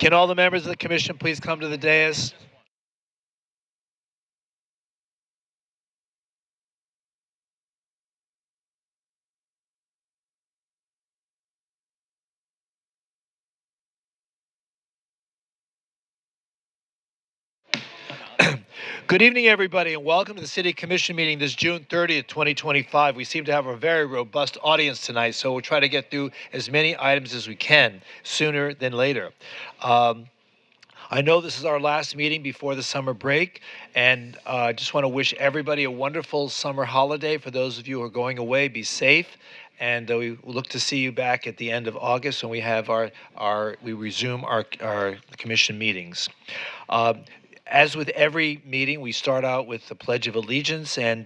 Can all the members of the commission please come to the dais? Good evening, everybody, and welcome to the City Commission meeting this June 30th, 2025. We seem to have a very robust audience tonight, so we'll try to get through as many items as we can sooner than later. I know this is our last meeting before the summer break, and I just want to wish everybody a wonderful summer holiday. For those of you who are going away, be safe. And we look to see you back at the end of August when we have we resume our commission meetings. As with every meeting, we start out with the Pledge of Allegiance and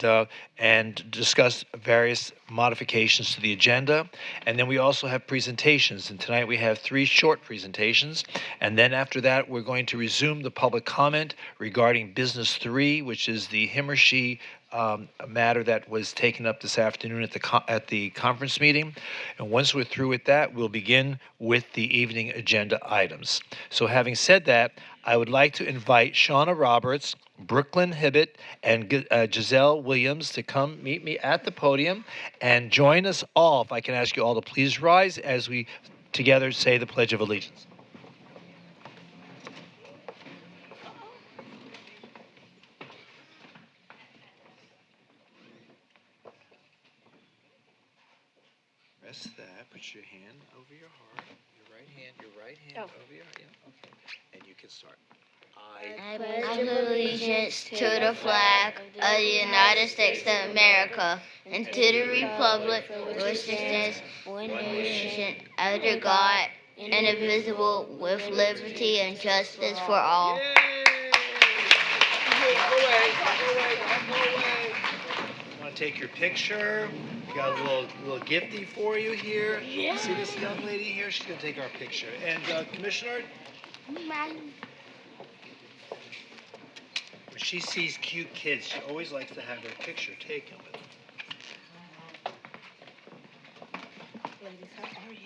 discuss various modifications to the agenda. And then we also have presentations. And tonight we have 3 short presentations. And then after that, we're going to resume the public comment regarding Business 3, which is the Himmershey matter that was taken up this afternoon at the conference meeting. And once we're through with that, we'll begin with the evening agenda items. So having said that, I would like to invite Shauna Roberts, Brooklyn Hibbett, and Giselle Williams to come meet me at the podium and join us all. If I can ask you all to please rise as we together say the Pledge of Allegiance. Rest that. Put your hand over your heart. Your right hand over your heart. Yeah, okay. And you can start. I pledge allegiance to the flag of the United States of America and to the republic which stands one nation under God, indivisible, with liberty and justice for all. Yay! Go away. I want to take your picture. We got a little gifty for you here. Yeah. See this young lady here? She's going to take our picture. And Commissioner? When she sees cute kids, she always likes to have her picture taken with them. Ladies, how are you?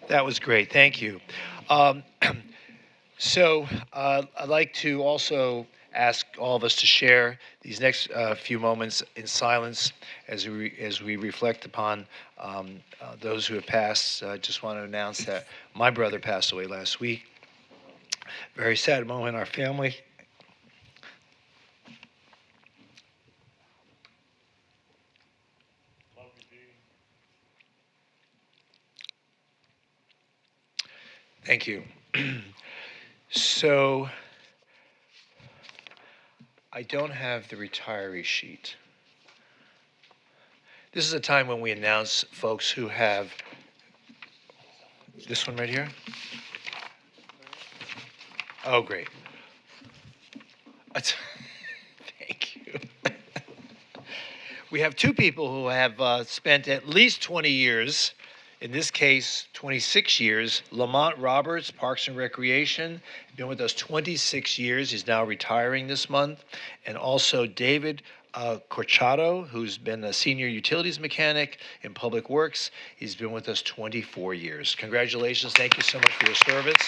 That was great. Thank you. So I'd like to also ask all of us to share these next few moments in silence as we reflect upon those who have passed. I just want to announce that my brother passed away last week. Very sad moment in our family. Thank you. So I don't have the retiree sheet. This is a time when we announce folks who have this one right here. Oh, great. Thank you. We have 2 people who have spent at least 20 years, in this case, 26 years. Lamont Roberts, Parks and Recreation, been with us 26 years. He's now retiring this month. And also David Corchado, who's been a senior utilities mechanic in Public Works. He's been with us 24 years. Congratulations. Thank you so much for your service.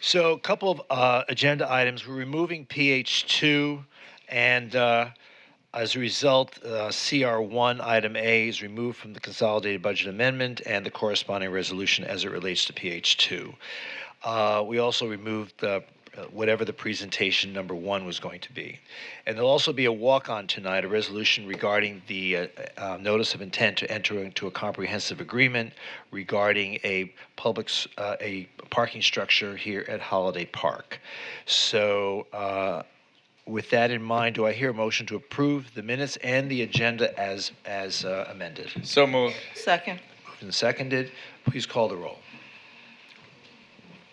So a couple of agenda items. We're removing PH2, and as a result, CR1 item A is removed from the consolidated budget amendment and the corresponding resolution as it relates to PH2. We also removed whatever the presentation number one was going to be. And there'll also be a walk-on tonight, a resolution regarding the notice of intent to enter into a comprehensive agreement regarding a a parking structure here at Holiday Park. So with that in mind, do I hear a motion to approve the minutes and the agenda as amended? So moved. Second. Moved and seconded. Please call the roll.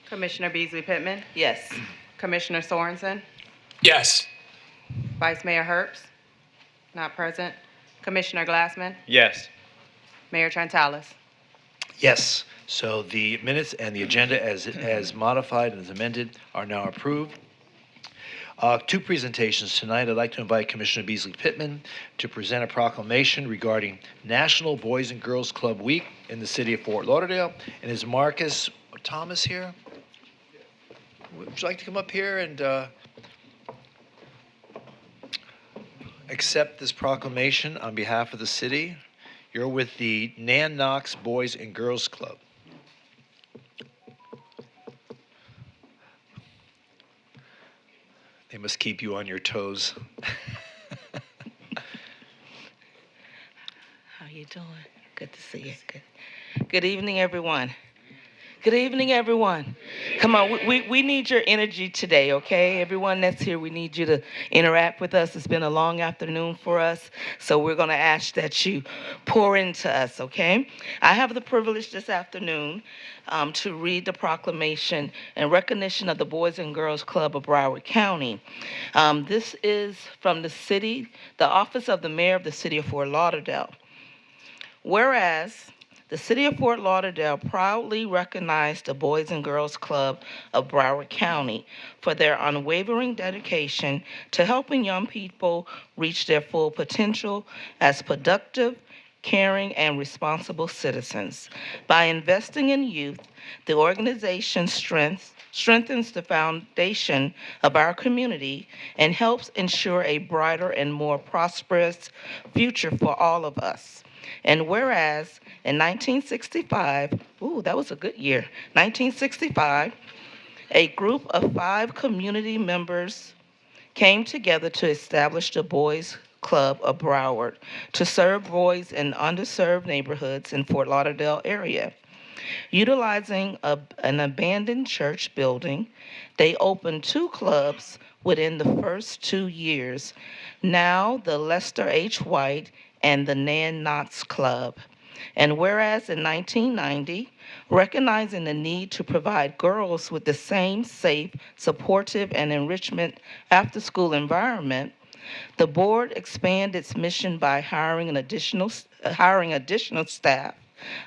Commissioner Beasley Pittman, Yes. Commissioner Sorensen, Yes. Vice Mayor Herbst, not present, Commissioner Glassman, Yes. Mayor Trentalis. Yes. So the minutes and the agenda as modified and as amended are now approved. Two presentations tonight. I'd like to invite Commissioner Beasley Pittman to present a proclamation regarding National Boys and Girls Club Week in the city of Fort Lauderdale. And is Marcus Thomas here? Would you like to come up here and accept this proclamation on behalf of the city? You're with the Nan Knox Boys and Girls Club. They must keep you on your toes. How you doing? Good to see you. Good evening, everyone. Good evening, everyone. Come on, we need your energy today, okay? Everyone that's here, we need you to interact with us. It's been a long afternoon for us, so we're going to ask that you pour into us, okay? I have the privilege this afternoon to read the proclamation in recognition of the Boys and Girls Club of Broward County. This is from the Office of the Mayor of the City of Fort Lauderdale. Whereas the City of Fort Lauderdale proudly recognized the Boys and Girls Club of Broward County for their unwavering dedication to helping young people reach their full potential as productive, caring, and responsible citizens. By investing in youth, the organization strengthens the foundation of our community and helps ensure a brighter and more prosperous future for all of us. And whereas in 1965, that was a good year, 1965, a group of 5 community members came together to establish the Boys Club of Broward to serve boys in underserved neighborhoods in Fort Lauderdale area. Utilizing an abandoned church building, they opened 2 clubs within the first 2 years, now the Lester H. White and the Nan Knox Club. And whereas in 1990, recognizing the need to provide girls with the same safe, supportive, and enrichment after-school environment, the board expanded its mission by hiring additional staff,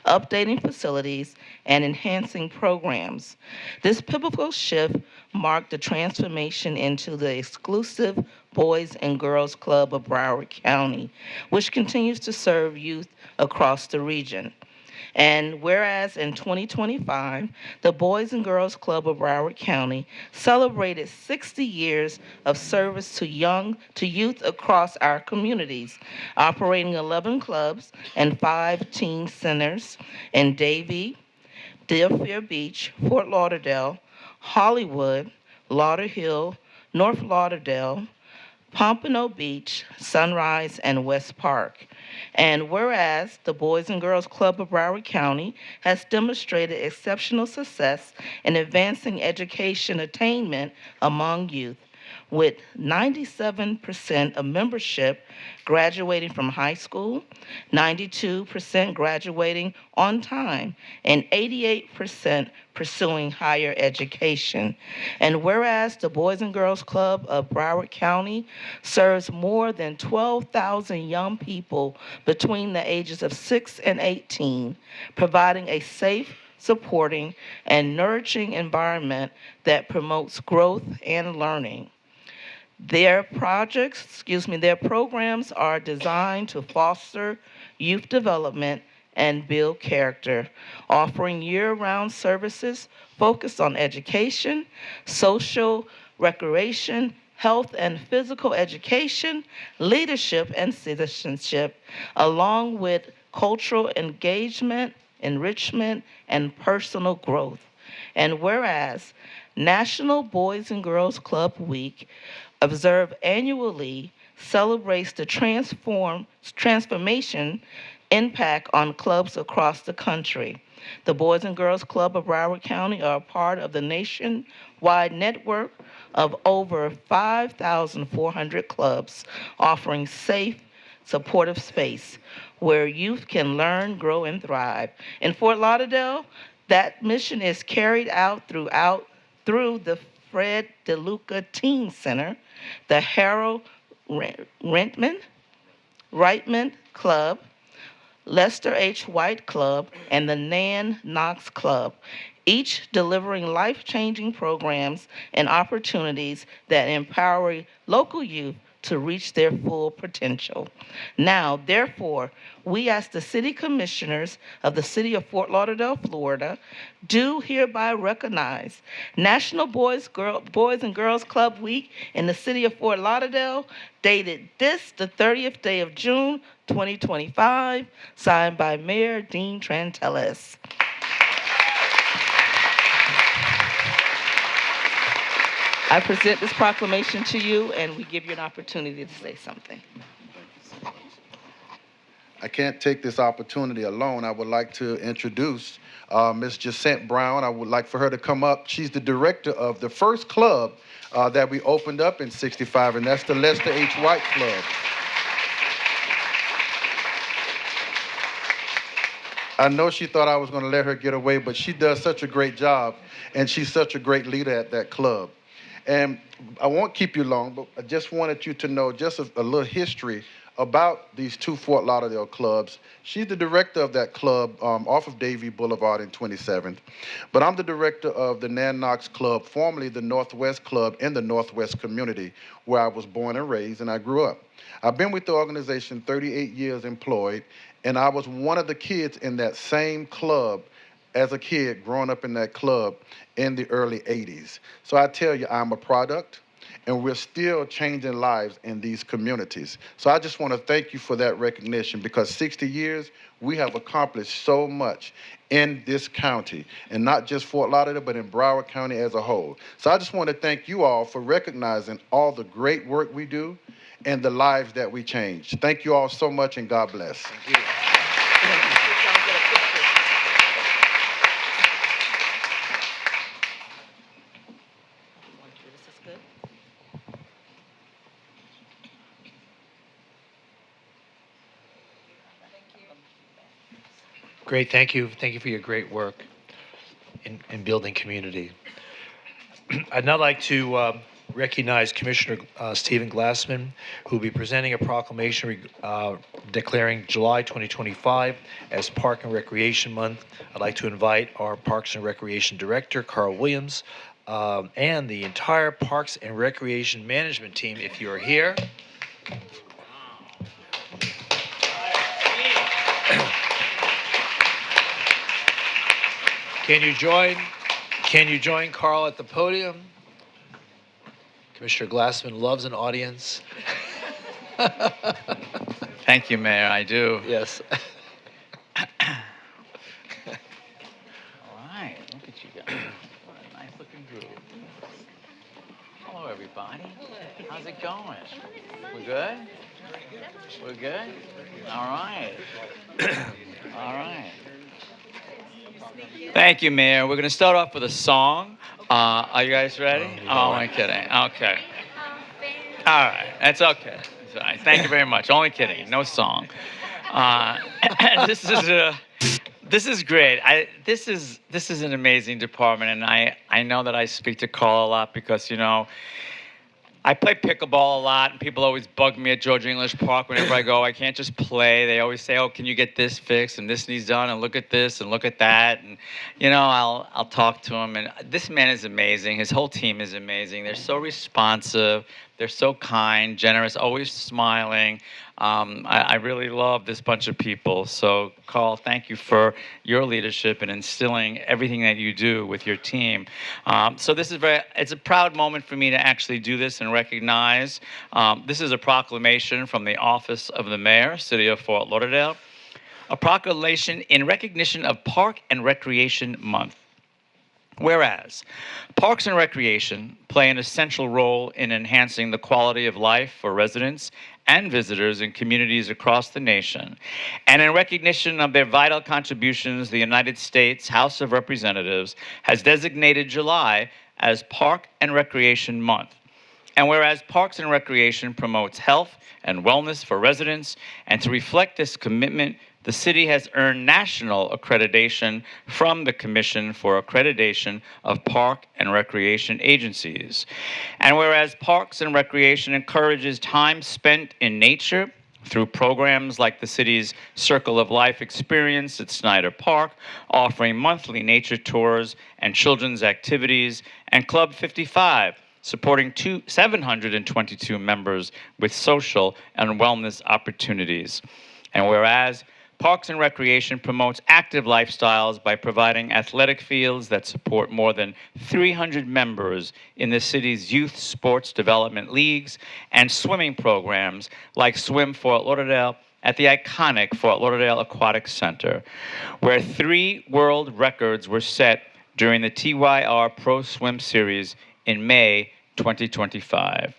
updating facilities, and enhancing programs. This pivotal shift marked the transformation into the exclusive Boys and Girls Club of Broward County, which continues to serve youth across the region. And whereas in 2025, the Boys and Girls Club of Broward County celebrated 60 years of service to youth across our communities, operating 11 clubs and 5 teen centers in Davie, Deerfield Beach, Fort Lauderdale, Hollywood, Lauderhill, North Lauderdale, Pompano Beach, Sunrise, and West Park. And whereas the Boys and Girls Club of Broward County has demonstrated exceptional success in advancing education attainment among youth, with 97% of membership graduating from high school, 92% graduating on time, and 88% pursuing higher education. And whereas the Boys and Girls Club of Broward County serves more than 12,000 young people between the ages of 6 and 18, providing a safe, supporting, and nourishing environment that promotes growth and learning. Their programs are designed to foster youth development and build character, offering year-round services focused on education, social recreation, health and physical education, leadership and citizenship, along with cultural engagement, enrichment, and personal growth. And whereas National Boys and Girls Club Week, observed annually, celebrates the transformation impact on clubs across the country. The Boys and Girls Club of Broward County are a part of the nationwide network of over 5,400 clubs offering safe, supportive space where youth can learn, grow, and thrive. In Fort Lauderdale, that mission is carried out through the Fred DeLuca Teen Center, the Harold Reitman Club, Lester H. White Club, and the Nan Knox Club, each delivering life-changing programs and opportunities that empower local youth to reach their full potential. Now, therefore, we as the City Commissioners of the City of Fort Lauderdale, Florida, do hereby recognize National Boys and Girls Club Week in the City of Fort Lauderdale, dated this, the 30th day of June, 2025, signed by Mayor Dean Trantelis. I present this proclamation to you, and we give you an opportunity to say something. I can't take this opportunity alone. I would like to introduce Ms. Jacente Brown. I would like for her to come up. She's the director of the first club that we opened up in 65, and that's the Lester H. White Club. I know she thought I was going to let her get away, but she does such a great job, and she's such a great leader at that club. And I won't keep you long, but I just wanted you to know just a little history about these two Fort Lauderdale clubs. She's the director of that club off of Davie Boulevard in 27th. But I'm the director of the Nan Knox Club, formerly the Northwest Club in the Northwest community, where I was born and raised and I grew up. I've been with the organization 38 years employed, and I was one of the kids in that same club as a kid growing up in that club in the early 80s. So I tell you, I'm a product, and we're still changing lives in these communities. So I just want to thank you for that recognition, because 60 years, we have accomplished so much in this county, and not just Fort Lauderdale, but in Broward County as a whole. So I just want to thank you all for recognizing all the great work we do and the lives that we change. Thank you all so much, and God bless. Thank you. Great, thank you. Thank you for your great work in building community. I'd now like to recognize Commissioner Stephen Glassman, who will be presenting a proclamation declaring July 2025 as Park and Recreation Month. I'd like to invite our Parks and Recreation Director, Carl Williams, and the entire Parks and Recreation Management team, if you are here. Can you join Carl at the podium? Commissioner Glassman loves an audience. Thank you, Mayor. I do. Yes. All right. Look at you guys. What a nice looking group. Hello, everybody. How's it going? We're good? We're good? All right. All right. Thank you, Mayor. We're going to start off with a song. Are you guys ready? Oh, I'm kidding. Okay. All right. That's okay. That's all right. Thank you very much. Only kidding. No song. This is great. This is an amazing department, and I know that I speak to Carl a lot because, you know, I play pickleball a lot, and people always bug me at George English Park whenever I go. I can't just play. They always say, "Oh, can you get this fixed and this needs done and look at this and look at that?" And you know, I'll talk to him. And this man is amazing. His whole team is amazing. They're so responsive. They're so kind, generous, always smiling. I really love this bunch of people. So, Carl, thank you for your leadership and instilling everything that you do with your team. So this is it's a proud moment for me to actually do this and recognize. This is a proclamation from the Office of the Mayor, City of Fort Lauderdale. A proclamation in recognition of Park and Recreation Month. Whereas parks and recreation play an essential role in enhancing the quality of life for residents and visitors in communities across the nation, and in recognition of their vital contributions, the United States House of Representatives has designated July as Park and Recreation Month. And whereas Parks and Recreation promotes health and wellness for residents, and to reflect this commitment, the city has earned national accreditation from the Commission for Accreditation of Park and Recreation Agencies. And whereas Parks and Recreation encourages time spent in nature through programs like the city's Circle of Life experience at Snyder Park, offering monthly nature tours and children's activities, and Club 55, supporting 722 members with social and wellness opportunities. And whereas Parks and Recreation promotes active lifestyles by providing athletic fields that support more than 300 members in the city's youth sports development leagues and swimming programs like Swim Fort Lauderdale at the iconic Fort Lauderdale Aquatic Center, where 3 world records were set during the TYR Pro Swim Series in May 2025.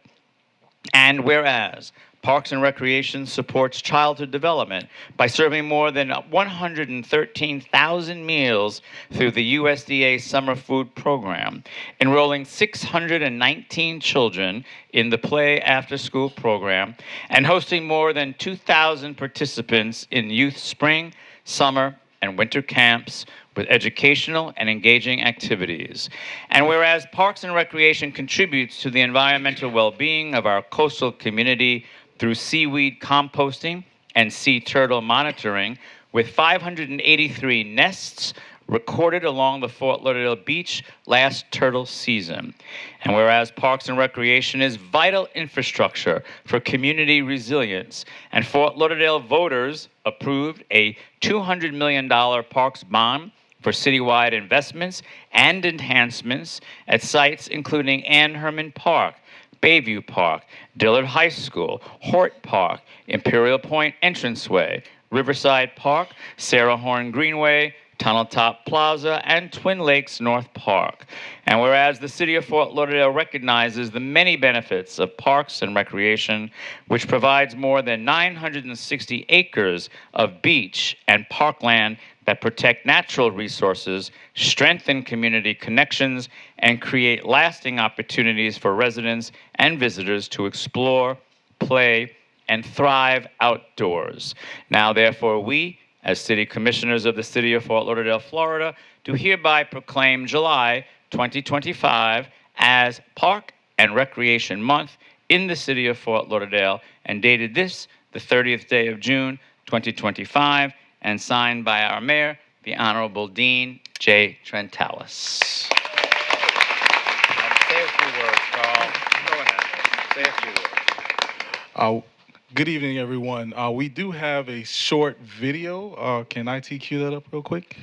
And whereas Parks and Recreation supports childhood development by serving more than 113,000 meals through the USDA Summer Food Program, enrolling 619 children in the Play After School program, and hosting more than 2,000 participants in youth spring, summer, and winter camps with educational and engaging activities. And whereas Parks and Recreation contributes to the environmental well-being of our coastal community through seaweed composting and sea turtle monitoring, with 583 nests recorded along the Fort Lauderdale beach last turtle season. And whereas Parks and Recreation is vital infrastructure for community resilience, and Fort Lauderdale voters approved a $200 million parks bond for citywide investments and enhancements at sites including Ann Herman Park, Bayview Park, Dillard High School, Hort Park, Imperial Point Entranceway, Riverside Park, Sarah Horn Greenway, Tunnel Top Plaza, and Twin Lakes North Park. And whereas the city of Fort Lauderdale recognizes the many benefits of parks and recreation, which provides more than 960 acres of beach and parkland that protect natural resources, strengthen community connections, and create lasting opportunities for residents and visitors to explore, play, and thrive outdoors. Now, therefore, we, as City Commissioners of the City of Fort Lauderdale, Florida, do hereby proclaim July 2025 as Park and Recreation Month in the City of Fort Lauderdale, and dated this, the 30th day of June, 2025, and signed by our Mayor, the Honorable Dean J. Trentalis. Say a few words, Carl. Go ahead. Say a few words. Good evening, everyone. We do have a short video. Can IT cue that up real quick?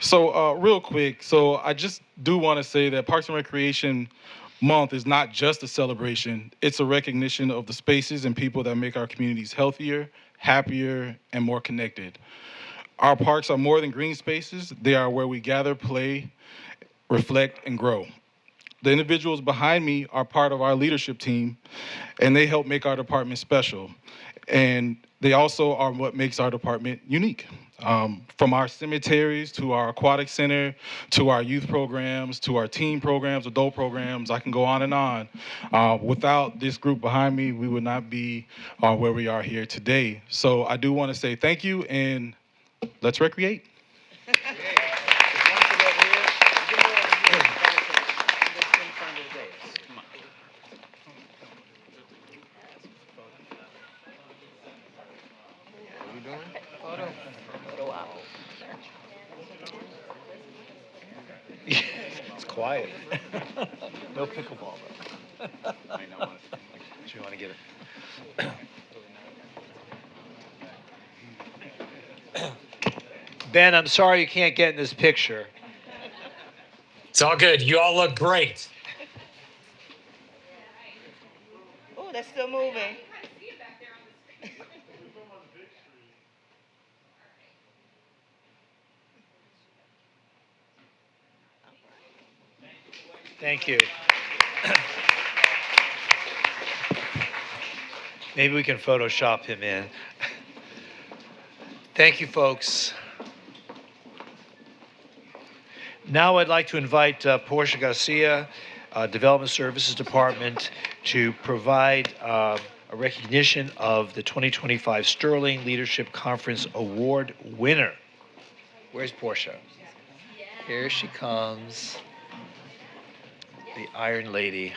So real quick, so I just do want to say that Parks and Recreation Month is not just a celebration. It's a recognition of the spaces and people that make our communities healthier, happier, and more connected. Our parks are more than green spaces. They are where we gather, play, reflect, and grow. The individuals behind me are part of our leadership team, and they help make our department special. And they also are what makes our department unique. From our cemeteries to our aquatic center, to our youth programs, to our teen programs, adult programs, I can go on and on. Without this group behind me, we would not be where we are here today. So I do want to say thank you, and let's recreate. It's quiet. No pickleball, though. Do you want to get it? Ben, I'm sorry you can't get in this picture. It's all good. You all look great. Oh, that's still moving. Thank you. Maybe we can Photoshop him in. Thank you, folks. Now I'd like to invite Portia Garcia, Development Services Department, to provide a recognition of the 2025 Sterling Leadership Conference Award winner. Where's Portia? Here she comes. The Iron Lady.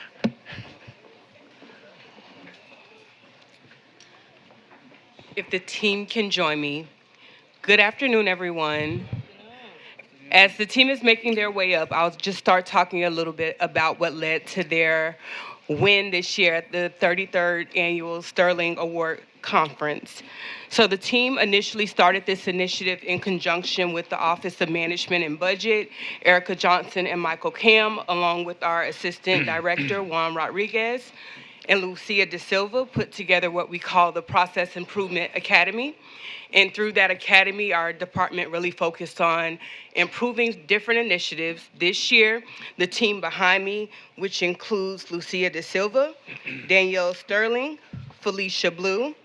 If the team can join me. Good afternoon, everyone. As the team is making their way up, I'll just start talking a little bit about what led to their win this year at the 33rd Annual Sterling Award Conference. So the team initially started this initiative in conjunction with the Office of Management and Budget, Erica Johnson and Michael Cam, along with our Assistant Director, Juan Rodriguez, and Lucia De Silva, put together what we call the Process Improvement Academy. And through that academy, our department really focused on improving different initiatives. This year, the team behind me, which includes Lucia De Silva, Danielle Sterling, Felicia Blue,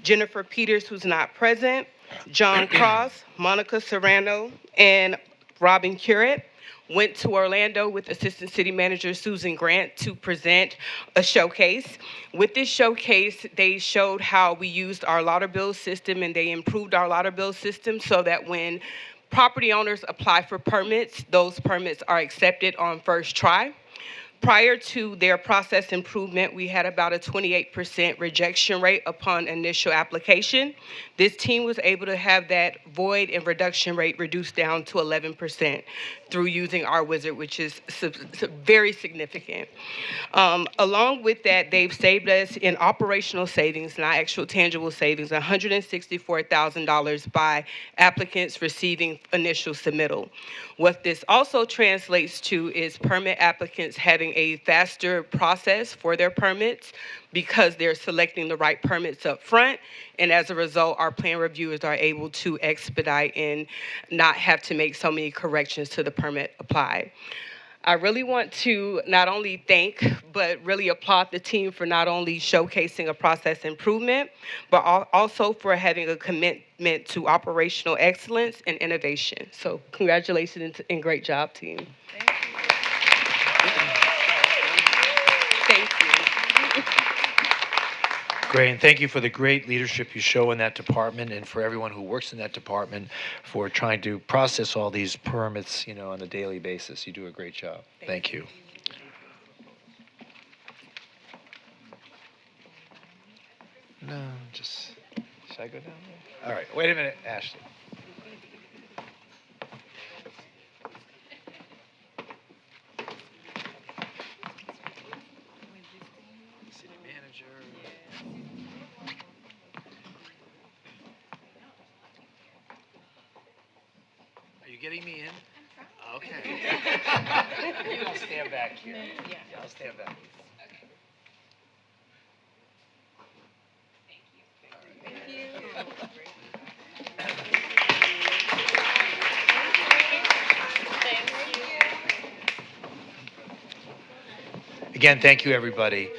Jennifer Peters, who's not present, John Cross, Monica Serrano, and Robin Curett, went to Orlando with Assistant City Manager Susan Grant to present a showcase. With this showcase, they showed how we used our Lauderbill system, and they improved our Lauderbill system so that when property owners apply for permits, those permits are accepted on first try. Prior to their process improvement, we had about a 28% rejection rate upon initial application. This team was able to have that void and reduction rate reduced down to 11% through using our wizard, which is very significant. Along with that, they've saved us in operational savings, not actual tangible savings, $164,000 by applicants receiving initial submittal. What this also translates to is permit applicants having a faster process for their permits because they're selecting the right permits up front. And as a result, our plan reviewers are able to expedite and not have to make so many corrections to the permit applied. I really want to not only thank, but really applaud the team for not only showcasing a process improvement, but also for having a commitment to operational excellence and innovation. So congratulations and great job, team. Thank you. Great, and thank you for the great leadership you show in that department, and for everyone who works in that department for trying to process all these permits, on a daily basis. You do a great job. Thank you. No, just, should I go down there? All right, wait a minute, Ashley. City manager. Are you getting me in? Okay. Maybe I'll stand back here. Yeah, I'll stand back. Again, thank you, everybody.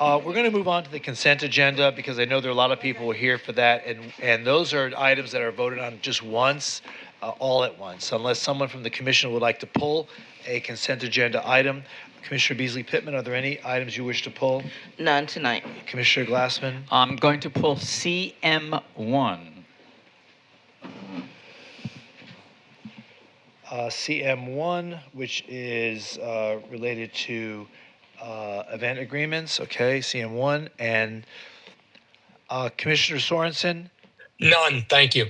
We're going to move on to the consent agenda because I know there are a lot of people who are here for that, and those are items that are voted on just once, all at once, unless someone from the commission would like to pull a consent agenda item. Commissioner Beasley Pittman, are there any items you wish to pull? None tonight. Commissioner Glassman? I'm going to pull CM1. CM1, which is related to event agreements. Okay, CM1. And Commissioner Sorensen, None. Thank you.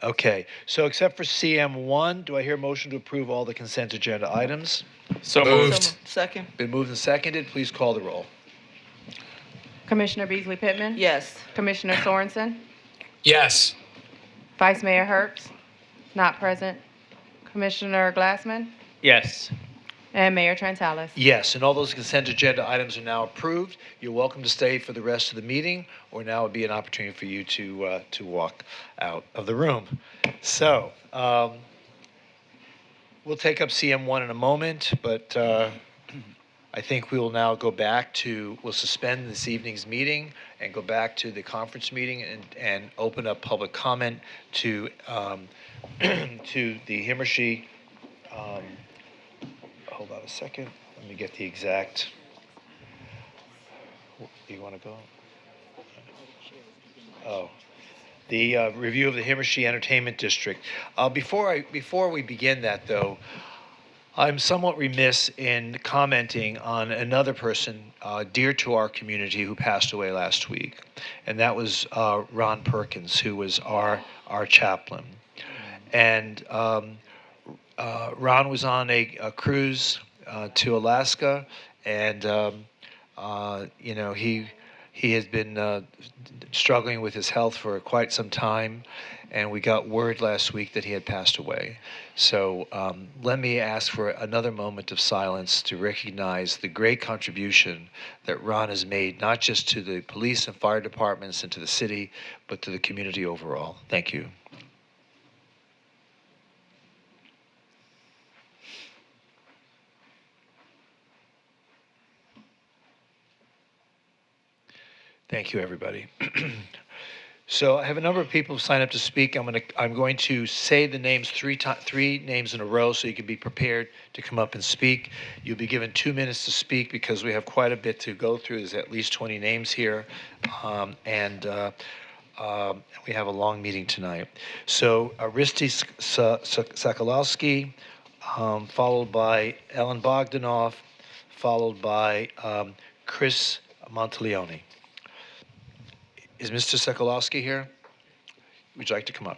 Okay, so except for CM1, do I hear a motion to approve all the consent agenda items? So Moved. moved. Second. Been moved and seconded. Please call the roll. Commissioner Beasley Pittman? Yes. Commissioner Sorensen? Yes. Vice Mayor Herbst? Not present. Commissioner Glassman? Yes. And Mayor Trentalis. Yes, and all those consent agenda items are now approved. You're welcome to stay for the rest of the meeting, or now would be an opportunity for you to walk out of the room. So, we'll take up CM1 in a moment, but I think we will now go back to, we'll suspend this evening's meeting and go back to the conference meeting and open up public comment to, to the Himmershey. Hold on a second. Let me get the exact. Do you want to go? Oh, the review of the Himmershey Entertainment District. Before we begin that, though, I'm somewhat remiss in commenting on another person dear to our community who passed away last week, and that was Ron Perkins, who was our chaplain. And Ron was on a cruise to Alaska, and you know, he has been struggling with his health for quite some time, and we got word last week that he had passed away. So let me ask for another moment of silence to recognize the great contribution that Ron has made, not just to the police and fire departments and to the city, but to the community overall. Thank you. Thank you, everybody. So I have a number of people sign up to speak. I'm going to say the names three names in a row, so you can be prepared to come up and speak. You'll be given 2 minutes to speak because we have quite a bit to go through. There's at least 20 names here, and we have a long meeting tonight. So Aristi Sokolowski, followed by Ellen Bogdanoff, followed by Chris Monteleone. Is Mr. Sokolowski here? Would you like to come up?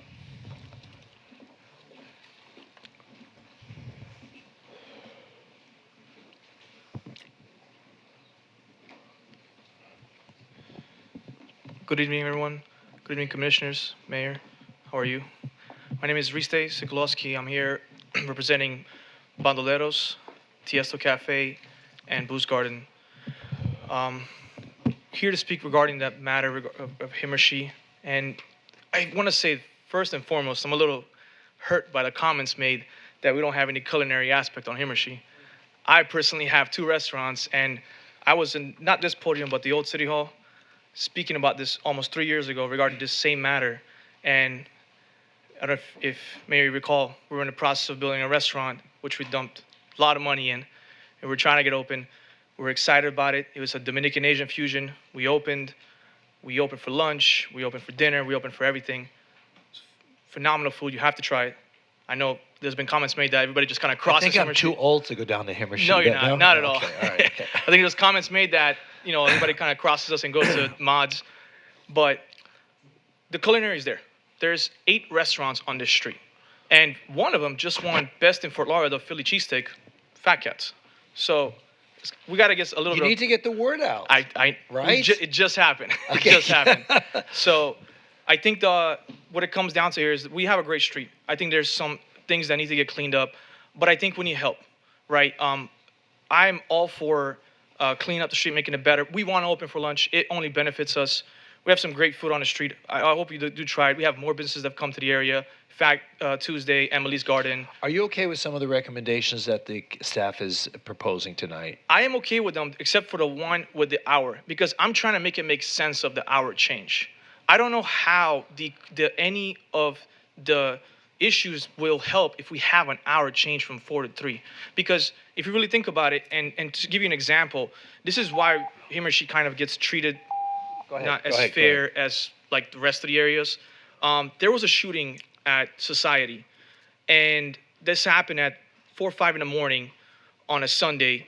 Good evening, everyone. Good evening, commissioners, mayor. How are you? My name is Riste Sokolowski. I'm here representing Bandoleros, Tiesto Cafe, and Booze Garden. Here to speak regarding that matter of Himmershey. And I want to say, first and foremost, I'm a little hurt by the comments made that we don't have any culinary aspect on Himmershey. I personally have 2 restaurants, and I was in, not this podium, but the old City Hall, speaking about this almost 3 years ago regarding this same matter. And I don't know if maybe you recall, we were in the process of building a restaurant, which we dumped a lot of money in, and we're trying to get open. We're excited about it. It was a Dominican Asian fusion. We opened for lunch, we opened for dinner, we opened for everything. Phenomenal food. You have to try it. I know there's been comments made that everybody just kind of crosses. I think I'm Himmershey. too old to go down to Himmershey. No, you're not. No? Not at all. Okay, all right. Okay. I think there's comments made that, you know, everybody kind of crosses us and goes to mods. But the culinary is there. There's 8 restaurants on this street. And one of them just won Best in Fort Lauderdale Philly cheesesteak, Fat Cats. So we got to get a little You bit. need to get the word out. Right? It just happened. Okay. It just happened. So I think what it comes down to here is that we have a great street. I think there's some things that need to get cleaned up, but I think we need help, right? I'm all for cleaning up the street, making it better. We want to open for lunch. It only benefits us. We have some great food on the street. I hope you do try it. We have more businesses that have come to the area. In fact, Tuesday, Emily's Garden. Are you okay with some of the recommendations that the staff is proposing tonight? I am okay with them, except for the one with the hour, because I'm trying to make it make sense of the hour change. I don't know how any of the issues will help if we have an hour change from 4 to 3. Because if you really think about it, and to give you an example, this is why Himmershey kind of gets treated not as fair as like the rest of the areas. There was a shooting at Society, and this happened at 4 or 5 in the morning on a Sunday.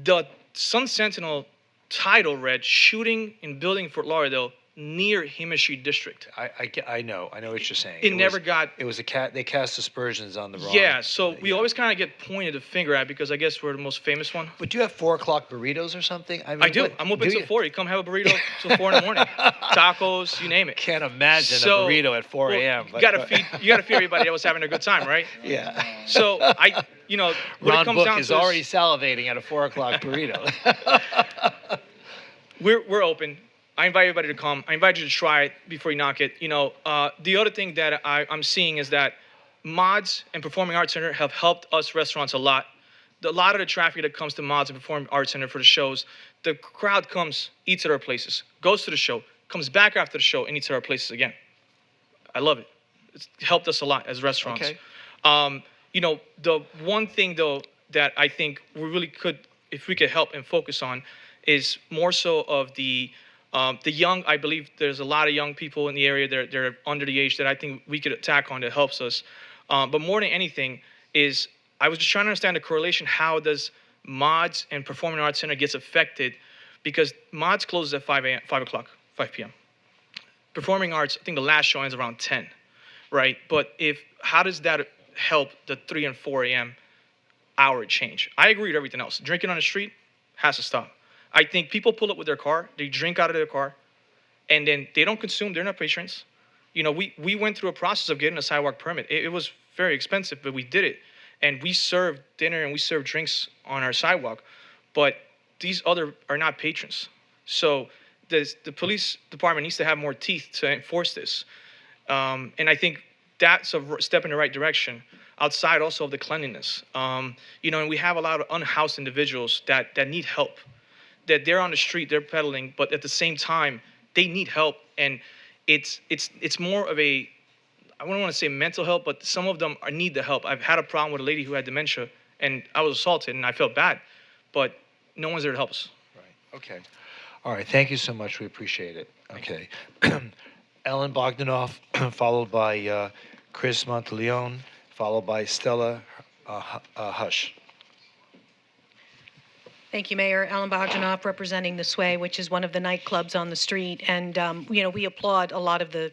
The Sun Sentinel title read, "Shooting in Building Fort Lauderdale, near Himeshi district. I know what you're saying. It never got. It was they cast aspersions on the wrong. Yeah, so we always kind of get pointed the finger at because I guess we're the most famous one. But do you have 4 o'clock burritos or something? I mean, I do. I'm open till 4. You come have a burrito till 4 in the morning. Tacos, you name it. Can't imagine a burrito at 4 a.m. You gotta feed everybody that was having a good time, right? Yeah. So what Ron it comes Book down is to already salivating at a 4 o'clock burrito. We're open. I invite everybody to come. I invite you to try it before you knock it. The other thing that I'm seeing is that Mods and Performing Arts Center have helped us restaurants a lot. A lot of the traffic that comes to Mods and Performing Arts Center for the shows, the crowd comes, eats at our places, goes to the show, comes back after the show, and eats at our places again. I love it. It's helped us a lot as restaurants. Okay. The one thing though that I think we really could, if we could help and focus on, is more so of the young. I believe there's a lot of young people in the area. They're under the age that I think we could attack on that helps us. But more than anything is I was just trying to understand the correlation. How does Mods and Performing Arts Center gets affected? Because Mods closes at 5 p.m. Performing Arts, I think the last show ends around 10, right? But how does that help the 3 and 4 a.m. hour change? I agree with everything else. Drinking on the street has to stop. I think people pull up with their car, they drink out of their car, and then they don't consume. They're not patrons. We went through a process of getting a sidewalk permit. It was very expensive, but we did it. And we served dinner and we served drinks on our sidewalk. But these other are not patrons. So the police department needs to have more teeth to enforce this. And I think that's a step in the right direction, outside also of the cleanliness. And we have a lot of unhoused individuals that need help. That they're on the street, they're peddling, but at the same time, they need help. And it's more of a, I wouldn't want to say mental help, but some of them need the help. I've had a problem with a lady who had dementia, and I was assaulted, and I felt bad, but no one's there to help us. Right. Okay. All right. Thank you so much. We appreciate it. Okay. Ellen Bogdanoff, followed by Chris Monteleone, followed by Stella Hush. Thank you, Mayor. Ellen Bogdanoff, representing the Sway, which is one of the nightclubs on the street. And, we applaud a lot of the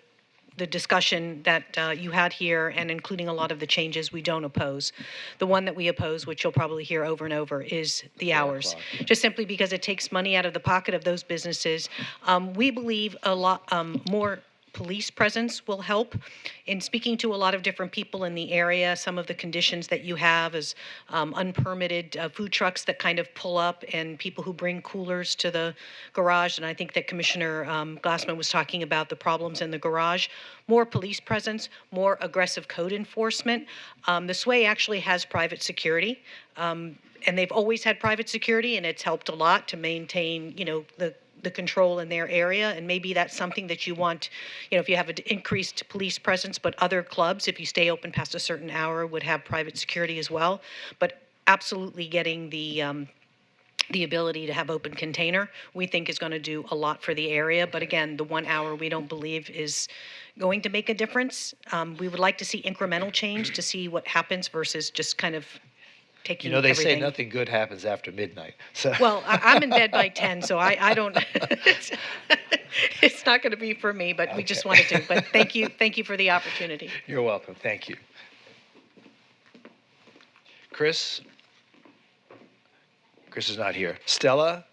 discussion that you had here, and including a lot of the changes we don't oppose. The one that we oppose, which you'll probably hear over and over, is the hours. Just simply because it takes money out of the pocket of those businesses. We believe a lot more police presence will help. In speaking to a lot of different people in the area, some of the conditions that you have is unpermitted food trucks that kind of pull up, and people who bring coolers to the garage. And I think that Commissioner Glassman was talking about the problems in the garage. More police presence, more aggressive code enforcement. The Sway actually has private security. And they've always had private security, and it's helped a lot to maintain, the control in their area. And maybe that's something that you want, if you have an increased police presence, but other clubs, if you stay open past a certain hour, would have private security as well. But absolutely getting the ability to have open container, we think is going to do a lot for the area. But again, the 1 hour we don't believe is going to make a difference. We would like to see incremental change to see what happens versus just kind of taking They everything. say nothing good happens after midnight. So. Well, I'm in bed by 10, so I don't, it's not going to be for me, but we just wanted to. But thank you for the opportunity. You're welcome. Thank you. Chris? Chris is not here. Stella?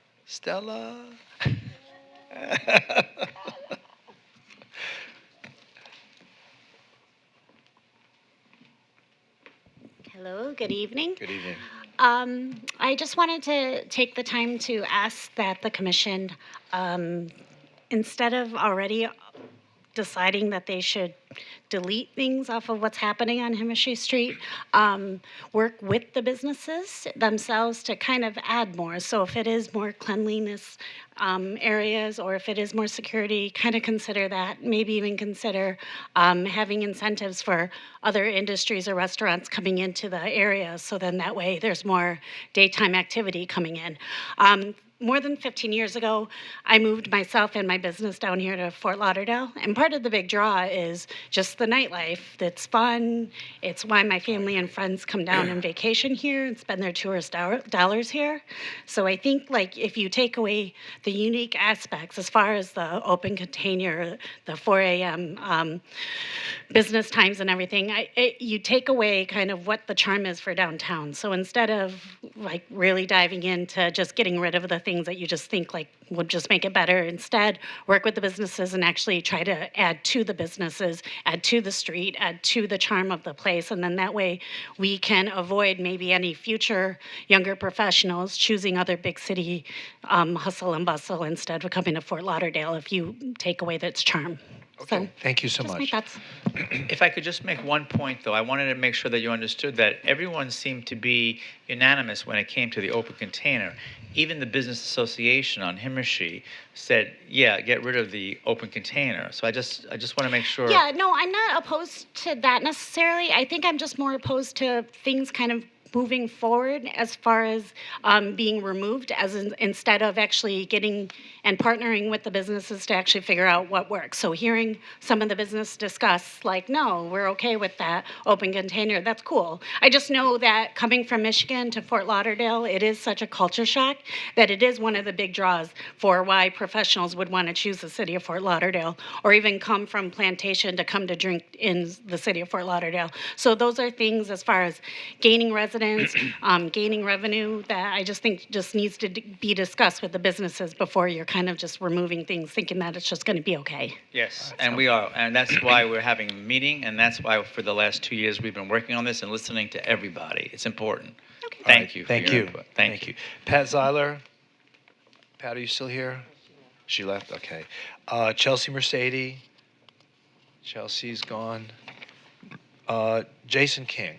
Hello, good evening. Good evening. I just wanted to take the time to ask that the commission, instead of already deciding that they should delete things off of what's happening on Himeshi Street, work with the businesses themselves to kind of add more. So if it is more cleanliness areas, or if it is more security, kind of consider that. Maybe even consider having incentives for other industries or restaurants coming into the area, so then that way there's more daytime activity coming in. more than 15 years ago, I moved myself and my business down here to Fort Lauderdale. And part of the big draw is just the nightlife that's fun. It's why my family and friends come down on vacation here and spend their tourist dollars here. So I think like if you take away the unique aspects as far as the open container, the 4 a.m. Business times and everything, you take away kind of what the charm is for downtown. So instead of like really diving into just getting rid of the things that you just think like would just make it better, instead work with the businesses and actually try to add to the businesses, add to the street, add to the charm of the place. And then that way we can avoid maybe any future younger professionals choosing other big city hustle and bustle instead of coming to Fort Lauderdale if you take away its charm. Okay, So, thank you so just my much. thoughts. If I could just make one point, though, I wanted to make sure that you understood that everyone seemed to be unanimous when it came to the open container. Even the Business Association on Himmershey said, yeah, get rid of the open container. So I just want to make sure. Yeah, no, I'm not opposed to that necessarily. I think I'm just more opposed to things kind of moving forward as far as being removed instead of actually getting and partnering with the businesses to actually figure out what works. So hearing some of the business discuss like, no, we're okay with that open container, that's cool. I just know that coming from Michigan to Fort Lauderdale, it is such a culture shock that it is one of the big draws for why professionals would want to choose the city of Fort Lauderdale or even come from Plantation to come to drink in the city of Fort Lauderdale. So those are things as far as gaining residents, gaining revenue that I just think just needs to be discussed with the businesses before you're kind of just removing things thinking that it's just going to be okay. Yes, and we are. And that's why we're having a meeting, and that's why for the last 2 years we've been working on this and listening to everybody. It's important. Okay. Thank you. Thank for your you. input. Thank you. Pat Zeiler. Pat, are you still here? She left? Okay. Chelsea Mercedes. Chelsea's gone. Jason King.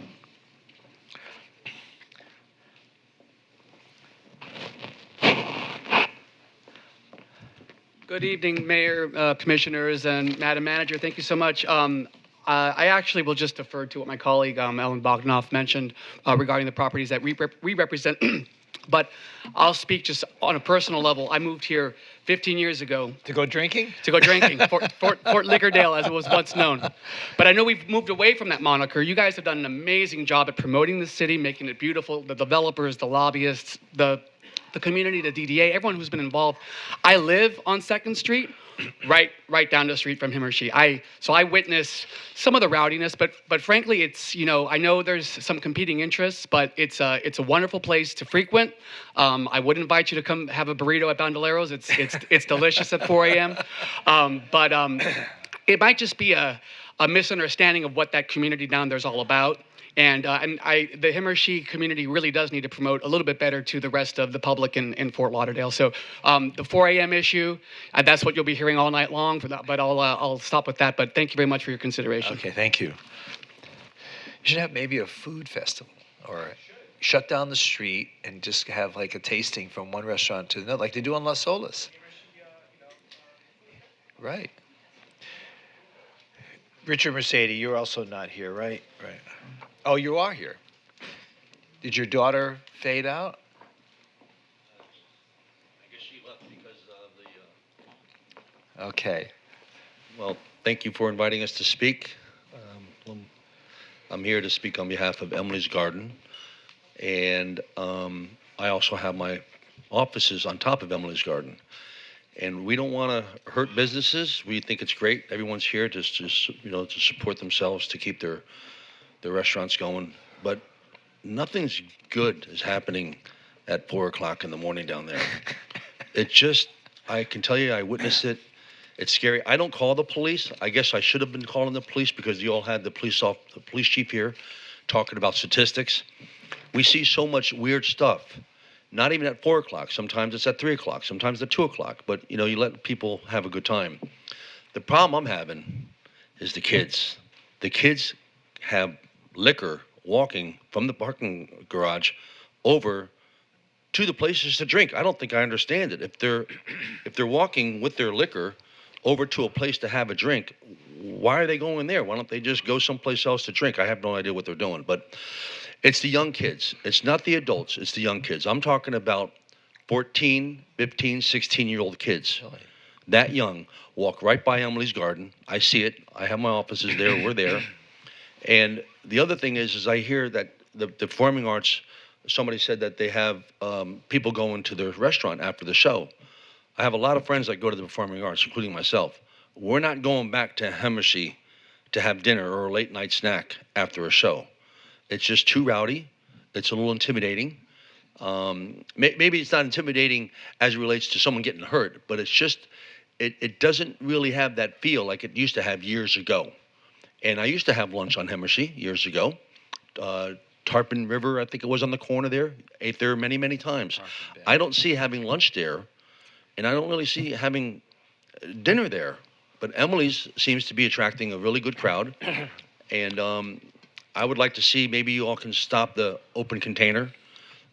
Good evening, Mayor, Commissioners, and Madam Manager. Thank you so much. I actually will just defer to what my colleague, Ellen Bogdanoff, mentioned regarding the properties that we represent. But I'll speak just on a personal level. I moved here 15 years ago. To go drinking? To go drinking. Fort Lickerdale, as it was once known. But I know we've moved away from that moniker. You guys have done an amazing job at promoting the city, making it beautiful. The developers, the lobbyists, the community, the DDA, everyone who's been involved. I live on 2nd Street, right down the street from Himmershey. So I witness some of the rowdiness, but frankly, it's, I know there's some competing interests, but it's a wonderful place to frequent. I would invite you to come have a burrito at Bandoleros. It's delicious at 4 a.m. But it might just be a misunderstanding of what that community down there is all about. And the Himmershey community really does need to promote a little bit better to the rest of the public in Fort Lauderdale. So the 4 a.m. issue, that's what you'll be hearing all night long. But I'll stop with that. But thank you very much for your consideration. Okay, thank you. You should have maybe a food festival or shut down the street and just have like a tasting from one restaurant to another, like they do on Las Olas. Right. Richard Mercedes, you're also not here, right? Right. Oh, you are here. Did your daughter fade out? I guess she left because of the. Okay. Well, thank you for inviting us to speak. I'm here to speak on behalf of Emily's Garden, and I also have my offices on top of Emily's Garden. And we don't want to hurt businesses. We think it's great. Everyone's here to support themselves, to keep their restaurants going. But nothing's good is happening at 4 o'clock in the morning down there. It just, I can tell you, I witnessed it. It's scary. I don't call the police. I guess I should have been calling the police because you all had the police chief here talking about statistics. We see so much weird stuff. Not even at 4 o'clock. Sometimes it's at 3 o'clock. Sometimes at 2 o'clock. But, you let people have a good time. The problem I'm having is the kids. The kids have liquor walking from the parking garage over to the places to drink. I don't think I understand it. If they're walking with their liquor over to a place to have a drink, why are they going there? Why don't they just go someplace else to drink? I have no idea what they're doing. But it's the young kids. It's not the adults. It's the young kids. I'm talking about 14, 15, 16-year-old kids, that young, walk right by Emily's Garden. I see it. I have my offices there. We're there. And the other thing is I hear that the performing arts, somebody said that they have people going to their restaurant after the show. I have a lot of friends that go to the performing arts, including myself. We're not going back to Hemmershey to have dinner or a late night snack after a show. It's just too rowdy. It's a little intimidating. Maybe it's not intimidating as it relates to someone getting hurt, but it's just, it doesn't really have that feel like it used to have years ago. And I used to have lunch on Hemmershey years ago. Tarpon River, I think it was on the corner there. Ate there many, many times. I don't see having lunch there, and I don't really see having dinner there. But Emily's seems to be attracting a really good crowd. And I would like to see, maybe you all can stop the open container.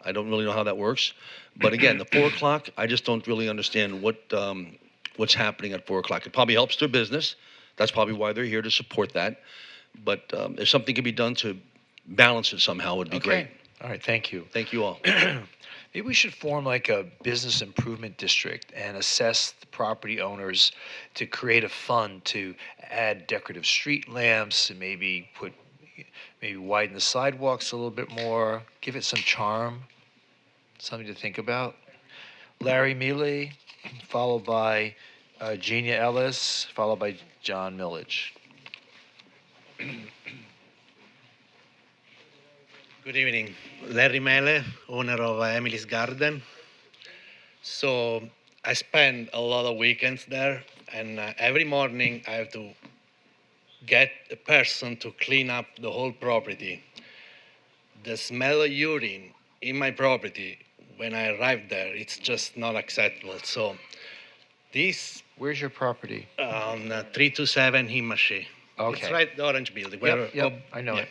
I don't really know how that works. But again, the 4 o'clock, I just don't really understand what's happening at 4 o'clock. It probably helps their business. That's probably why they're here, to support that. But if something can be done to balance it somehow, it would be great. All right, thank you. Thank you all. Maybe we should form like a business improvement district and assess the property owners to create a fund to add decorative street lamps and maybe widen the sidewalks a little bit more, give it some charm, something to think about. Larry Mealy, followed by Genia Ellis, followed by John Millage. Good evening. Larry Mele, owner of Emily's Garden. So I spend a lot of weekends there, and every morning I have to get a person to clean up the whole property. The smell of urine in my property when I arrive there, it's just not acceptable. So this... Where's your property? On 327 Himmershey. Okay. It's right the orange building. Yep, I know it.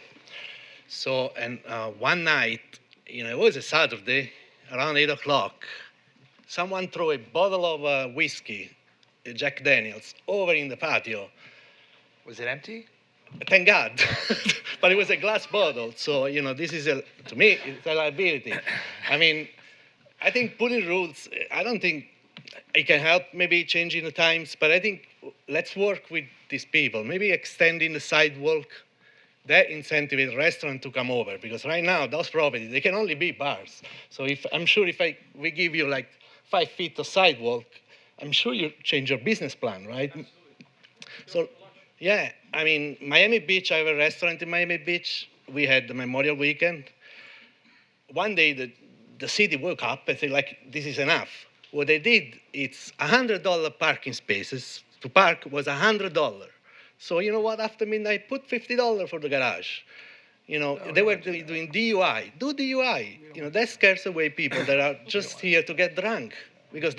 So, and one night, it was a Saturday, around 8 o'clock, someone threw a bottle of whiskey, Jack Daniels, over in the patio. Was it empty? Thank God. But it was a glass bottle. So, this is, to me, it's a liability. I mean, I think putting rules, I don't think it can help maybe changing the times, but I think let's work with these people, maybe extending the sidewalk. That incentivizes restaurant to come over, because right now those properties, they can only be bars. So I'm sure if we give you like 5 feet of sidewalk, I'm sure you change your business plan, right? Absolutely. So yeah, I mean, Miami Beach, I have a restaurant in Miami Beach. We had the Memorial Weekend. One day the city woke up and said, like, this is enough. What they did, it's $100 parking spaces. To park was $100. So you know what? After midnight, put $50 for the garage. They were doing DUI. Do DUI. That scares away people that are just here to get drunk. Because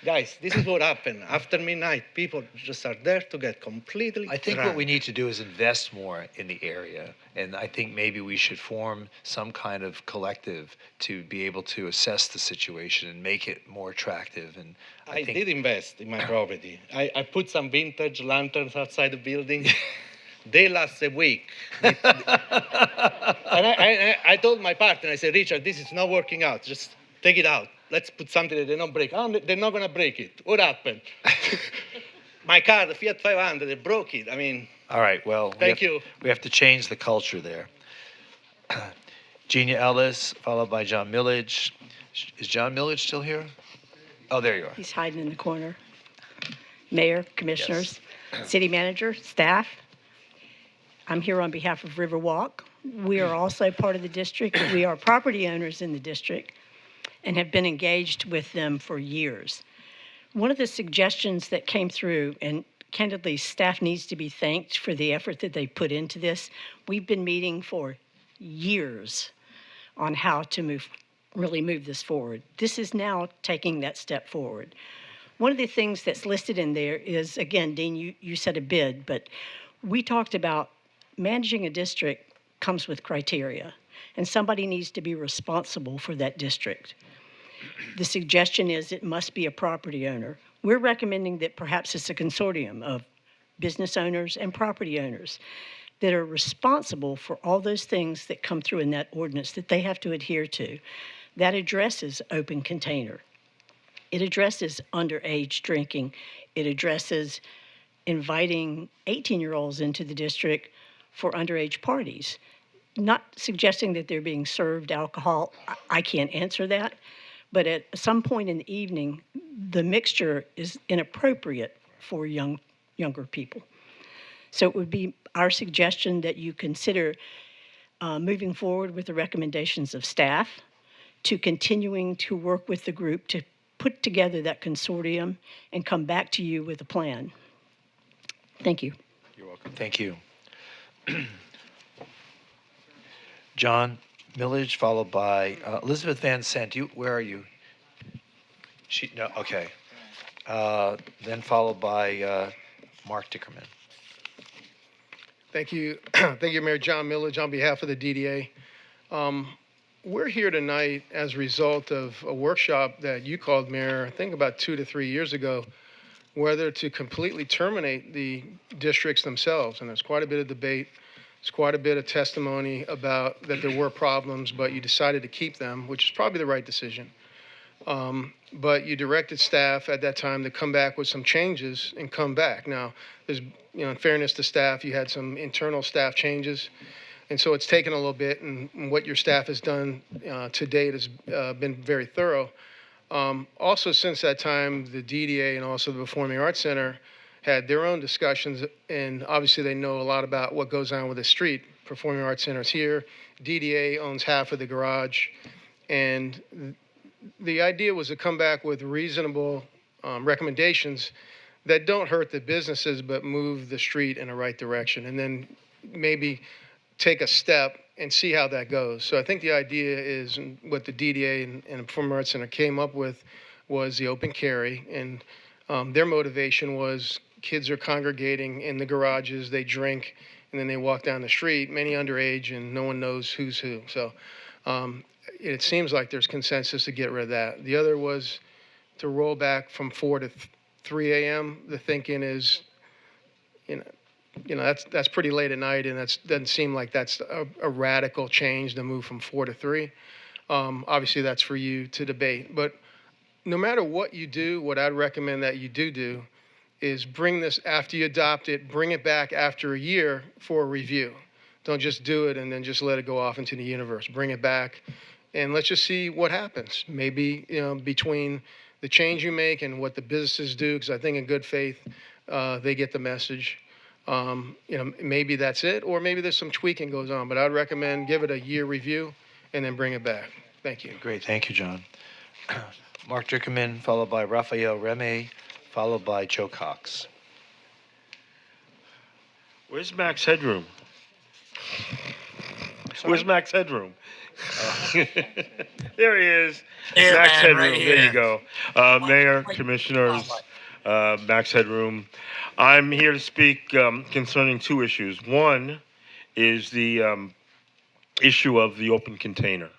guys, this is what happened. After midnight, people just are there to get completely drunk. I think what we need to do is invest more in the area. And I think maybe we should form some kind of collective to be able to assess the situation and make it more attractive. And I did invest in my property. I put some vintage lanterns outside the building. They last a week. And I told my partner, I said, Richard, this is not working out. Just take it out. Let's put something that they don't break. Oh, they're not going to break it. What happened? My car, the Fiat 500, they broke it. I mean... All right, well... Thank you. We have to change the culture there. Genia Ellis, followed by John Millage. Is John Millage still here? Oh, there you are. He's hiding in the corner. Mayor, commissioners, city manager, staff. I'm here on behalf of Riverwalk. We are also part of the district. We are property owners in the district and have been engaged with them for years. One of the suggestions that came through, and candidly, staff needs to be thanked for the effort that they put into this. We've been meeting for years on how to really move this forward. This is now taking that step forward. One of the things that's listed in there is, again, Dean, you said a bid, but we talked about managing a district comes with criteria, and somebody needs to be responsible for that district. The suggestion is it must be a property owner. We're recommending that perhaps it's a consortium of business owners and property owners that are responsible for all those things that come through in that ordinance that they have to adhere to. That addresses open container. It addresses underage drinking. It addresses inviting 18-year-olds into the district for underage parties. Not suggesting that they're being served alcohol. I can't answer that. But at some point in the evening, the mixture is inappropriate for younger people. So it would be our suggestion that you consider moving forward with the recommendations of staff, to continuing to work with the group to put together that consortium and come back to you with a plan. Thank you. You're welcome. Thank you. John Millage, followed by Elizabeth Van Sant. Where are you? No, okay. Then followed by Mark Dickerman. Thank you. Thank you, Mayor John Millage, on behalf of the DDA. We're here tonight as a result of a workshop that you called, Mayor, I think about 2 to 3 years ago, whether to completely terminate the districts themselves. And there's quite a bit of debate. There's quite a bit of testimony about that there were problems, but you decided to keep them, which is probably the right decision. But you directed staff at that time to come back with some changes and come back. Now, there's, in fairness to staff, you had some internal staff changes. And so it's taken a little bit, and what your staff has done to date has been very thorough. Also, since that time, the DDA and also the Performing Arts Center had their own discussions, and obviously they know a lot about what goes on with the street. Performing Arts Center is here. DDA owns half of the garage. And the idea was to come back with reasonable recommendations that don't hurt the businesses but move the street in the right direction, and then maybe take a step and see how that goes. So I think the idea is, and what the DDA and the Performing Arts Center came up with was the open carry, and their motivation was kids are congregating in the garages, they drink, and then they walk down the street, many underage, and no one knows who's who. So it seems like there's consensus to get rid of that. The other was to roll back from 4 to 3 a.m. The thinking is, that's pretty late at night, and that doesn't seem like that's a radical change to move from 4 to 3. Obviously, that's for you to debate. But no matter what you do, what I'd recommend that you do is bring this, after you adopt it, bring it back after a year for a review. Don't just do it and then just let it go off into the universe. Bring it back, and let's just see what happens. Maybe between the change you make and what the businesses do, because I think in good faith they get the message. Maybe that's it, or maybe there's some tweaking goes on. But I'd recommend give it a year review and then bring it back. Thank you. Great. Thank you, John. Mark Dickerman, followed by Raphael Reme, followed by Joe Cox. Where's Max Headroom? Where's Max Headroom? There he is. Here, Max man, Headroom. right There here. you go. Mayor, commissioners, Max Headroom. I'm here to speak concerning 2 issues. One is the issue of the open container.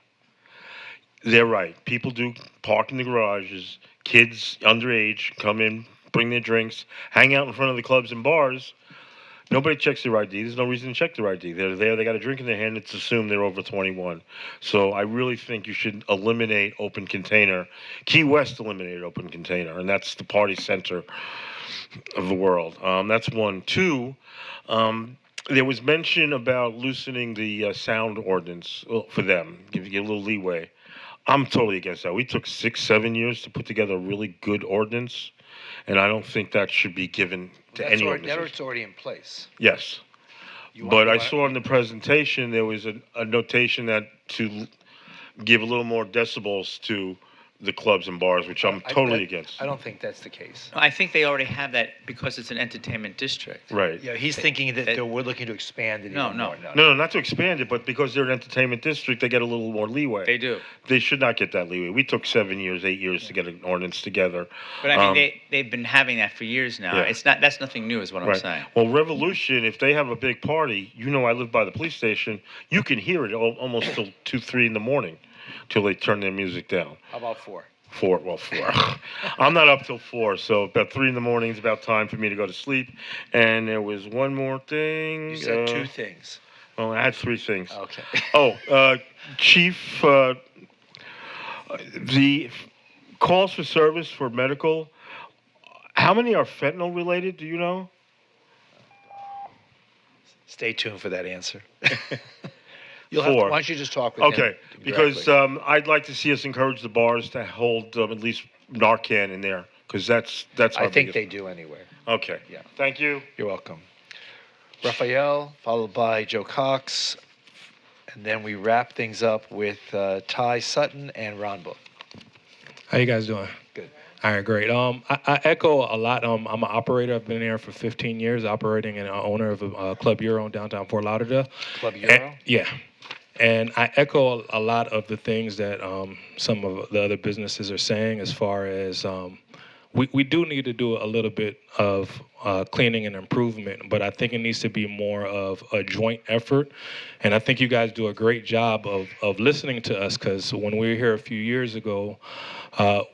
They're right. People do park in the garages. Kids underage come in, bring their drinks, hang out in front of the clubs and bars. Nobody checks their ID. There's no reason to check their ID. They're there. They got a drink in their hand. It's assumed they're over 21. So I really think you should eliminate open container. Key West eliminated open container, and that's the party center of the world. That's one. 2, there was mention about loosening the sound ordinance for them, give you a little leeway. I'm totally against that. We took 6-7 years to put together a really good ordinance, and I don't think that should be given to any organization. That's already in place. Yes. But I saw in the presentation there was a notation that to give a little more decibels to the clubs and bars, which I'm totally against. I don't think that's the case. I think they already have that because it's an entertainment district. Right. Yeah, he's thinking that we're looking to expand it even more. No, not to expand it, but because they're an entertainment district, they get a little more leeway. They do. They should not get that leeway. We took 7 years, 8 years to get an ordinance together. But I mean, they've been having that for years now. Yeah. That's nothing new, is what I'm saying. Well, Revolution, if they have a big party, I live by the police station, you can hear it almost till 2, 3 in the morning, till they turn their music down. How about 4? 4. I'm not up till 4, so about 3 in the morning is about time for me to go to sleep. And there was one more thing. You said 2 things. Well, I had 3 things. Okay. Chief, the calls for service for medical. How many are fentanyl related? Do you know? Stay tuned for that answer. Why Four. don't you just talk with him? Okay, because I'd like to see us encourage the bars to hold at least Narcan in there, because that's our I think biggest- they do anyway. Okay. Yeah. Thank you. You're welcome. Raphael, followed by Joe Cox, and then we wrap things up with Ty Sutton and Ron Book. How you guys doing? Good. All right, great. I echo a lot. I'm an operator. I've been there for 15 years, operating and owner of a Club Euro in downtown Fort Lauderdale. Club Euro? Yeah. And I echo a lot of the things that some of the other businesses are saying as far as we do need to do a little bit of cleaning and improvement, but I think it needs to be more of a joint effort. And I think you guys do a great job of listening to us, because when we were here a few years ago,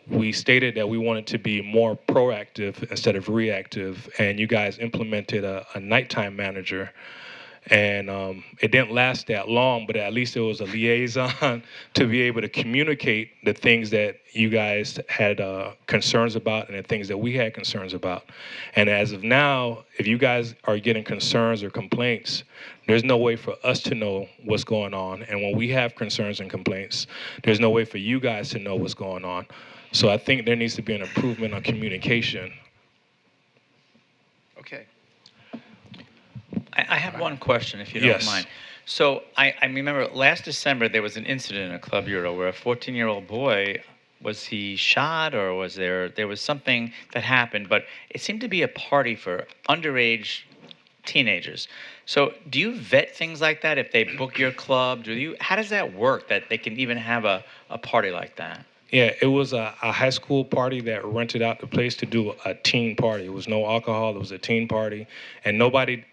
we stated that we wanted to be more proactive instead of reactive, and you guys implemented a nighttime manager. And it didn't last that long, but at least it was a liaison to be able to communicate the things that you guys had concerns about and the things that we had concerns about. And as of now, if you guys are getting concerns or complaints, there's no way for us to know what's going on. And when we have concerns and complaints, there's no way for you guys to know what's going on. So I think there needs to be an improvement on communication. Okay. I have one question, if you Yes. don't mind. So I remember last December there was an incident at Club Euro where a 14-year-old boy, was he shot or was there was something that happened, but it seemed to be a party for underage teenagers. So do you vet things like that if they book your club? How does that work that they can even have a party like that? Yeah, it was a high school party that rented out the place to do a teen party. It was no alcohol. It was a teen party. And nobody,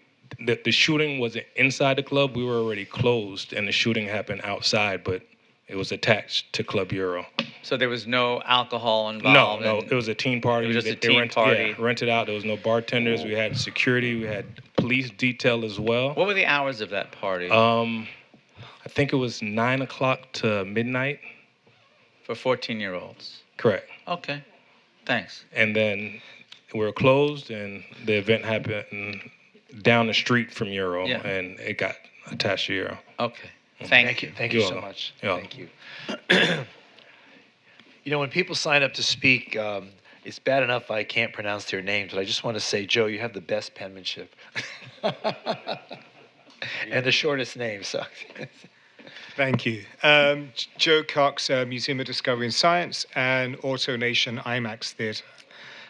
the shooting wasn't inside the club. We were already closed, and the shooting happened outside, but it was attached to Club Euro. So there was no alcohol involved? No, it was a teen party. It was just a They teen rented, party. Yeah, rented out. There was no bartenders. We had security. We had police detail as well. What were the hours of that party? I think it was 9 o'clock to midnight. For 14-year-olds? Correct. Okay, thanks. And then we were closed, and the event happened down the street from Euro, Yeah. and it got attached to Euro. Okay. Thank you. Thank you You're so welcome. much. You're Thank you. You know, when people sign up to speak, it's bad enough I can't pronounce their names, but I just want to say, Joe, you have the best penmanship. And the shortest name, so. Thank you. Joe Cox, Museum of Discovery and Science, and AutoNation IMAX Theatre.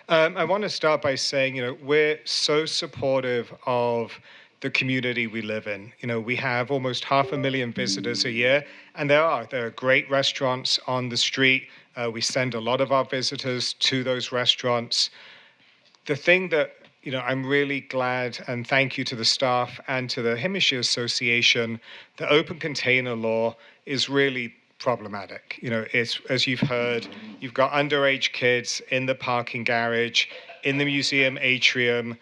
I want to start by saying, we're so supportive of the community we live in. We have almost 500,000 visitors a year, and there are great restaurants on the street. We send a lot of our visitors to those restaurants. The thing that I'm really glad, and thank you to the staff and to the Himashi Association, the open container law is really problematic. It's, as you've heard, you've got underage kids in the parking garage, in the museum atrium,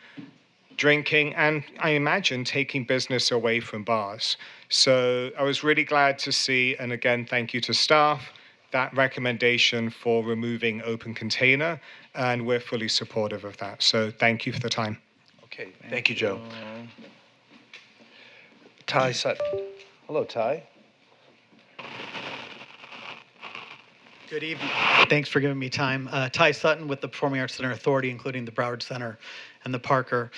drinking, and I imagine taking business away from bars. So I was really glad to see, and again, thank you to staff, that recommendation for removing open container, and we're fully supportive of that. So thank you for the time. Okay, thank you, Joe. Ty Sutton. Hello, Ty. Good evening. Thanks for giving me time. Ty Sutton with the Performing Arts Center Authority, including the Broward Center and the Parker.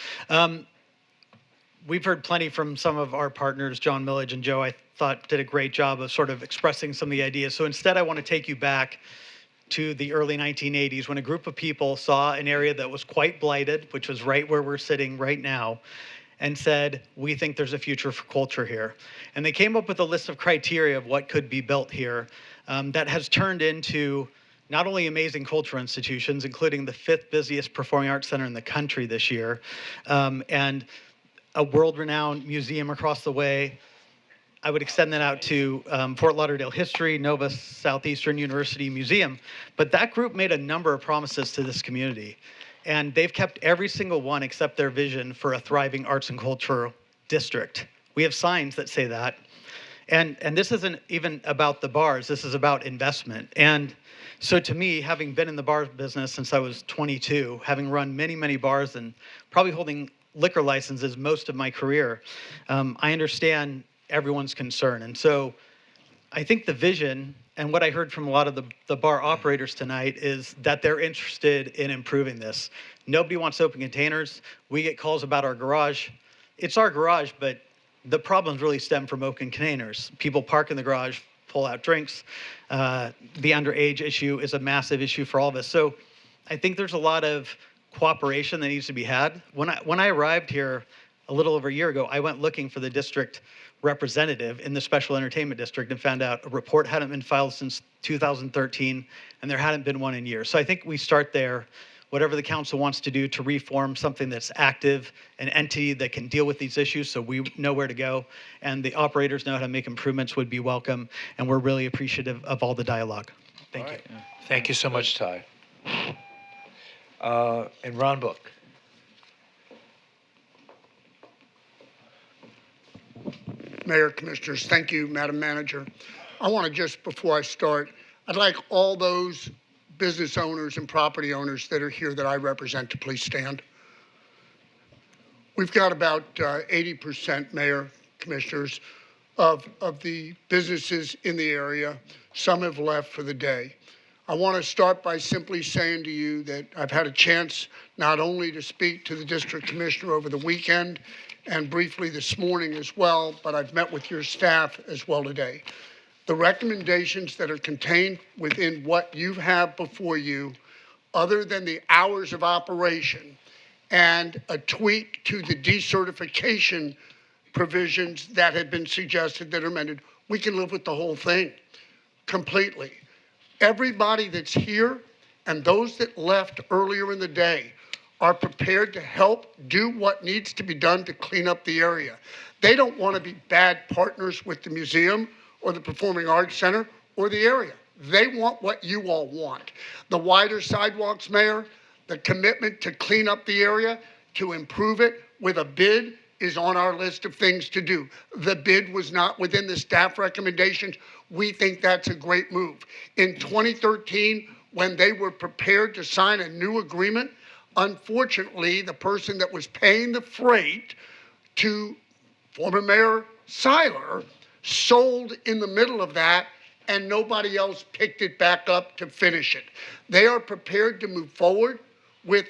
We've heard plenty from some of our partners, John Millage and Joe, I thought did a great job of sort of expressing some of the ideas. So instead, I want to take you back to the early 1980s when a group of people saw an area that was quite blighted, which was right where we're sitting right now, and said, we think there's a future for culture here. And they came up with a list of criteria of what could be built here that has turned into not only amazing cultural institutions, including the 5th busiest performing arts center in the country this year, and a world-renowned museum across the way. I would extend that out to Fort Lauderdale History, Nova Southeastern University Museum. But that group made a number of promises to this community. And they've kept every single one except their vision for a thriving arts and cultural district. We have signs that say that. And this isn't even about the bars. This is about investment. And So to me, having been in the bar business since I was 22, having run many, many bars and probably holding liquor licenses most of my career, I understand everyone's concern. And so I think the vision and what I heard from a lot of the bar operators tonight is that they're interested in improving this. Nobody wants open containers. We get calls about our garage. It's our garage, but the problems really stem from open containers. People park in the garage, pull out drinks. The underage issue is a massive issue for all of us. So I think there's a lot of cooperation that needs to be had. When I arrived here a little over a year ago, I went looking for the district representative in the special entertainment district and found out a report hadn't been filed since 2013 and there hadn't been one in years. So I think we start there. Whatever the council wants to do to reform something that's active, an entity that can deal with these issues so we know where to go and the operators know how to make improvements would be welcome. And we're really appreciative of all the dialogue. Thank you. Thank you so much, Ty. And Ron Book. Mayor, Commissioners, thank you, Madam Manager. I want to just, before I start, I'd like all those business owners and property owners that are here that I represent to please stand. We've got about 80%, Mayor, Commissioners, of the businesses in the area. Some have left for the day. I want to start by simply saying to you that I've had a chance not only to speak to the district commissioner over the weekend and briefly this morning as well, but I've met with your staff as well today. The recommendations that are contained within what you have before you, other than the hours of operation and a tweak to the decertification provisions that have been suggested that are amended, we can live with the whole thing completely. Everybody that's here and those that left earlier in the day are prepared to help do what needs to be done to clean up the area. They don't want to be bad partners with the museum or the Performing Arts Center or the area. They want what you all want. The wider sidewalks, Mayor, the commitment to clean up the area, to improve it with a bid is on our list of things to do. The bid was not within the staff recommendations. We think that's a great move. In 2013, when they were prepared to sign a new agreement, unfortunately, the person that was paying the freight to former Mayor Seiler sold in the middle of that, and nobody else picked it back up to finish it. They are prepared to move forward with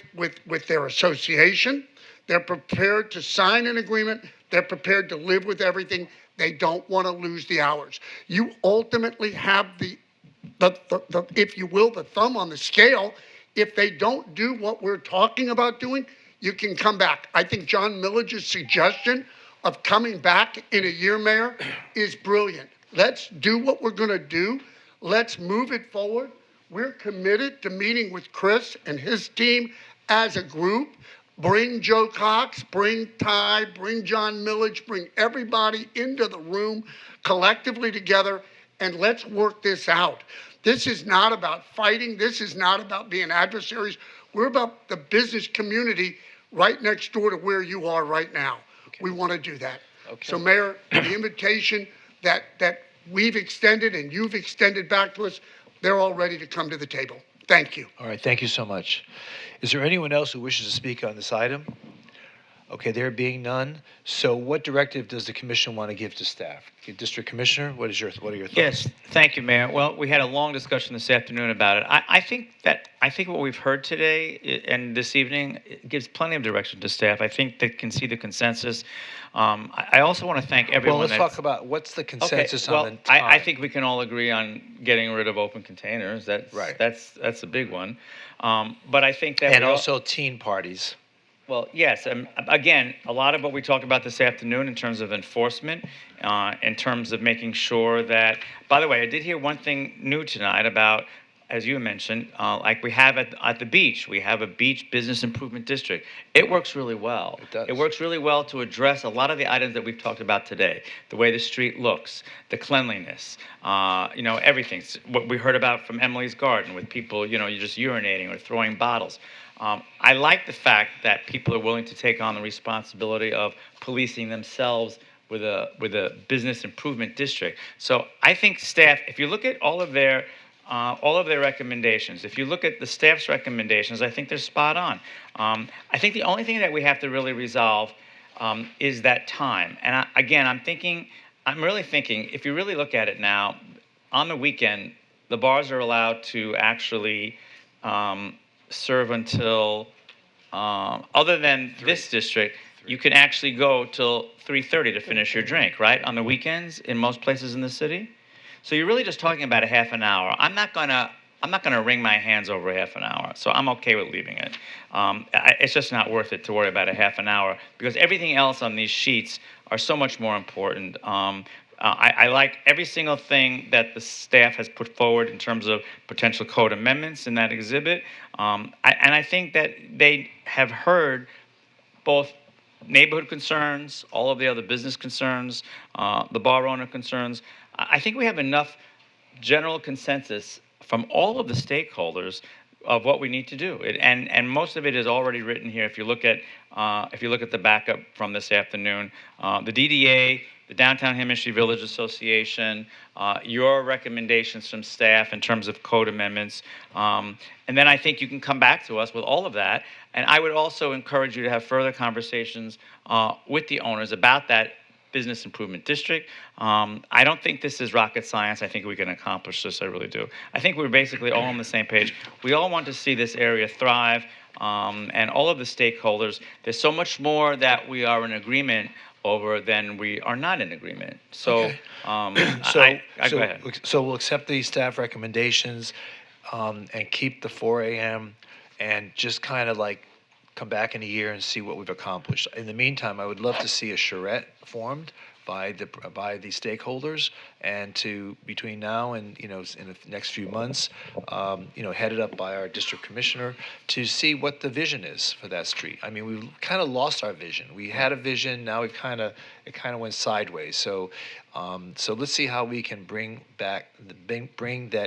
their association. They're prepared to sign an agreement. They're prepared to live with everything. They don't want to lose the hours. You ultimately have the if you will, the thumb on the scale. If they don't do what we're talking about doing, you can come back. I think John Millage's suggestion of coming back in a year, Mayor, is brilliant. Let's do what we're going to do. Let's move it forward. We're committed to meeting with Chris and his team as a group. Bring Joe Cox, bring Ty, bring John Millage, bring everybody into the room collectively together, and let's work this out. This is not about fighting. This is not about being adversaries. We're about the business community right next door to where you are right now. Okay. We want to do that. Okay. So, Mayor, the invitation that we've extended and you've extended back to us, they're all ready to come to the table. Thank you. All right, thank you so much. Is there anyone else who wishes to speak on this item? Okay, there being none. So what directive does the commission want to give to staff? Okay, District Commissioner, what are your thoughts? Yes, thank you, Mayor. Well, we had a long discussion this afternoon about it. I think what we've heard today and this evening gives plenty of direction to staff. I think they can see the consensus. I also want to thank everyone. Well, let's talk about what's the consensus on the time. I think we can all agree on getting rid of open containers. That's right. That's a big one. But I think that and also teen parties. Well, yes. Again, a lot of what we talked about this afternoon in terms of enforcement, in terms of making sure that, by the way, I did hear one thing new tonight about, as you mentioned, like we have at the beach, we have a beach business improvement district. It works really well. It does. It works really well to address a lot of the items that we've talked about today, the way the street looks, the cleanliness, everything. What we heard about from Emily's Garden with people, you're just urinating or throwing bottles. I like the fact that people are willing to take on the responsibility of policing themselves with a business improvement district. So I think staff, if you look at all of their all of their recommendations. If you look at the staff's recommendations, I think they're spot on. I think the only thing that we have to really resolve is that time. And I'm really thinking, if you really look at it now, on the weekend, the bars are allowed to actually serve until, other than this district, you can actually go till 3:30 to finish your drink, right? On the weekends in most places in the city. So you're really just talking about a half an hour. I'm not gonna wring my hands over a half an hour, so I'm okay with leaving it. It's just not worth it to worry about a half an hour because everything else on these sheets are so much more important. I like every single thing that the staff has put forward in terms of potential code amendments in that exhibit. And I think that they have heard both neighborhood concerns, all of the other business concerns, the bar owner concerns. I think we have enough general consensus from all of the stakeholders of what we need to do. And most of it is already written here. If you look at the backup from this afternoon, the DDA, the Downtown Hemisphere Village Association, your recommendations from staff in terms of code amendments, and then I think you can come back to us with all of that. And I would also encourage you to have further conversations with the owners about that business improvement district. I don't think this is rocket science. I think we can accomplish this. I really do. I think we're basically all on the same page. We all want to see this area thrive, and all of the stakeholders. There's so much more that we are in agreement over than we are not in agreement. So, Okay. go ahead. So we'll accept the staff recommendations and keep the 4 a.m. and just kind of like come back in a year and see what we've accomplished. In the meantime, I would love to see a charrette formed by the stakeholders, and to between now and in the next few months, headed up by our district commissioner to see what the vision is for that street. I mean, we've kind of lost our vision. We had a vision, now it kind of went sideways. So let's see how we can bring that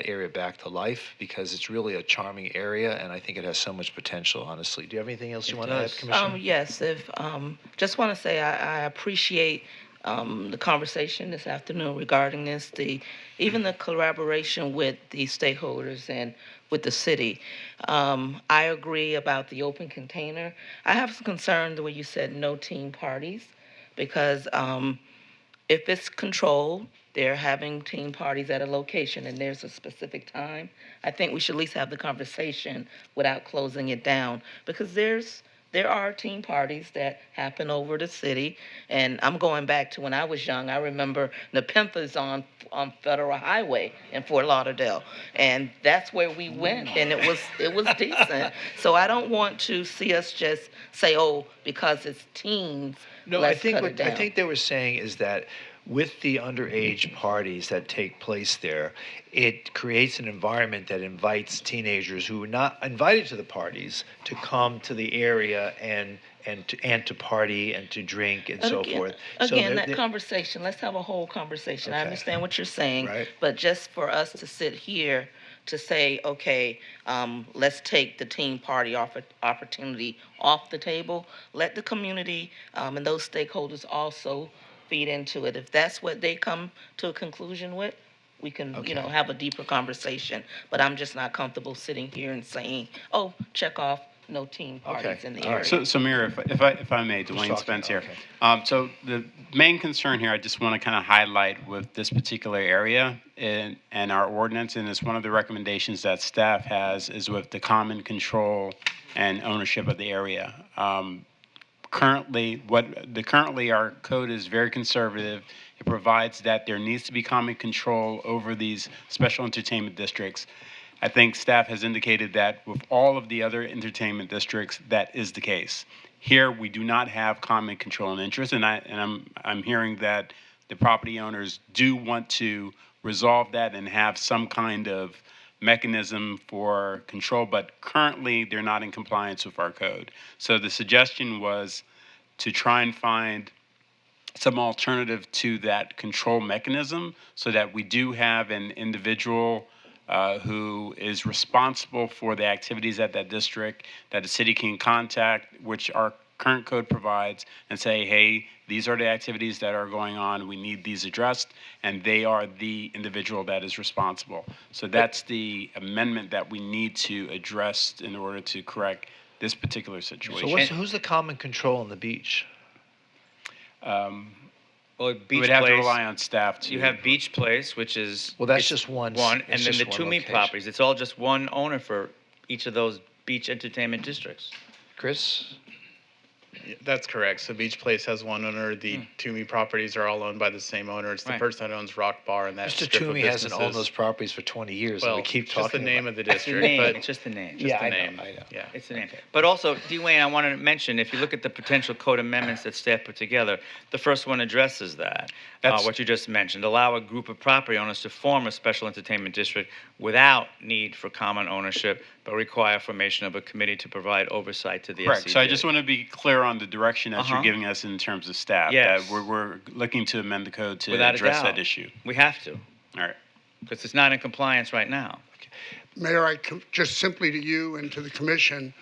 area back to life, because it's really a charming area, and I think it has so much potential. Honestly, do you have anything else you want to add, Commissioner? Yes. Just want to say I appreciate the conversation this afternoon regarding this, even the collaboration with the stakeholders and with the city. I agree about the open container. I have some concern the way you said no team parties, because if it's controlled, they're having team parties at a location and there's a specific time, I think we should at least have the conversation without closing it down, because there are team parties that happen over the city, and I'm going back to when I was young. I remember the Panthers on Federal Highway in Fort Lauderdale, and that's where we went, and it was decent. So I don't want to see us just say, oh, because it's teens. No, let's I think cut what it down. I think they were saying is that with the underage parties that take place there, it creates an environment that invites teenagers who are not invited to the parties to come to the area and to party and to drink and so forth. Again, that conversation, let's have a whole conversation. I understand what you're saying, but just for us to sit here to say, okay, let's take the team party opportunity off the table. Let the community and those stakeholders also feed into it. If that's what they come to a conclusion with, we can, have a deeper conversation. But I'm just not comfortable sitting here and saying, oh, check off no team parties in the area. So Mayor, if I may, Dwayne Spence here. So the main concern here, I just want to kind of highlight with this particular area and our ordinance, and it's one of the recommendations that staff has, is with the common control and ownership of the area. Currently our code is very conservative. It provides that there needs to be common control over these special entertainment districts. I think staff has indicated that with all of the other entertainment districts, that is the case. Here, we do not have common control and interest, and I'm hearing that the property owners do want to resolve that and have some kind of mechanism for control, but currently they're not in compliance with our code. So the suggestion was to try and find some alternative to that control mechanism so that we do have an individual who is responsible for the activities at that district that the city can contact, which are current code provides and say, hey, these are the activities that are going on. We need these addressed, and they are the individual that is responsible. So that's the amendment that we need to address in order to correct this particular situation. So who's the common control on the beach? Well, we Beach would have to Place, rely on staff to. You have Beach Place, which is Well, that's it's just one. One, It's and then just the one Toomey location. properties. It's all just one owner for each of those beach entertainment districts. Chris? That's correct. So Beach Place has one owner. The Toomey properties are all owned by the same owner. It's the Right. person that owns Rock Bar and that Mr. strip of Toomey hasn't owned businesses. those properties for 20 years, Well, and we keep just the talking name about of the It's the district, name. but It's just the name. just Yeah, the I know, name. I know. Yeah. It's the name. But also, Dwayne, I want to mention, if you look at the potential code amendments that staff put together, the first one addresses that, what you just mentioned. Allow a group of property owners to form a special entertainment district without need for common ownership, but require formation of a committee to provide oversight to the Correct. So I SCD. just want to be clear on the direction that you're Uh-huh. giving us in terms of staff. Yes. That we're looking to amend the code to Without a address doubt. that issue. We have to. All right. Because it's not in compliance right now. Mayor, just simply to you and to the commission,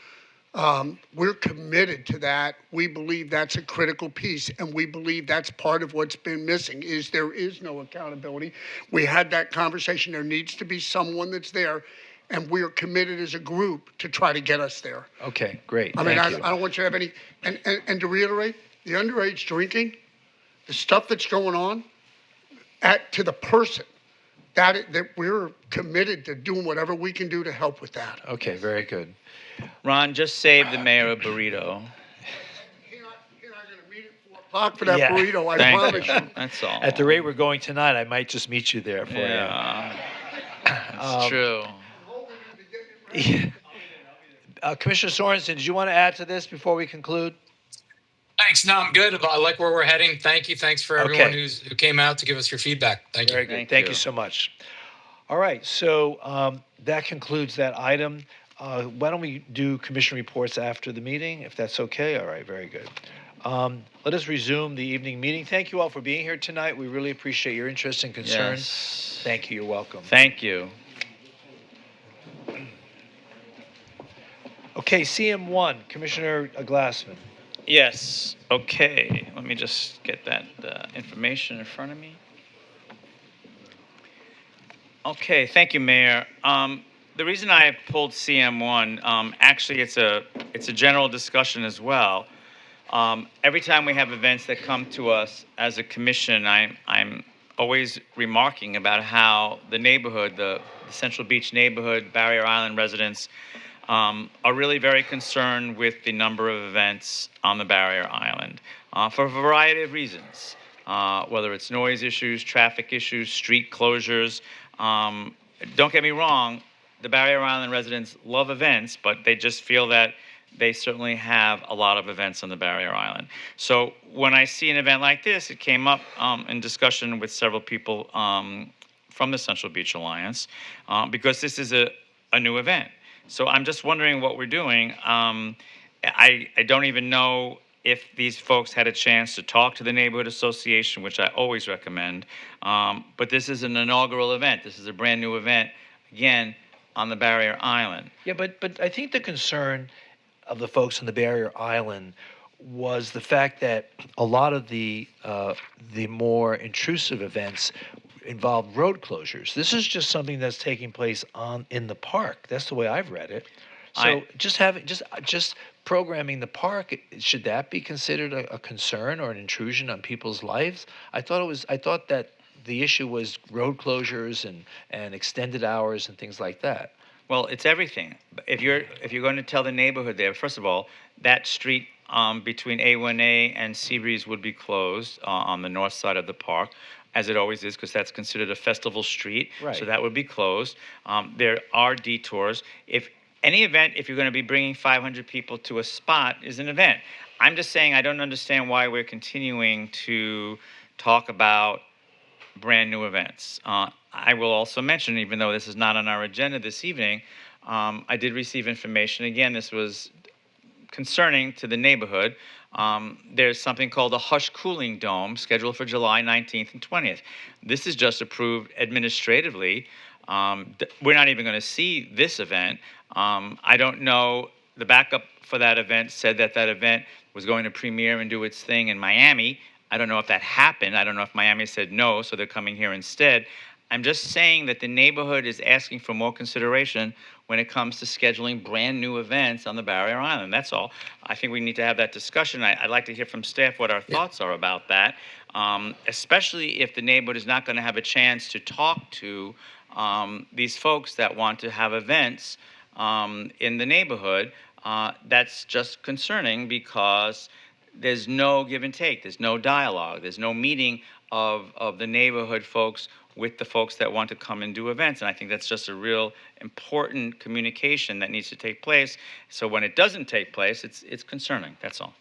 we're committed to that. We believe that's a critical piece, and we believe that's part of what's been missing, is there is no accountability. We had that conversation. There needs to be someone that's there, and we are committed as a group to try to get us there. Okay, great. I mean, Thank you. I don't want you to have any, and to reiterate, the underage drinking, the stuff that's going on, to the person, that we're committed to doing whatever we can do to help with that. Okay, very good. Ron, just save the mayor a burrito. O'clock for that Yeah. burrito, I Thank promise you. you. That's all. At the rate we're going tonight, I might just meet you there for Yeah. you. It's true. Commissioner Sorensen, did you want to add to this before we conclude? Thanks. No, I'm good. I like where we're heading. Thank you. Thanks for everyone Okay. who came out to give us your feedback. Thank you. Very good. Thank you so much. All right, so that concludes that item. Why don't we do commission reports after the meeting, if that's okay? All right, very good. Let us resume the evening meeting. Thank you all for being here tonight. We really appreciate your interest and concern. Yes. Thank you. You're welcome. Thank you. Okay, CM1, Commissioner Glassman. Yes. Okay. Let me just get that information in front of me. Okay. Thank you, Mayor. The reason I pulled CM1, actually, it's a general discussion as well. Every time we have events that come to us as a commission, I'm always remarking about how the neighborhood, the Central Beach neighborhood, Barrier Island residents, are really very concerned with the number of events on the Barrier Island for a variety of reasons, whether it's noise issues, traffic issues, street closures. Don't get me wrong, the Barrier Island residents love events, but they just feel that they certainly have a lot of events on the Barrier Island. So when I see an event like this, it came up in discussion with several people from the Central Beach Alliance, because this is a new event. So I'm just wondering what we're doing. I don't even know if these folks had a chance to talk to the neighborhood association, which I always recommend. But this is an inaugural event. This is a brand new event, again, on the Barrier Island. Yeah, but I think the concern of the folks on the Barrier Island was the fact that a lot of the more intrusive events involved road closures. This is just something that's taking place in the park. That's the way I've read it. So just programming the park, should that be considered a concern or an intrusion on people's lives? I thought that the issue was road closures and extended hours and things like that. Well, it's everything. If you're going to tell the neighborhood there, first of all, that street between A1A and Seabreeze would be closed on the north side of the park, as it always is, because that's considered a festival street. Right. So that would be closed. There are detours. If any event, if you're going to be bringing 500 people to a spot, is an event. I'm just saying I don't understand why we're continuing to talk about brand new events. I will also mention, even though this is not on our agenda this evening, I did receive information. Again, this was concerning to the neighborhood. There's something called a Hush Cooling Dome scheduled for July 19th and 20th. This is just approved administratively. We're not even going to see this event. I don't know. The backup for that event said that event was going to premiere and do its thing in Miami. I don't know if that happened. I don't know if Miami said no, so they're coming here instead. I'm just saying that the neighborhood is asking for more consideration when it comes to scheduling brand new events on the Barrier Island. That's all. I think we need to have that discussion. I'd like to hear from staff what our thoughts are about that, especially if the neighborhood is not going to have a chance to talk to these folks that want to have events in the neighborhood. That's just concerning because there's no give and take. There's no dialogue. There's no meeting of the neighborhood folks with the folks that want to come and do events. And I think that's just a real important communication that needs to take place. So when it doesn't take place, it's concerning. That's all.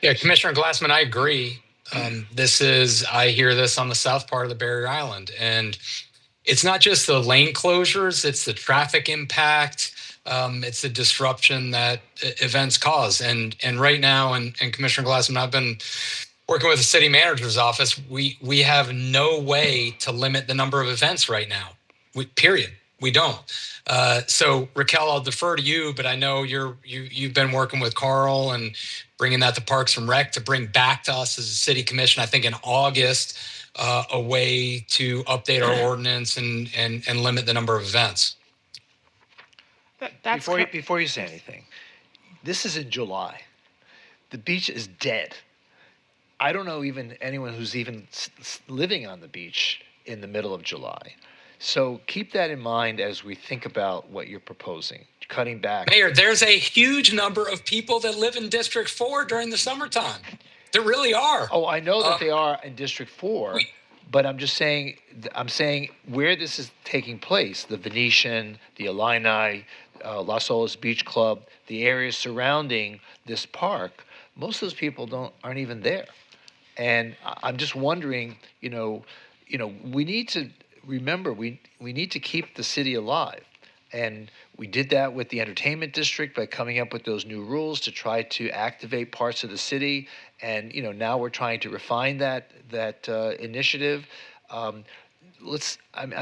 Yeah, Commissioner Glassman, I agree. I hear this on the south part of the Barrier Island. And it's not just the lane closures, it's the traffic impact. It's the disruption that events cause. And right now, and Commissioner Glassman, I've been working with the city manager's office, we have no way to limit the number of events right now. Period. We don't. So Raquel, I'll defer to you, but I know you've been working with Carl and bringing that to Parks and Rec to bring back to us as a city commission, I think in August, a way to update our ordinance and limit the number of events. Before you say anything, this is in July. The beach is dead. I don't know even anyone who's even living on the beach in the middle of July. So keep that in mind as we think about what you're proposing, cutting back. Mayor, there's a huge number of people that live in District 4 during the summertime. There really are. Oh, I know that they are in District 4, but I'm saying where this is taking place, the Venetian, the Illini, Las Olas Beach Club, the areas surrounding this park, most of those people aren't even there. And I'm just wondering, we need to remember we need to keep the city alive. And we did that with the entertainment district by coming up with those new rules to try to activate parts of the city. And now we're trying to refine that initiative. I'm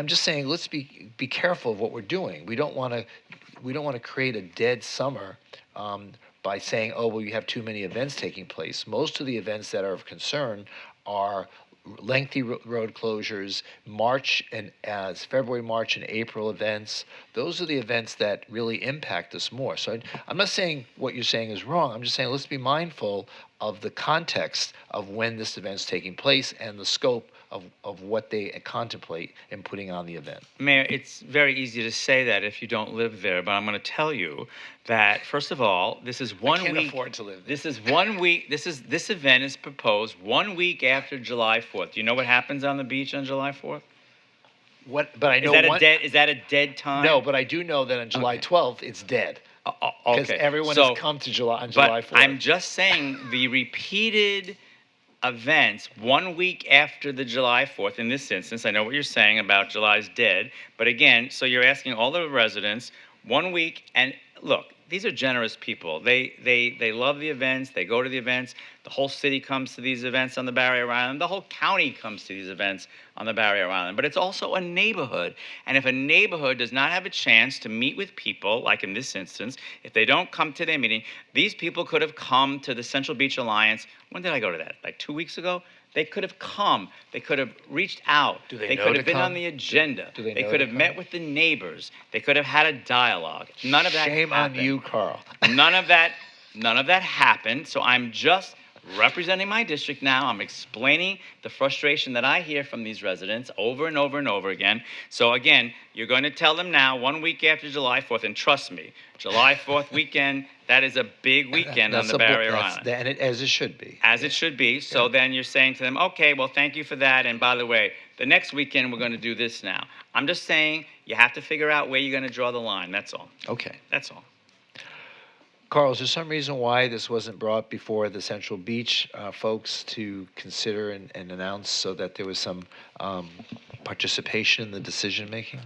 just saying, let's be careful of what we're doing. We don't want to create a dead summer by saying, oh, well, you have too many events taking place. Most of the events that are of concern are lengthy road closures, February, March, and April events. Those are the events that really impact us more. So I'm not saying what you're saying is wrong. I'm just saying let's be mindful of the context of when this event's taking place and the scope of what they contemplate in putting on the event. Mayor, it's very easy to say that if you don't live there, but I'm going to tell you that, first of all, this is 1 week. I can't afford to live there. This is 1 week. This event is proposed 1 week after July 4th. Do you know what happens on the beach on July 4th? But I know is that a dead time? No, but I do know that on July 12th it's dead. Because everyone has come to on July 4th. I'm just saying the repeated events 1 week after the July 4th, in this instance, I know what you're saying about July's dead, but again, so you're asking all the residents 1 week, and look, these are generous people. They love the events. They go to the events. The whole city comes to these events on the Barrier Island. The whole county comes to these events on the Barrier Island. But it's also a neighborhood. And if a neighborhood does not have a chance to meet with people, like in this instance, if they don't come to their meeting, these people could have come to the Central Beach Alliance. When did I go to that? Like 2 weeks ago? They could have come. They could have reached out. They could have been on the agenda. They could have met with the neighbors. They could have had a dialogue. None of that happened. Shame on you, Carl. None of that happened. So I'm just representing my district now. I'm explaining the frustration that I hear from these residents over and over and over again. So again, you're going to tell them now 1 week after July 4th, and trust me, July 4th weekend, that is a big weekend on the Barrier Island. As it should be. As it should be. So then you're saying to them, okay, well, thank you for that. And by the way, the next weekend, we're going to do this now. I'm just saying you have to figure out where you're going to draw the line. That's all. Okay. That's all. Carl, is there some reason why this wasn't brought before the Central Beach folks to consider and announce so that there was some participation in the decision making?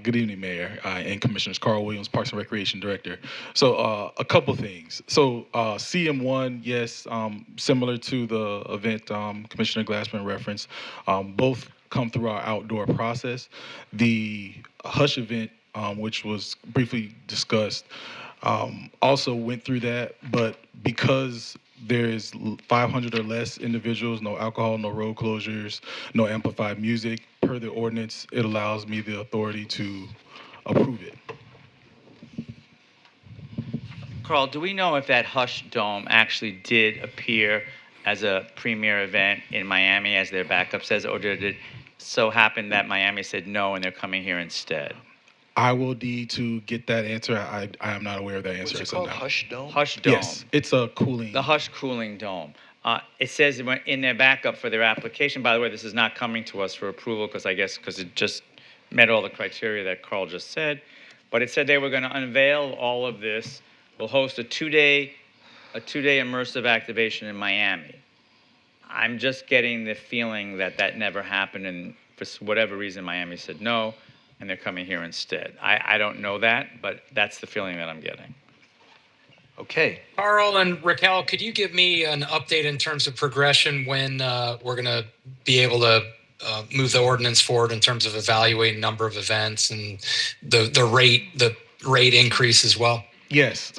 Good evening, Mayor and Commissioners. Carl Williams, Parks and Recreation Director. So a couple things. So CM1, yes, similar to the event Commissioner Glassman referenced, both come through our outdoor process. The Hush event, which was briefly discussed, Also went through that, but because there's 500 or less individuals, no alcohol, no road closures, no amplified music, per the ordinance, it allows me the authority to approve it. Carl, do we know if that Hush Dome actually did appear as a premier event in Miami, as their backup says, or did it so happen that Miami said no and they're coming here instead? I will need to get that answer. I am not aware of that answer. What's it called? Hush Dome? Hush Dome. Yes, it's a cooling. The Hush Cooling Dome. It says in their backup for their application, by the way, this is not coming to us for approval because it just met all the criteria that Carl just said, but it said they were going to unveil all of this. We'll host a two-day immersive activation in Miami. I'm just getting the feeling that never happened, and for whatever reason, Miami said no, and they're coming here instead. I don't know that, but that's the feeling that I'm getting. Okay. Carl and Raquel, could you give me an update in terms of progression when we're going to be able to move the ordinance forward in terms of evaluating number of events and the rate increase as well? Yes.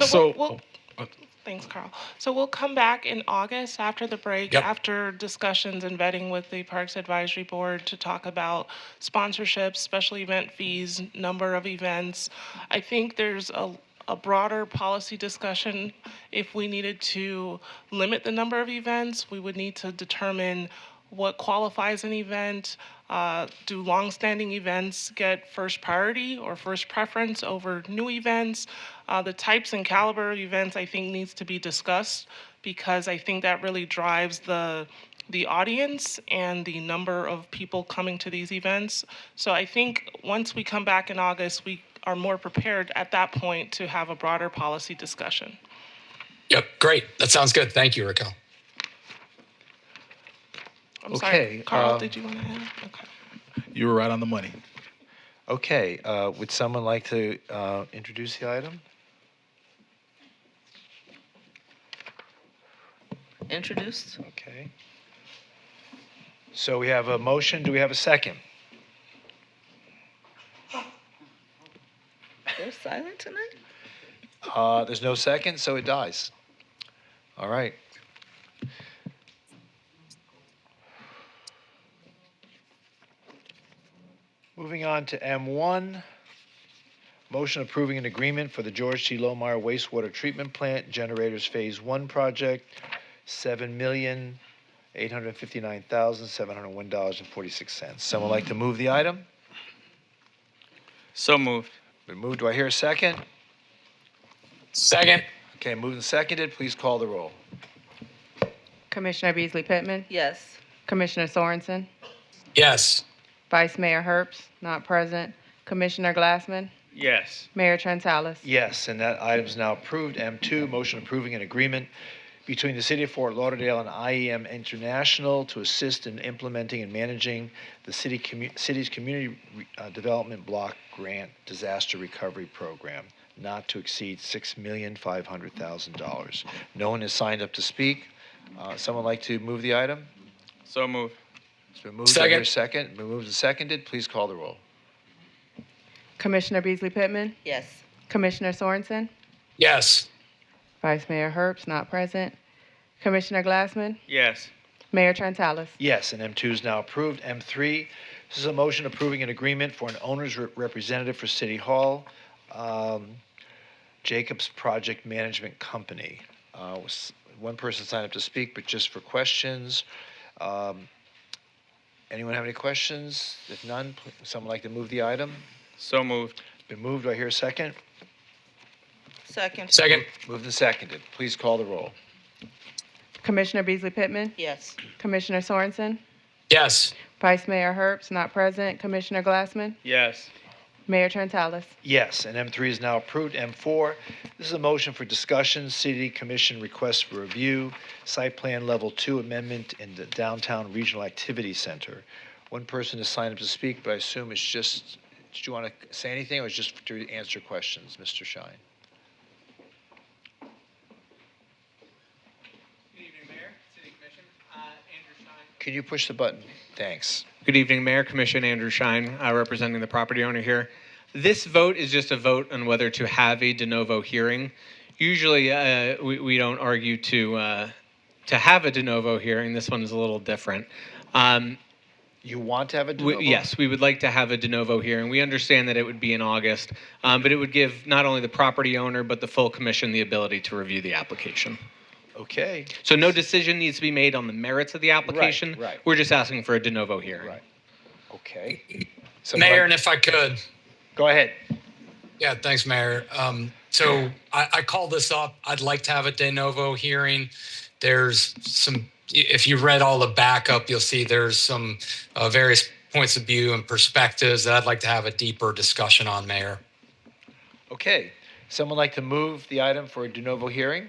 Thanks, Carl. So we'll come back in August after the break, after discussions and vetting with the Parks Advisory Board to talk about sponsorships, special event fees, number of events. I think there's a broader policy discussion. If we needed to limit the number of events, we would need to determine what qualifies an event. Do longstanding events get first priority or first preference over new events? The types and caliber of events, I think, needs to be discussed because I think that really drives the audience and the number of people coming to these events. So I think once we come back in August, we are more prepared at that point to have a broader policy discussion. Yep, great. That sounds good. Thank you, Raquel. I'm sorry, Carl, did you want to add? Okay. You were right on the money. Okay. Would someone like to introduce the item? Introduced. Okay. So we have a motion. Do we have a second? They're silent tonight? There's no second, so it dies. All right. Moving on to M1, motion approving an agreement for the George T. Lohmeyer Wastewater Treatment Plant Generators Phase 1 project, $7,859,701.46. Someone like to move the item? So moved. Been moved. Do I hear a second? Second. Okay, moved and seconded. Please call the roll. Commissioner Beasley Pittman? Yes. Commissioner Sorensen? Yes. Vice Mayor Herbst, not present. Commissioner Glassman? Yes. Mayor Trentalis? Yes, and that item is now approved. M2, motion approving an agreement between the City of Fort Lauderdale and IEM International to assist in implementing and managing the city's Community Development Block Grant Disaster Recovery Program, not to exceed $6,500,000. No one has signed up to speak. Someone like to move the item? So moved. It's been moved. I hear a second. Been moved and seconded. Please call the roll. Commissioner Beasley Pittman? Yes. Commissioner Sorensen? Yes. Vice Mayor Herbst, not present. Commissioner Glassman? Yes. Mayor Trentalis? Yes, and M2 is now approved. M3, this is a motion approving an agreement for an owner's representative for City Hall, Jacobs Project Management Company. One person signed up to speak, but just for questions. Anyone have any questions? If none, someone like to move the item? So moved. Been moved. Do I hear a second? Second. Second. Moved and seconded. Please call the roll. Commissioner Beasley Pittman? Yes. Commissioner Sorensen? Yes. Vice Mayor Herbst, not present. Commissioner Glassman? Yes. Mayor Trentalis? Yes, and M3 is now approved. M4, this is a motion for discussion, City Commission request for review, site plan level 2 amendment in the Downtown Regional Activity Center. One person has signed up to speak, but I assume it's just, did you want to say anything or is just to answer questions, Mr. Shine? Good evening, Mayor, City Commission, Andrew Shine. Can you push the button? Thanks. Good evening, Mayor, Commission, Andrew Shine, representing the property owner here. This vote is just a vote on whether to have a de novo hearing. Usually, we don't argue to have a de novo hearing. This one is a little different. You want to have a de novo? Yes, we would like to have a de novo hearing. We understand that it would be in August, but it would give not only the property owner but the full commission the ability to review the application. Okay. So no decision needs to be made on the merits of the application. Right. We're just asking for a de novo hearing. Right. Okay. Mayor, and if I could. Go ahead. Yeah, thanks, Mayor. So I called this up. I'd like to have a de novo hearing. There's some, if you read all the backup, you'll see there's some various points of view and perspectives that I'd like to have a deeper discussion on, Mayor. Okay. Someone like to move the item for a de novo hearing?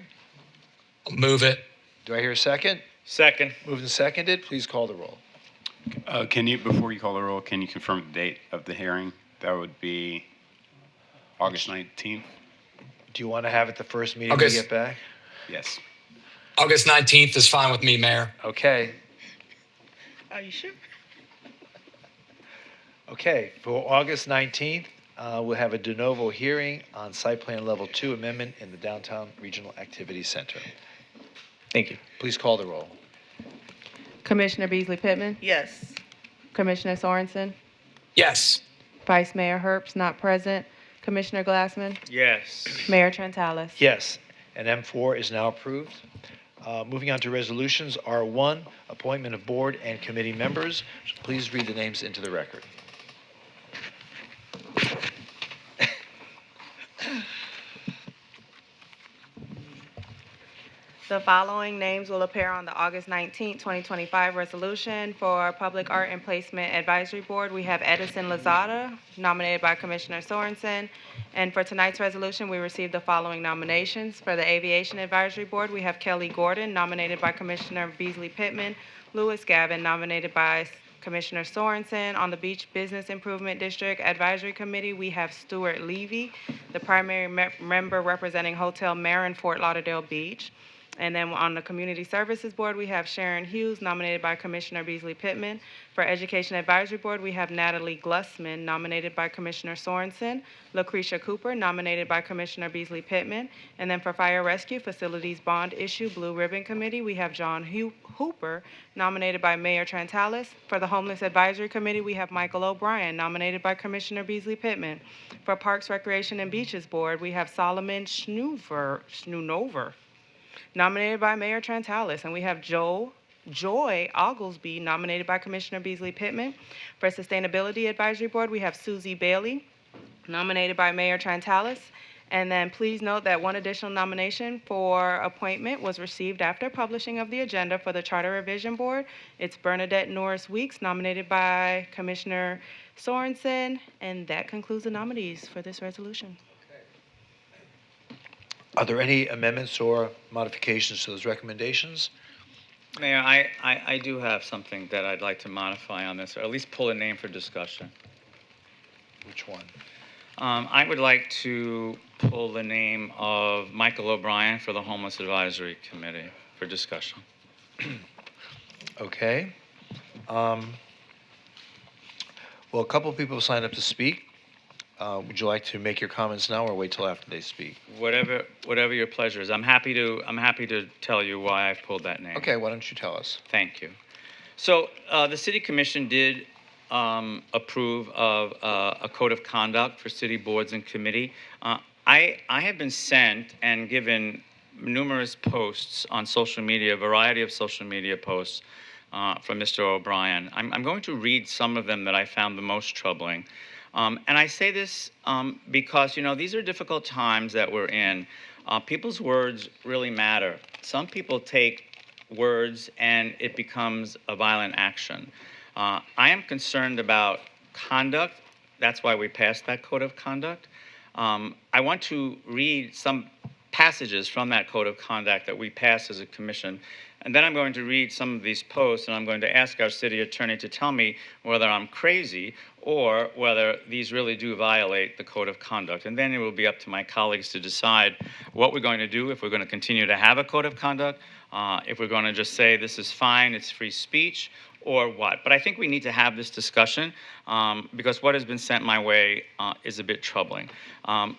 Move it. Do I hear a second? Second. Moved and seconded. Please call the roll. Can you, before you call the roll, can you confirm the date of the hearing? That would be August 19th. Do you want to have it the first meeting August. we get back? Yes. August 19th is fine with me, Mayor. Okay. Are you sure? Okay. For August 19th, we'll have a de novo hearing on site plan level 2 amendment in the Downtown Regional Activity Center. Thank you. Please call the roll. Commissioner Beasley Pittman, Yes. Commissioner Sorensen, Yes. Vice Mayor Herbst not present, Commissioner Glassman, Yes. Mayor Trentalis. Yes, and M4 is now approved. Moving on to resolutions, R1, appointment of board and committee members. Please read the names into the record. The following names will appear on the August 19, 2025 resolution for Public Art and Placement Advisory Board. We have Edison Lozada, nominated by Commissioner Sorensen. And for tonight's resolution, we received the following nominations. For the Aviation Advisory Board, we have Kelly Gordon, nominated by Commissioner Beasley Pittman. Lewis Gavin, nominated by Commissioner Sorensen. On the Beach Business Improvement District Advisory Committee, we have Stuart Levy, the primary member representing Hotel Marin, Fort Lauderdale Beach. And then on the Community Services Board, we have Sharon Hughes, nominated by Commissioner Beasley Pittman. For Education Advisory Board, we have Natalie Glussman, nominated by Commissioner Sorensen. Lucretia Cooper, nominated by Commissioner Beasley Pittman. And then for Fire Rescue Facilities Bond Issue Blue Ribbon Committee, we have John Hooper, nominated by Mayor Trentalis. For the Homeless Advisory Committee, we have Michael O'Brien, nominated by Commissioner Beasley Pittman. For Parks, Recreation, and Beaches Board, we have Solomon Schoonover, nominated by Mayor Trentalis. And we have Joy Oglesby, nominated by Commissioner Beasley Pittman. For Sustainability Advisory Board, we have Susie Bailey, nominated by Mayor Trentalis. And then please note that one additional nomination for appointment was received after publishing of the agenda for the Charter Revision Board. It's Bernadette Norris Weeks, nominated by Commissioner Sorensen. And that concludes the nominees for this resolution. Are there any amendments or modifications to those recommendations? Mayor, I do have something that I'd like to modify on this, or at least pull a name for discussion. Which one? I would like to pull the name of Michael O'Brien for the Homeless Advisory Committee for discussion. Okay. Well, a couple of people signed up to speak. Would you like to make your comments now or wait till after they speak? Whatever your pleasure is. I'm happy to tell you why I've pulled that name. Okay, why don't you tell us? Thank you. So the City Commission did approve of a code of conduct for city boards and committee. I have been sent and given numerous posts on social media, a variety of social media posts from Mr. O'Brien. I'm going to read some of them that I found the most troubling. And I say this because, these are difficult times that we're in. People's words really matter. Some people take words and it becomes a violent action. I am concerned about conduct. That's why we passed that code of conduct. I want to read some passages from that code of conduct that we passed as a commission And then I'm going to read some of these posts, and I'm going to ask our city attorney to tell me whether I'm crazy or whether these really do violate the code of conduct. And then it will be up to my colleagues to decide what we're going to do, if we're going to continue to have a code of conduct, if we're going to just say this is fine, it's free speech, or what. But I think we need to have this discussion because what has been sent my way is a bit troubling.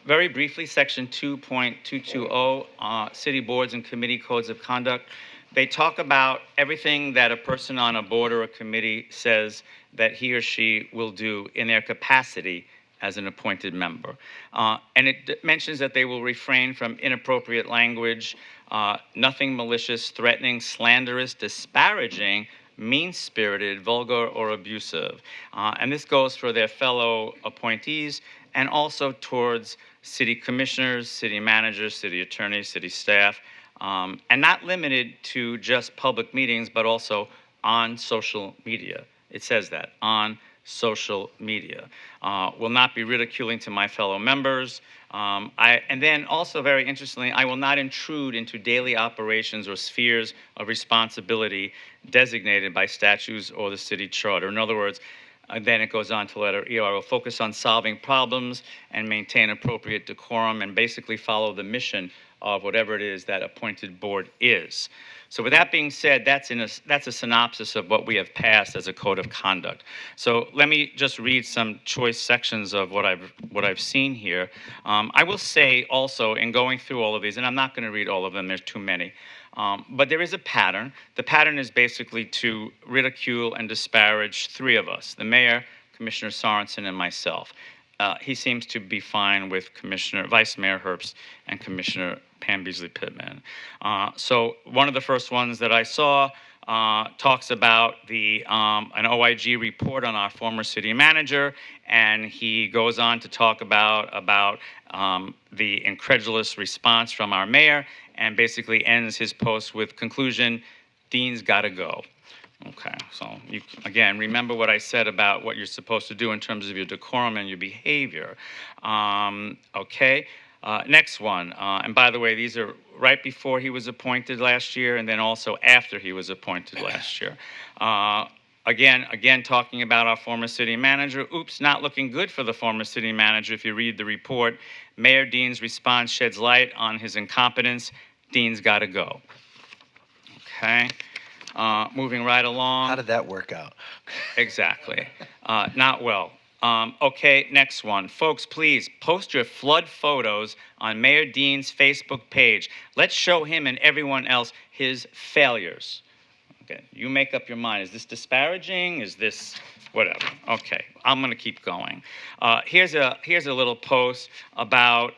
Very briefly, Section 2.220, City Boards and Committee Codes of Conduct. They talk about everything that a person on a board or a committee says that he or she will do in their capacity as an appointed member. And it mentions that they will refrain from inappropriate language, nothing malicious, threatening, slanderous, disparaging, mean-spirited, vulgar, or abusive. And this goes for their fellow appointees and also towards city commissioners, city managers, city attorneys, city staff, and not limited to just public meetings, but also on social media. It says that, on social media. Will not be ridiculing to my fellow members. And then also very interestingly, I will not intrude into daily operations or spheres of responsibility designated by statutes or the city charter. In other words, then it goes on to letter E. I will focus on solving problems and maintain appropriate decorum and basically follow the mission of whatever it is that appointed board is. So with that being said, that's a synopsis of what we have passed as a code of conduct. So let me just read some choice sections of what I've seen here. I will say also in going through all of these, and I'm not going to read all of them, there's too many, but there is a pattern. The pattern is basically to ridicule and disparage three of us, the mayor, Commissioner Sorensen, and myself. He seems to be fine with Vice Mayor Herbst and Commissioner Pam Beasley Pittman. So one of the first ones that I saw talks about an OIG report on our former city manager, and he goes on to talk about the incredulous response from our mayor, and basically ends his post with conclusion, Dean's gotta go. Okay, so you, again, remember what I said about what you're supposed to do in terms of your decorum and your behavior. Okay, next one. And by the way, these are right before he was appointed last year and then also after he was appointed last year. Again, talking about our former city manager. Oops, not looking good for the former city manager if you read the report. Mayor Dean's response sheds light on his incompetence. Dean's got to go. Okay. Moving right along. How did that work out? Exactly. Not well. Okay, next one. Folks, please post your flood photos on Mayor Dean's Facebook page. Let's show him and everyone else his failures. Okay, you make up your mind. Is this disparaging? Is this whatever? Okay, I'm going to keep going. Here's a little post about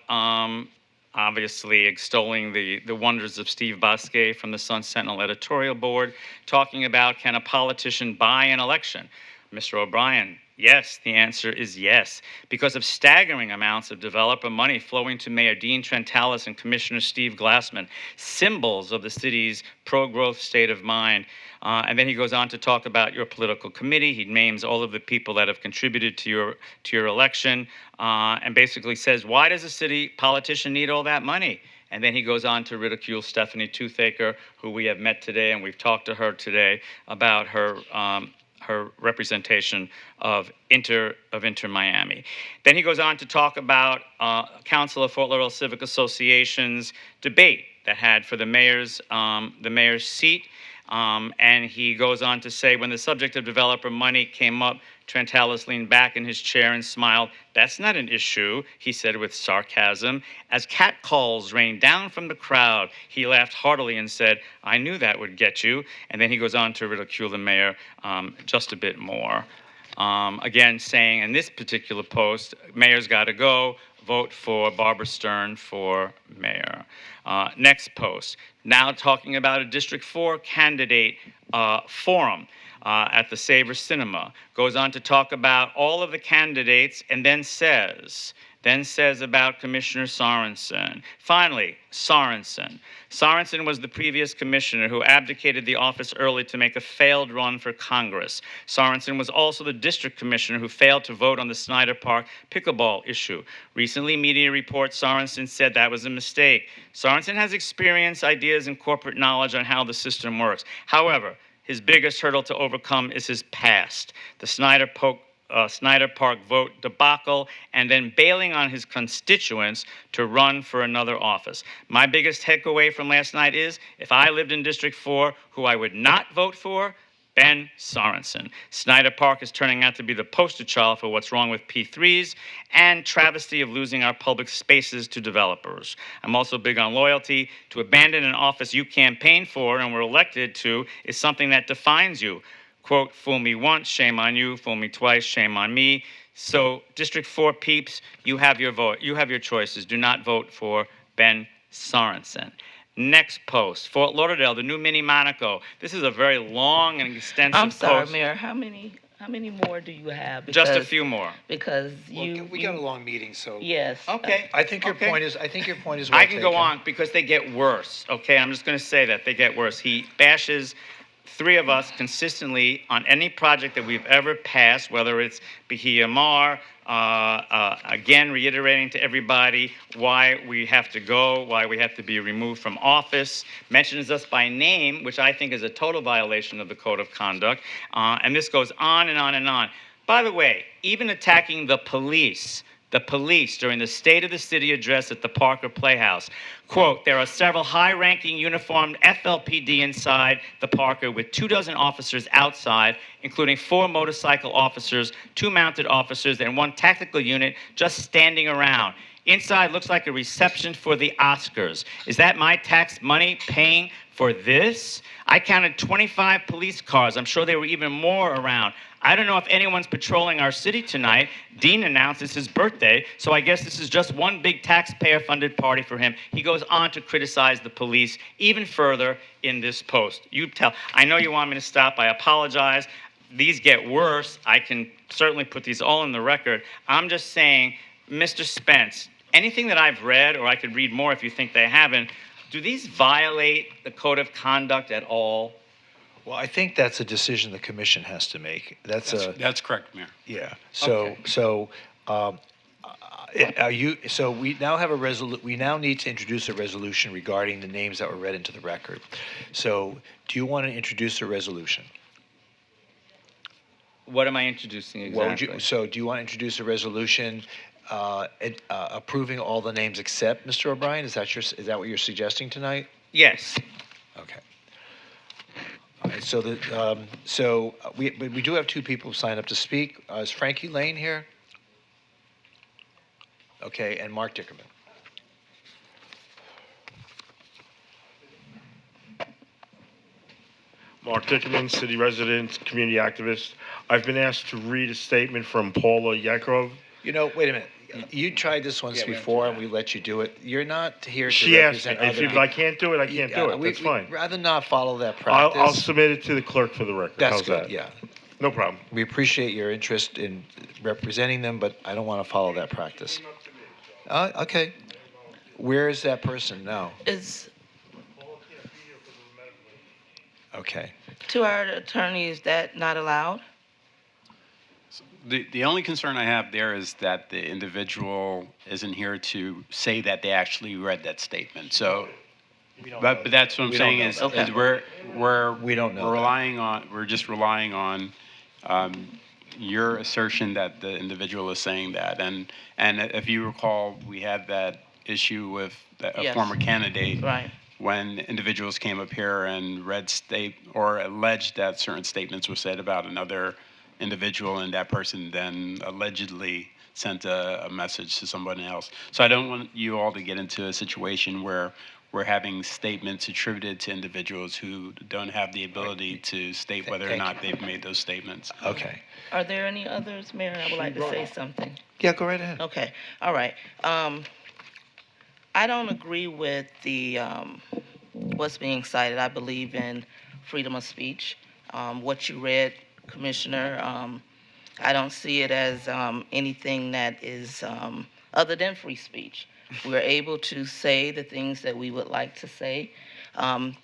obviously extolling the wonders of Steve Bosquet from the Sun Sentinel editorial board, talking about, can a politician buy an election? Mr. O'Brien, yes, the answer is yes. Because of staggering amounts of developer money flowing to Mayor Dean Trentalis and Commissioner Steve Glassman, symbols of the city's pro-growth state of mind. And then he goes on to talk about your political committee. He names all of the people that have contributed to your election, and basically says, why does a city politician need all that money? And then he goes on to ridicule Stephanie Toothaker, who we have met today, and we've talked to her today about her representation of Inter Miami. Then he goes on to talk about Council of Fort Lauderdale Civic Association's debate that had for the mayor's seat. And he goes on to say, when the subject of developer money came up, Trentalis leaned back in his chair and smiled. That's not an issue, he said with sarcasm. As catcalls rained down from the crowd, he laughed heartily and said, I knew that would get you. And then he goes on to ridicule the mayor just a bit more. Again, saying in this particular post, mayor's got to go. Vote for Barbara Stern for mayor. Next post, now talking about a District 4 candidate forum at the Savor Cinema. Goes on to talk about all of the candidates and then says about Commissioner Sorensen. Finally, Sorensen. Sorensen was the previous commissioner who abdicated the office early to make a failed run for Congress. Sorensen was also the district commissioner who failed to vote on the Snyder Park pickleball issue. Recent Recently, media reports Sorensen said that was a mistake. Sorensen has experience, ideas, and corporate knowledge on how the system works. However, his biggest hurdle to overcome is his past. The Snyder Park vote debacle, and then bailing on his constituents to run for another office. My biggest takeaway from last night is, if I lived in District 4, who I would not vote for, Ben Sorensen. Snyder Park is turning out to be the poster child for what's wrong with P3s and travesty of losing our public spaces to developers. I'm also big on loyalty. To abandon an office you campaigned for and were elected to is something that defines you. Quote, fool me once, shame on you. Fool me twice, shame on me. So, District 4 peeps, you have your vote. You have your choices. Do not vote for Ben Sorensen. Next post, Fort Lauderdale, the new mini Monaco. This is a very long and extensive I'm sorry, post. Mayor. How many more do you have? Just a few more. Because We got a long meeting, so. Yes. Okay. I think your Okay. point is. I think your point is. Well I can go taken. on because they get worse. Okay, I'm just going to say that they get worse. He bashes three of us consistently on any project that we've ever passed, whether it's Bahia Mar, again reiterating to everybody why we have to go, why we have to be removed from office, mentions us by name, which I think is a total violation of the Code of Conduct, and this goes on and on and on. By the way, even attacking the police during the State of the City address at the Parker Playhouse. Quote, there are several high-ranking uniformed FLPD inside the Parker with 24 officers outside, including 4 motorcycle officers, 2 mounted officers, and 1 tactical unit just standing around. Inside looks like a reception for the Oscars. Is that my tax money paying for this? I counted 25 police cars. I'm sure there were even more around. I don't know if anyone's patrolling our city tonight. Dean announced it's his birthday, so I guess this is just one big taxpayer-funded party for him. He goes on to criticize the police even further in this post. You tell. I know you want me to stop. I apologize. These get worse. I can certainly put these all in the record. I'm just saying, Mr. Spence, anything that I've read, or I could read more if you think they haven't, do these violate the Code of Conduct at all? Well, I think that's a decision the commission has to make. That's correct, Mayor. Yeah. So are you? So we now have a We now need to introduce a resolution regarding the names that were read into the record. So, do you want to introduce a resolution? What am I introducing exactly? Do you want to introduce a resolution approving all the names except Mr. O'Brien? Is that what you're suggesting tonight? Yes. Okay. All right, we do have 2 people signed up to speak. Is Frankie Lane here? Okay, and Mark Dickerman. Mark Dickerman, city resident, community activist. I've been asked to read a statement from Paula Yakov. You know, wait a minute. You tried this once before, and we let you do it. You're not here to She asked me. represent If I can't do it, I can't do it. That's fine. We'd rather not follow that practice. I'll submit it to the clerk for the record. That's How's good, that? yeah. No problem. We appreciate your interest in representing them, but I don't want to follow that practice. Okay. Where is that person now? Okay. To our attorney, is that not allowed? The only concern I have there is that the individual isn't here to say that they actually read that statement. So, but that's what I'm saying is we're relying on your assertion that the individual is saying that, and if you recall, we had that issue with a former candidate. Right. When individuals came up here and alleged that certain statements were said about another individual, and that person then allegedly sent a message to someone else. So I don't want you all to get into a situation where we're having statements attributed to individuals who don't have the ability to state whether or not they've made those statements. Okay. Are there any others, Mayor? I would like to say something. Yeah, go right ahead. Okay. All right. I don't agree with the what's being cited. I believe in freedom of speech. What you read, Commissioner, I don't see it as anything that is other than free speech. We're able to say the things that we would like to say,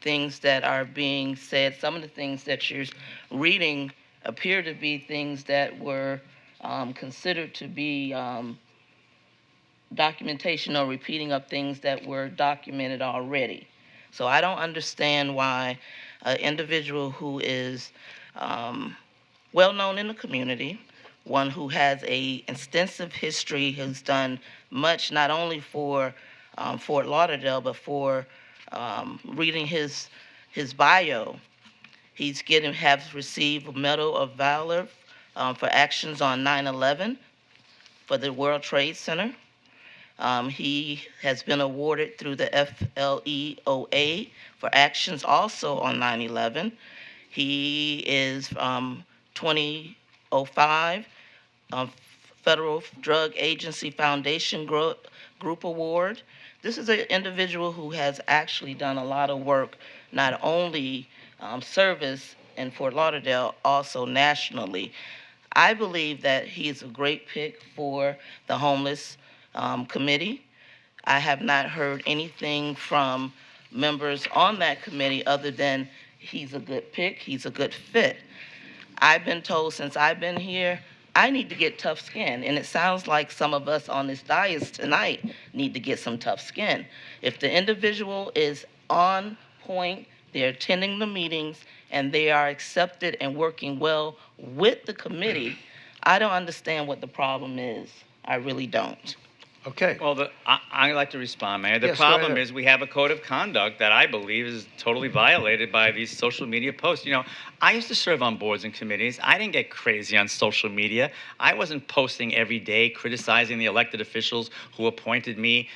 things that are being said. Some of the things that you're reading appear to be things that were considered to be documentation or repeating of things that were documented already. So I don't understand why an individual who is well-known in the community, one who has a extensive history, who's done much not only for Fort Lauderdale, but for reading his bio, has received a Medal of Valor for actions on 9/11 for the World Trade Center. He has been awarded through the FLEOA for actions also on 9/11. He is 2005 Federal Drug Agency Foundation Group Award. This is an individual who has actually done a lot of work, not only service in Fort Lauderdale, also nationally. I believe that he is a great pick for the homeless committee. I have not heard anything from members on that committee other than he's a good pick, he's a good fit. I've been told since I've been here, I need to get tough skin, and it sounds like some of us on this dais tonight need to get some tough skin. If the individual is on point, they're attending the meetings, and they are accepted and working well with the committee, I don't understand what the problem is. I really don't. Okay. Well, I'd like to respond, Mayor. The Yes, go problem ahead. is we have a code of conduct that I believe is totally violated by these social media posts. You know, I used to serve on boards and committees. I didn't get crazy on social media. I wasn't posting every day criticizing the elected officials who appointed me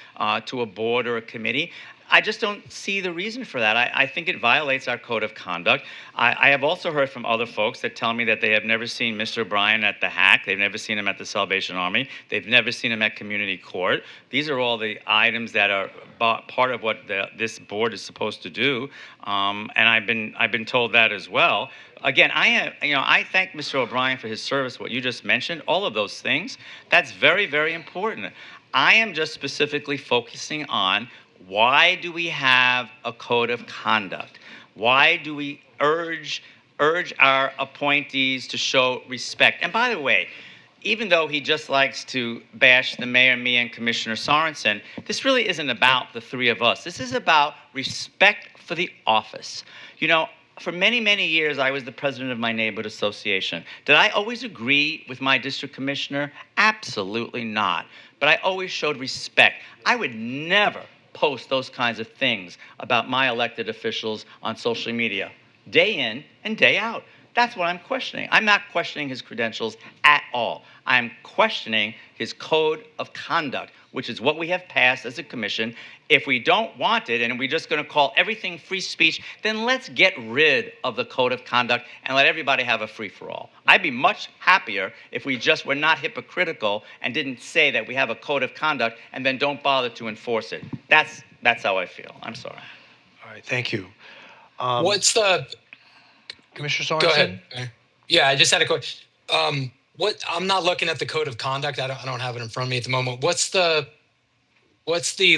to a board or a committee. I just don't see the reason for that. I think it violates our code of conduct. I have also heard from other folks that tell me that they have never seen Mr. O'Brien at the HAC. They've never seen him at the Salvation Army. They've never seen him at community court. These are all the items that are part of what this board is supposed to do. And I've been told that as well. Again, I thank Mr. O'Brien for his service, what you just mentioned, all of those things. That's very, very important. I am just specifically focusing on why do we have a code of conduct? Why do we urge our appointees to show respect? And by the way, even though he just likes to bash the mayor, me, and Commissioner Sorensen, this really isn't about the three of us. This is about respect for the office. You know, for many, many years, I was the president of my neighborhood association. Did I always agree with my district commissioner? Absolutely not. But I always showed respect. I would never post those kinds of things about my elected officials on social media, day in and day out. That's what I'm questioning. I'm not questioning his credentials at all. I'm questioning his code of conduct, which is what we have passed as a commission. If we don't want it and we're just going to call everything free speech, then let's get rid of the code of conduct and let everybody have a free-for-all. I'd be much happier if we just were not hypocritical and didn't say that we have a code of conduct and then don't bother to enforce it. That's how I feel. I'm sorry. All right, thank you. What's the Commissioner Sorensen? Go ahead. Yeah, I just had a question. I'm not looking at the code of conduct. I don't have it in front of me at the moment. What's the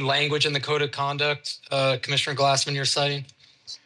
language in the code of conduct, Commissioner Glassman, you're citing?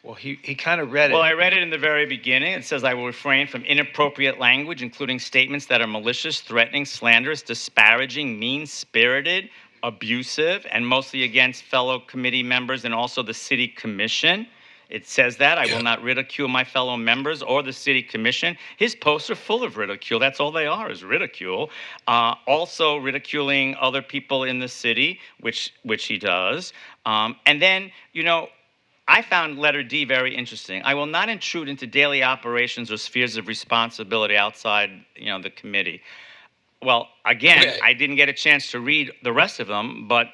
Well, he kind of read it. Well, I read it in the very beginning. It says, I will refrain from inappropriate language, including statements that are malicious, threatening, slanderous, disparaging, mean-spirited, abusive, and mostly against fellow committee members and also the city commission. It says that I will not ridicule my fellow members or the city commission. His posts are full of ridicule. That's all they are, is ridicule. Also ridiculing other people in the city, which he does. And then, you know, I found letter D very interesting. I will not intrude into daily operations or spheres of responsibility outside, you know, the committee. Well, again, I didn't get a chance to read the rest of them, but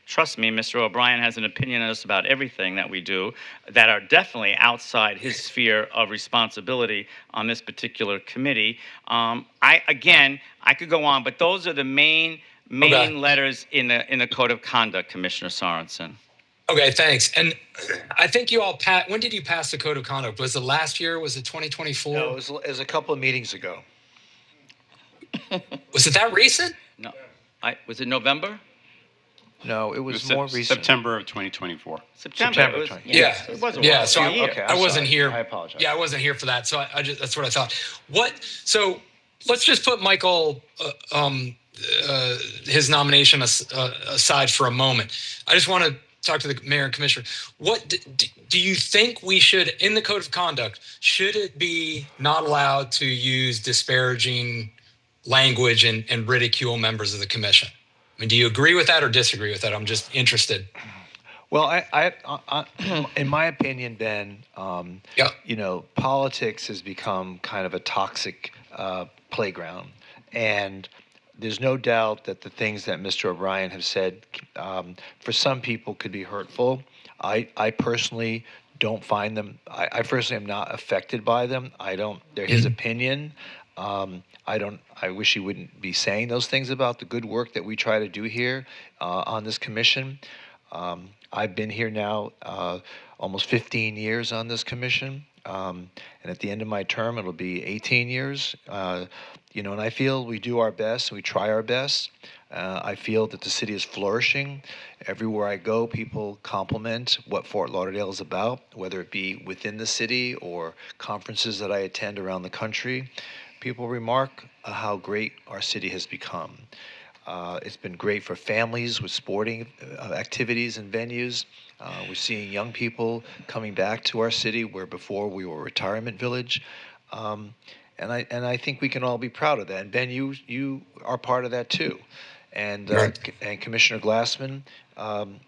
trust me, Mr. O'Brien has an opinion on us about everything that we do that are definitely outside his sphere of responsibility on this particular committee. I could go on, but those are the main letters in the code of conduct, Commissioner Sorensen. Okay, thanks. And I think you all when did you pass the code of conduct? Was it last year? Was it 2024? No, it was a couple of meetings ago. Was it that recent? No. Was it November? No, it was more recent. September of 2024. September. It was a while. So I wasn't here. I apologize. Yeah, I wasn't here for that. So I just that's what I thought. So let's just put Michael his nomination aside for a moment. I just want to talk to the mayor and commissioner. What do you think we should, in the code of conduct, should it be not allowed to use disparaging language and ridicule members of the commission? I mean, do you agree with that or disagree with that? I'm just interested. Well, in my opinion, Ben, you know, politics has become kind of a toxic playground, and there's no doubt that the things that Mr. O'Brien have said, for some people, could be hurtful. I personally don't find them. I personally am not affected by them. I don't. They're his opinion. I wish he wouldn't be saying those things about the good work that we try to do here on this commission. I've been here now almost 15 years on this commission, and at the end of my term, it'll be 18 years. You know, and I feel we do our best, we try our best. I feel that the city is flourishing. Everywhere I go, people compliment what Fort Lauderdale is about, whether it be within the city or conferences that I attend around the country. People remark how great our city has become. It's been great for families with sporting activities and venues. We're seeing young people coming back to our city where before we were a retirement village. And I think we can all be proud of that. And Ben, you are part of that too. And and Commissioner Glassman,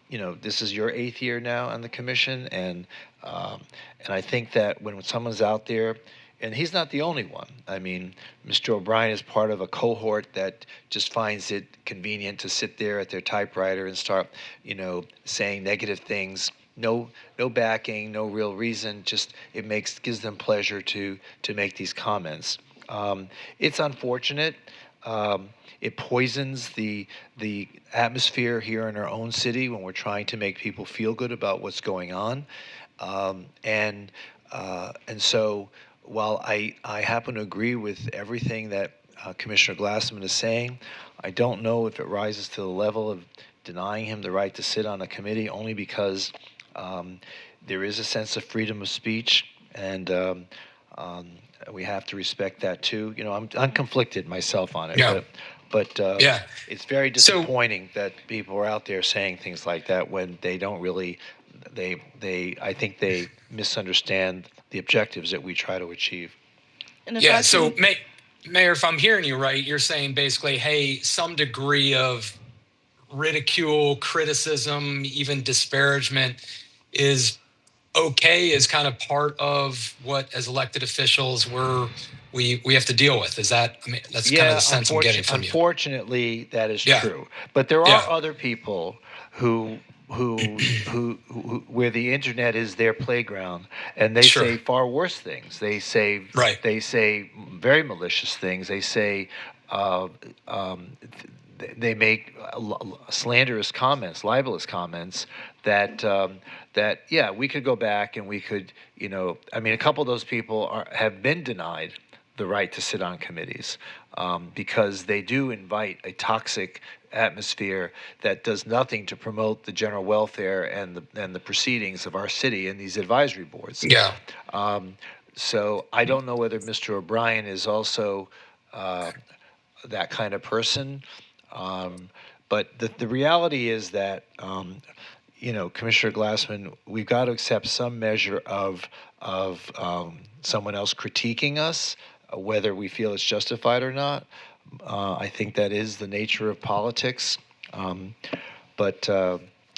you know, this is your 8th year now on the commission, and I think that when someone's out there, and he's not the only one. I mean, Mr. O'Brien is part of a cohort that just finds it convenient to sit there at their typewriter and start, you know, saying negative things. No backing, no real reason. Just it gives them pleasure to make these comments. It's unfortunate. It poisons the atmosphere here in our own city when we're trying to make people feel good about what's going on, and so while I happen to agree with everything that Commissioner Glassman is saying, I don't know if it rises to the level of denying him the right to sit on a committee, only because there is a sense of freedom of speech, and we have to respect that too. You know, I'm conflicted myself on it, but it's very disappointing that people are out there saying things like that when they don't really. I think they misunderstand the objectives that we try to achieve. Yeah. So, Mayor, if I'm hearing you right, you're saying basically, hey, some degree of ridicule, criticism, even disparagement is okay, is kind of part of what, as elected officials, we have to deal with. Is that? I mean, that's kind of the sense I'm getting from you. Unfortunately, that is true. But there are other people who where the internet is their playground, and they say far worse things. They say very malicious things. They say they make slanderous comments, libelous comments that we could go back and we could, you know, I mean, a couple of those people have been denied the right to sit on committees because they do invite a toxic atmosphere that does nothing to promote the general welfare and the proceedings of our city and these advisory boards. So I don't know whether Mr. O'Brien is also that kind of person, but the reality is that you know, Commissioner Glassman, we've got to accept some measure of someone else critiquing us, whether we feel it's justified or not. I think that is the nature of politics, but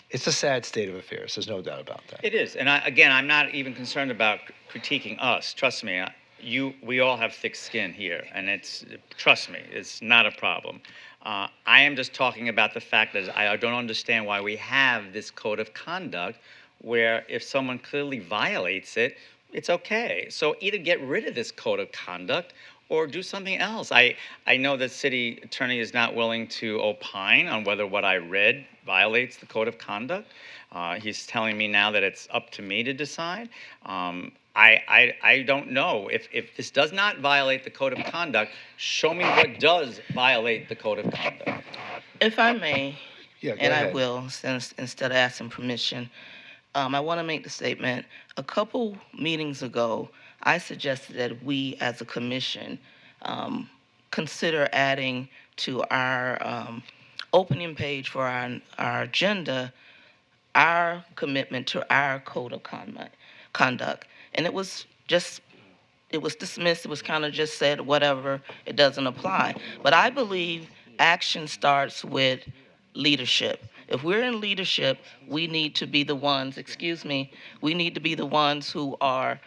it's a sad state of affairs. There's no doubt about that. It is, and I'm not even concerned about critiquing us. Trust me, we all have thick skin here, and trust me, it's not a problem. I am just talking about the fact that I don't understand why we have this code of conduct where if someone clearly violates it, it's okay. So either get rid of this code of conduct or do something else. I know the city attorney is not willing to opine on whether what I read violates the code of conduct. He's telling me now that it's up to me to decide. I don't know. If this does not violate the code of conduct, show me what does violate the code of conduct. If I may, and ahead. I will, since instead of asking permission, I want to make the statement. A couple meetings ago, I suggested that we as a commission consider adding to our opening page for our agenda our commitment to our code of conduct. And it was dismissed. It was kind of just said, whatever, it doesn't apply. But I believe action starts with leadership. If we're in leadership, we need to be the ones, we need to be the ones who are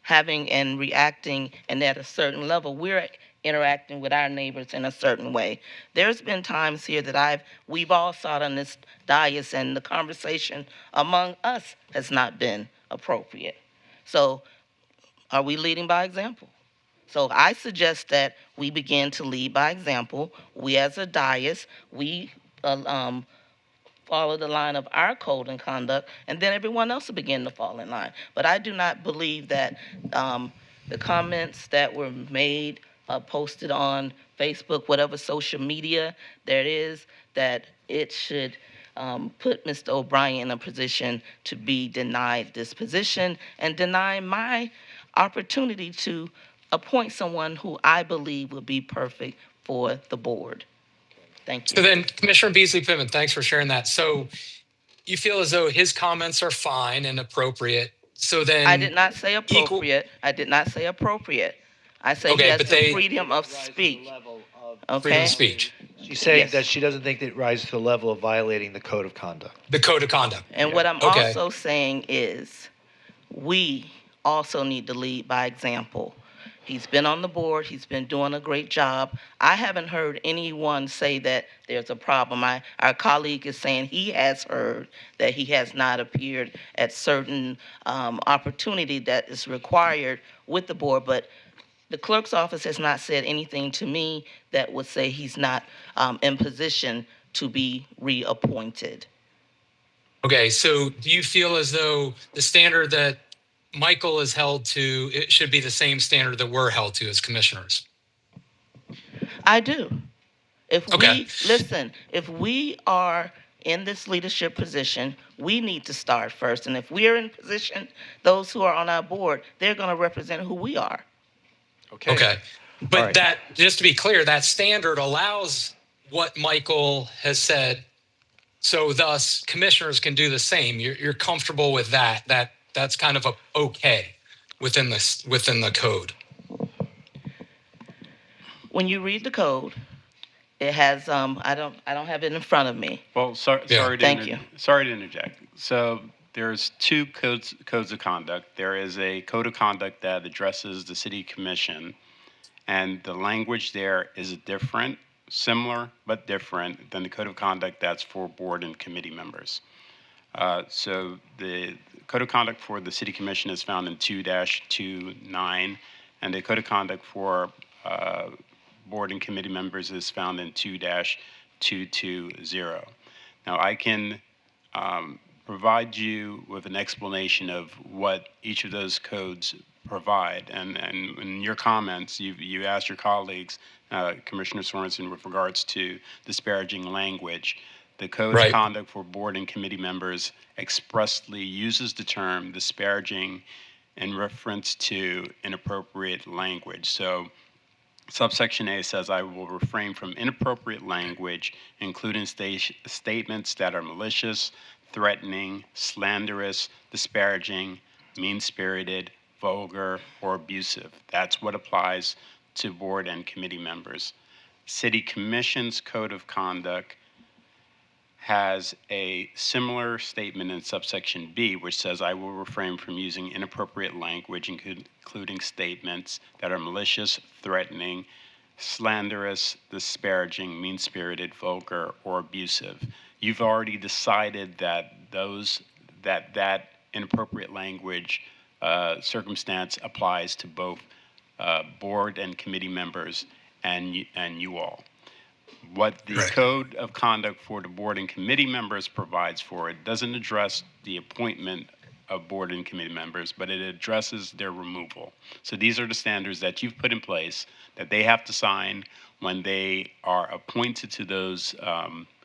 having and reacting, and at a certain level, we're interacting with our neighbors in a certain way. There's been times here that we've all sat on this dais and the conversation among us has not been appropriate. So are we leading by example? So I suggest that we begin to lead by example. We as a dais, we follow the line of our code and conduct, and then everyone else will begin to fall in line. But I do not believe that the comments that were made, posted on Facebook, whatever social media there is, that it should put Mr. O'Brien in a position to be denied this position and deny my opportunity to appoint someone who I believe would be perfect for the board. Thank you. So then, Commissioner Beasley Pittman, thanks for sharing that. So you feel as though his comments are fine and appropriate. So then I did not say appropriate. I did not say appropriate. I say he has the freedom of speech. Okay. Freedom of speech. She's saying that she doesn't think it rises to the level of violating the code of conduct. The code of conduct. And what I'm also saying is we also need to lead by example. He's been on the board. He's been doing a great job. I haven't heard anyone say that there's a problem. Our colleague is saying he has heard that he has not appeared at certain opportunity that is required with the board, but the clerk's office has not said anything to me that would say he's not in position to be reappointed. Okay, so do you feel as though the standard that Michael is held to, it should be the same standard that we're held to as commissioners? I do. If we are in this leadership position, we need to start first. And if we're in position, those who are on our board, they're going to represent who we are. Okay. But that, just to be clear, that standard allows what Michael has said. So thus commissioners can do the same. You're comfortable with that. That's kind of okay within the code. When you read the code, it has I don't have it in front of me. Well, sorry to interject. So there's two codes of conduct. There is a code of conduct that addresses the city commission, and the language there is different, similar but different than the code of conduct that's for board and committee members. So the code of conduct for the city commission is found in 2-29, and the code of conduct for board and committee members is found in 2-220. Now I can provide you with an explanation of what each of those codes provide, and in your comments you asked your colleagues, Commissioner Sorensen, with regards to disparaging language. The Code of Conduct for board and committee members expressly uses the term disparaging in reference to inappropriate language. So subsection A says, I will refrain from inappropriate language, including statements that are malicious, threatening, slanderous, disparaging, mean-spirited, vulgar, or abusive. That's what applies to board and committee members. City Commission's Code of Conduct has a similar statement in subsection B, which says, I will refrain from using inappropriate language, including statements that are malicious, threatening, slanderous, disparaging, mean-spirited, vulgar, or abusive. You've already decided that that inappropriate language circumstance applies to both board and committee members and you all. What the Code of Conduct for the board and committee members provides for, it doesn't address the appointment of board and committee members, but it addresses their removal. So these are the standards that you've put in place that they have to sign when they are appointed to those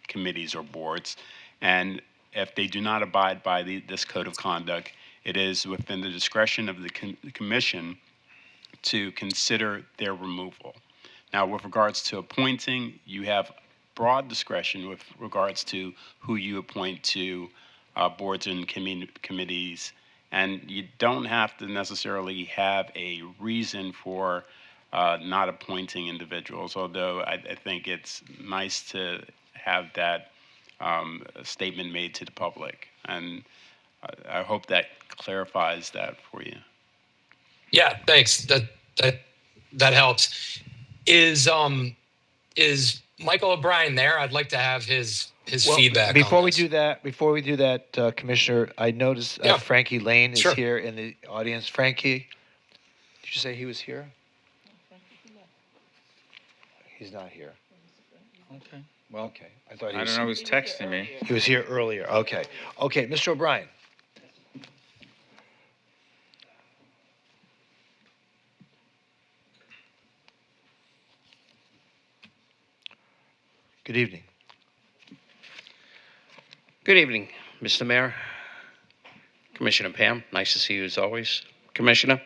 committees or boards. And if they do not abide by this Code of Conduct, it is within the discretion of the commission to consider their removal. Now, with regards to appointing, you have broad discretion with regards to who you appoint to boards and committees, and you don't have to necessarily have a reason for not appointing individuals, although I think it's nice to have that statement made to the public. And I hope that clarifies that for you. Yeah, thanks. That helps. Is Michael O'Brien there? I'd like to have his Well, feedback. Before on we this. do that, Commissioner, I noticed Yeah. Frankie Lane is Sure. here in the audience. Frankie, did you say he was here? He's not here. Okay. Well, okay. I thought he I was. don't know who's texting me. He was here earlier. Okay. Okay, Mr. O'Brien. Good evening. Good evening, Mr. Mayor, Commissioner Pam. Nice to see you as always. Commissioner,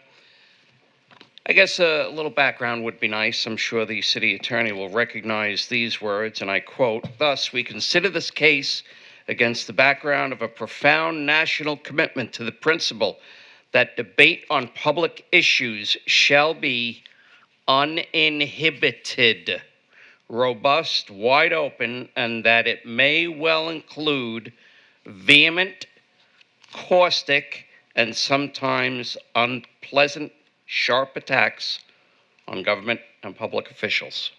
I guess a little background would be nice. I'm sure the city attorney will recognize these words, and I quote, "Thus, we consider this case against the background of a profound national commitment to the principle that debate on public issues shall be uninhibited, robust, wide open, and that it may well include vehement, caustic, and sometimes unpleasant, sharp attacks on government and public officials."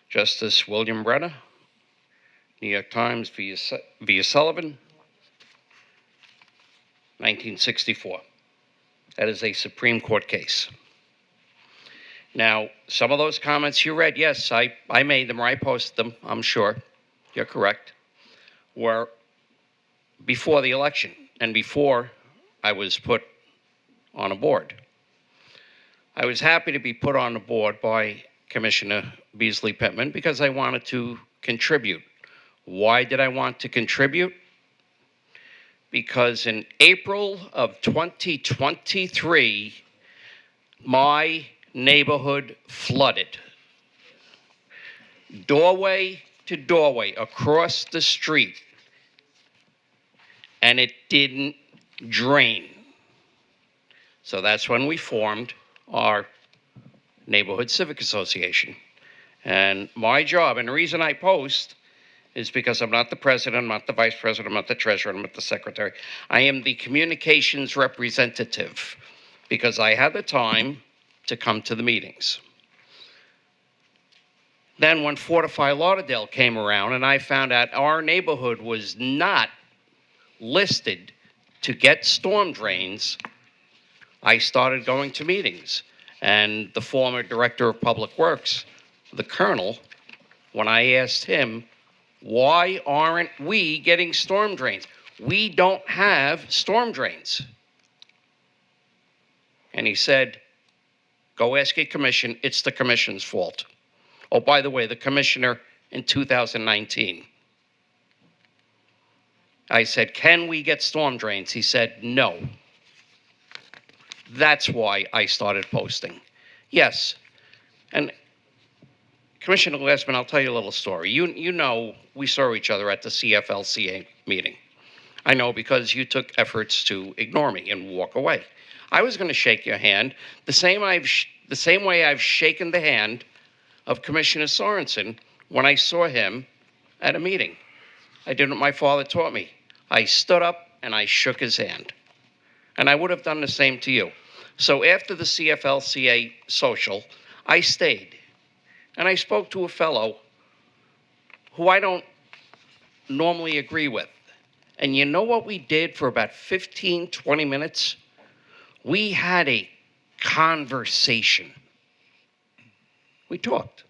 Justice William Brenner, New York Times via Sullivan, 1964. That is a Supreme Court case. Now, some of those comments you read, yes, I made them or I posted them, I'm sure. You're correct. Were before the election and before I was put on a board. I was happy to be put on the board by Commissioner Beasley Pittman because I wanted to contribute. Why did I want to contribute? Because in April of 2023, my neighborhood flooded. Doorway to doorway across the street. And it didn't drain. So that's when we formed our neighborhood civic association. And my job, and the reason I post, is because I'm not the president, I'm not the vice president, I'm not the treasurer, I'm not the secretary. I am the communications representative because I had the time to come to the meetings. Then when Fortify Lauderdale came around and I found out our neighborhood was not listed to get storm drains, I started going to meetings. And the former director of public works, the colonel, when I asked him, why aren't we getting storm drains? We don't have storm drains. And he said, go ask a commission. It's the commission's fault. Oh, by the way, the commissioner in 2019. I said, can we get storm drains? He said, no. That's why I started posting. Yes. And Commissioner Glassman, I'll tell you a little story. You know we saw each other at the CFLCA meeting. I know because you took efforts to ignore me and walk away. I was going to shake your hand the same way I've shaken the hand of Commissioner Sorensen when I saw him at a meeting. I did what my father taught me. I stood up and I shook his hand. And I would have done the same to you. So after the CFLCA social, I stayed. And I spoke to a fellow who I don't normally agree with. And you know what we did for about 15, 20 minutes? We had a conversation. We talked.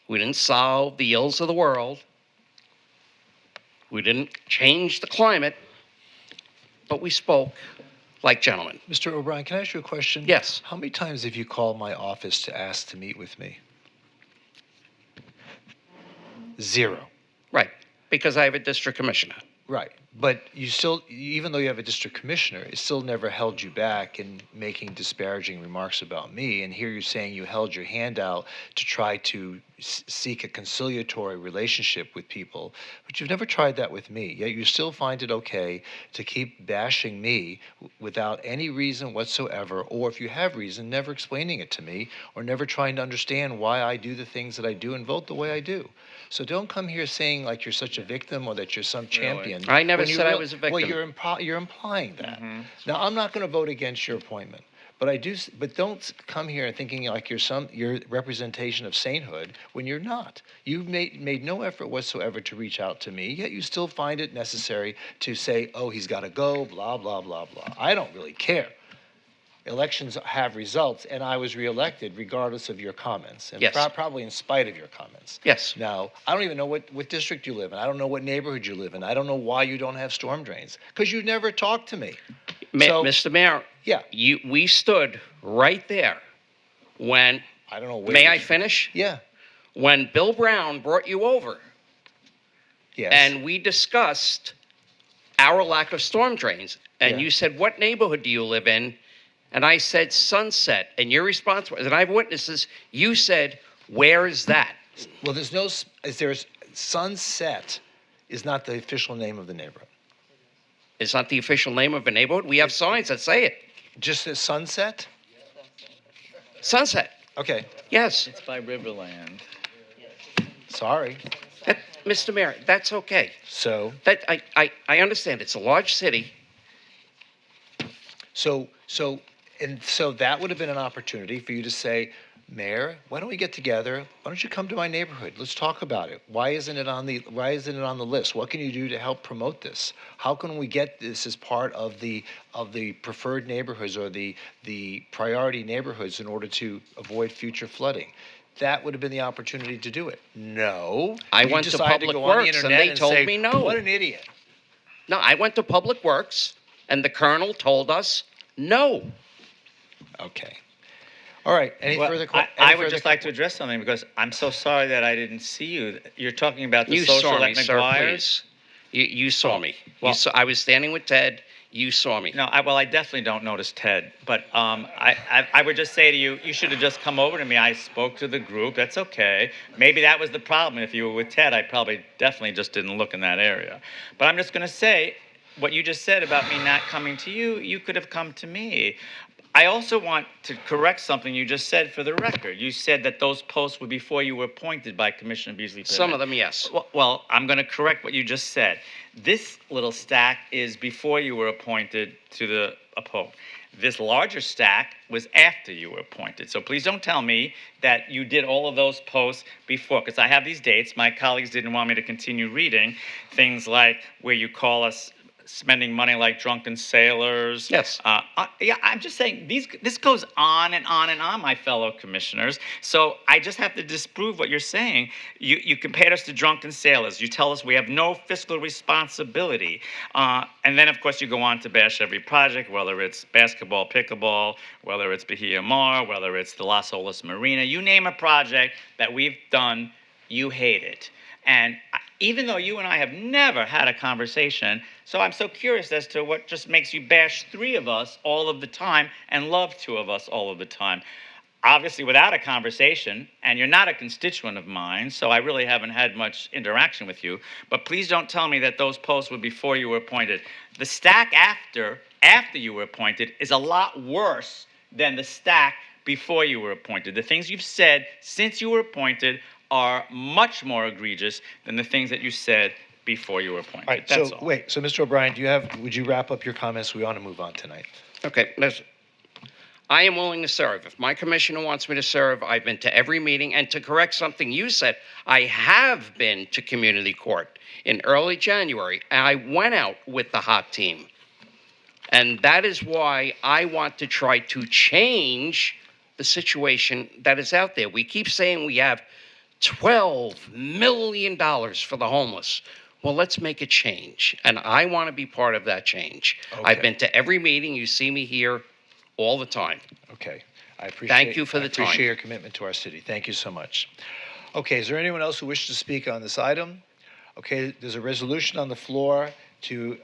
We didn't solve the ills of the world. We didn't change the climate. But we spoke like gentlemen. Mr. O'Brien, can I ask you a question? Yes. How many times have you called my office to ask to meet with me? 0. Right, because I have a district commissioner. Right. But you still, even though you have a district commissioner, it still never held you back in making disparaging remarks about me. And here you're saying you held your hand out to try to seek a conciliatory relationship with people, but you've never tried that with me. Yet you still find it okay to keep bashing me without any reason whatsoever, or if you have reason, never explaining it to me, or never trying to understand why I do the things that I do and vote the way I do. So don't come here saying like you're such a victim or that you're some champion. I never when you said I was a victim. Well, you're implying that. Now, I'm not going to vote against your appointment, but I do. But don't come here thinking like you're representation of sainthood when you're not. You've made no effort whatsoever to reach out to me, yet you still find it necessary to say, "Oh, he's got to go," blah blah blah blah. I don't really care. Elections have results, and I was reelected regardless of your comments, and Yes. probably in spite of your comments. Yes. Now, I don't even know what district you live in. I don't know what neighborhood you live in. I don't know why you don't have storm drains, because you never talked to me. So- Mr. Mayor. Yeah. We stood right there when. I don't know. Where May I finish? Yeah. When Bill Brown brought you over. Yes. And we discussed our lack of storm drains, and you said, "What neighborhood do you live in?" And I said, "Sunset." And your response was, and I have witnesses, you said, "Where is that?" Well, Sunset is not the official name of the neighborhood. It's not the official name of a neighborhood? We have signs that say it. Just as Sunset? Sunset. Okay. Yes. It's by Riverland. Sorry. Mr. Mayor, that's okay. So? That I understand. It's a large city. So that would have been an opportunity for you to say, Mayor, why don't we get together? Why don't you come to my neighborhood? Let's talk about it. Why isn't it on the list? What can you do to help promote this? How can we get this as part of the preferred neighborhoods or the priority neighborhoods in order to avoid future flooding? That would have been the opportunity to do it. No. I You went to decided Public go on the Works and internet they told say, me no. What an idiot. No, I went to Public Works and the colonel told us no. Okay. All right. Any Well, further I would just like to address something because I'm so sorry that I didn't see you. You're talking about the You social saw me, at sir, McGuire's? please. You saw me. Well- I was standing with Ted. You saw me. No, I definitely don't notice Ted. But I would just say to you, you should have just come over to me. I spoke to the group. That's okay. Maybe that was the problem. If you were with Ted, I probably definitely just didn't look in that area. But I'm just going to say, what you just said about me not coming to you, you could have come to me. I also want to correct something you just said for the record. You said that those posts were before you were appointed by Commissioner Beasley. Some of them, yes. Well, I'm going to correct what you just said. This little stack is before you were appointed to the post. This larger stack was after you were appointed. So please don't tell me that you did all of those posts before, because I have these dates. My colleagues didn't want me to continue reading things like where you call us spending money like drunken sailors. Yes. Yeah, I'm just saying this goes on and on and on, my fellow commissioners. So I just have to disprove what you're saying. You compared us to drunken sailors. You tell us we have no fiscal responsibility. And then, of course, you go on to bash every project, whether it's basketball, pickleball, whether it's Bahia Mar, whether it's the Las Olas Marina. You name a project that we've done, you hate it. And even though you and I have never had a conversation, so I'm so curious as to what just makes you bash three of us all of the time and love two of us all of the time. Obviously, without a conversation, and you're not a constituent of mine, so I really haven't had much interaction with you, but please don't tell me that those posts were before you were appointed. The stack after you were appointed is a lot worse than the stack before you were appointed. The things you've said since you were appointed are much more egregious than the things that you said before you were appointed. All right. That's So all. wait. So Mr. O'Brien, would you wrap up your comments? We want to move on tonight. Okay, listen. I am willing to serve. If my commissioner wants me to serve, I've been to every meeting. And to correct something you said, I have been to community court in early January. And I went out with the hot team. And that is why I want to try to change the situation that is out there. We keep saying we have $12 million for the homeless. Well, let's make a change. And I want to be part of that change. Okay. I've been to every meeting. You see me here all the time. Okay. I appreciate. Thank you for the I appreciate time. your commitment to our city. Thank you so much. Okay. Is there anyone else who wishes to speak on this item? Okay. There's a resolution on the floor to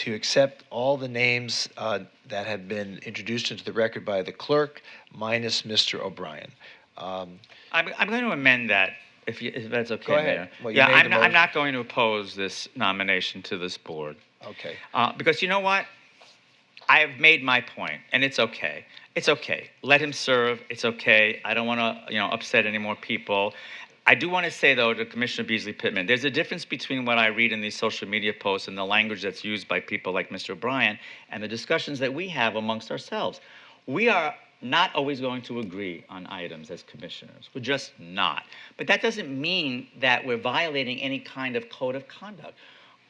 accept all the names that have been introduced into the record by the clerk, minus Mr. O'Brien. I'm going to amend that, if that's okay, Go ahead. Mayor. Well, you Yeah, made the I'm motion. not going to oppose this nomination to this board. Okay. Because you know what? I have made my point, and it's okay. It's okay. Let him serve. It's okay. I don't want to, upset any more people. I do want to say, though, to Commissioner Beasley Pittman, there's a difference between what I read in these social media posts and the language that's used by people like Mr. O'Brien and the discussions that we have amongst ourselves. We are not always going to agree on items as commissioners. We're just not. But that doesn't mean that we're violating any kind of code of conduct.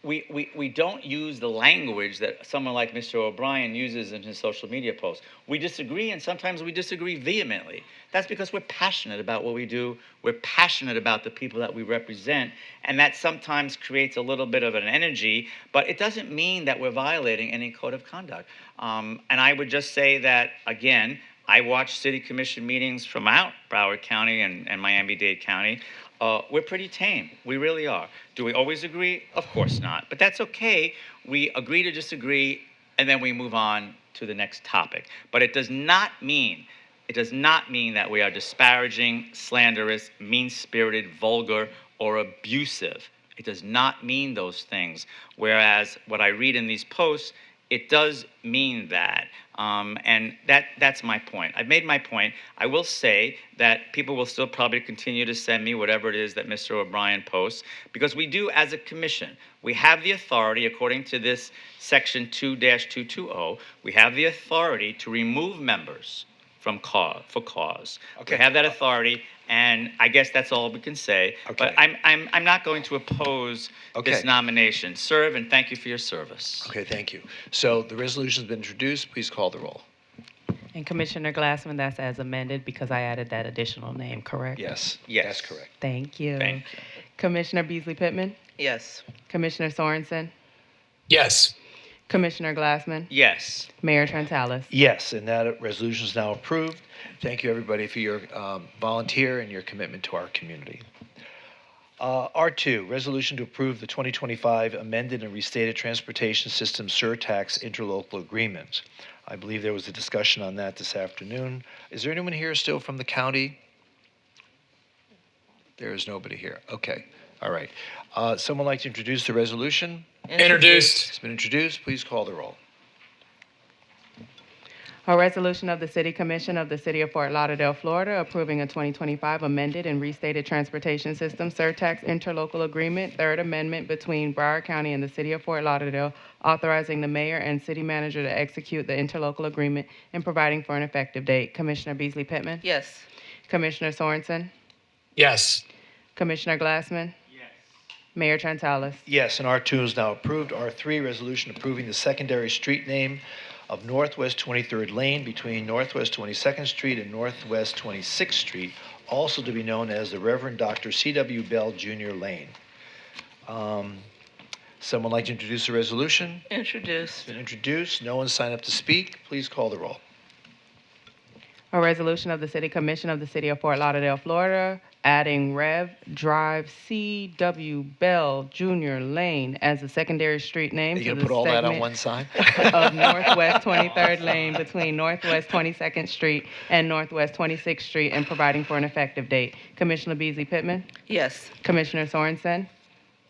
We don't use the language that someone like Mr. O'Brien uses in his social media posts. We disagree, and sometimes we disagree vehemently. That's because we're passionate about what we do. We're passionate about the people that we represent, and that sometimes creates a little bit of an energy, but it doesn't mean that we're violating any code of conduct. And I would just say that, again, I watch city commission meetings from out Broward County and Miami-Dade County. We're pretty tame. We really are. Do we always agree? Of course not. But that's okay. We agree to disagree, and then we move on to the next topic. But it does not mean that we are disparaging, slanderous, mean-spirited, vulgar, or abusive. It does not mean those things. Whereas what I read in these posts, it does mean that. And that's my point. I've made my point. I will say that people will still probably continue to send me whatever it is that Mr. O'Brien posts, because we do, as a commission, we have the authority, according to this section 2-220, we have the authority to remove members for cause. Okay. We have that authority, and I guess that's all we can say. Okay. But I'm not going to oppose this nomination. Serve, and thank you for your service. Okay, thank you. So the resolution's been introduced. Please call the roll. And Commissioner Glassman, that's as amended because I added that additional name, correct? Yes. Yes. That's correct. Thank you. Thank you. Commissioner Beasley Pittman, Yes. Commissioner Sorensen, Yes. Commissioner Glassman, Yes. Mayor Trentalis. Yes, and that resolution is now approved. Thank you, everybody, for your volunteer and your commitment to our community. R2, resolution to approve the 2025 amended and restated transportation system surtax interlocal agreement. I believe there was a discussion on that this afternoon. Is there anyone here still from the county? There is nobody here. Okay. All right. Someone like to introduce the resolution? Introduced. It's been introduced. Please call the roll. A resolution of the City Commission of the City of Fort Lauderdale, Florida, approving a 2025 amended and restated transportation system surtax interlocal agreement, third amendment between Broward County and the City of Fort Lauderdale, authorizing the mayor and city manager to execute the interlocal agreement and providing for an effective date. Commissioner Beasley Pittman? Yes. Commissioner Sorensen? Yes. Commissioner Glassman? Yes. Mayor Trentalis. Yes, and R2 is now approved. R3, resolution approving the secondary street name of Northwest 23rd Lane between Northwest 22nd Street and Northwest 26th Street, also to be known as the Reverend Dr. C.W. Bell Jr. Lane. Someone like to introduce the resolution? Introduced. It's been introduced. No one signed up to speak. Please call the roll. A resolution of the City Commission of the City of Fort Lauderdale, Florida, adding Rev Drive C.W. Bell Jr. Lane as a secondary street name Are you to going the to put all that on segment one side? of Northwest 23rd Lane between Northwest 22nd Street and Northwest 26th Street and providing for an effective date. Commissioner Beasley Pittman? Yes. Commissioner Sorensen?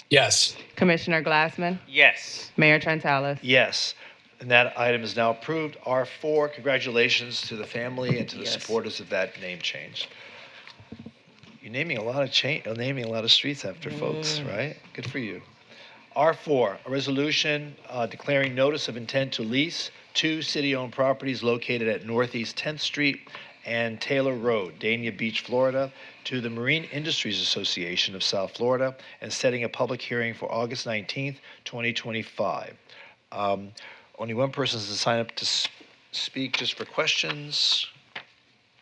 Yes. Commissioner Glassman? Yes. Mayor Trentalis. Yes. And that item is now approved. R4, congratulations to the family and to the supporters of that name change. You're naming a lot of streets after folks, right? Good for you. R4, a resolution declaring notice of intent to lease 2 city-owned properties located at Northeast 10th Street and Taylor Road, Dania Beach, Florida, to the Marine Industries Association of South Florida and setting a public hearing for August 19th, 2025. Only one person has signed up to speak just for questions.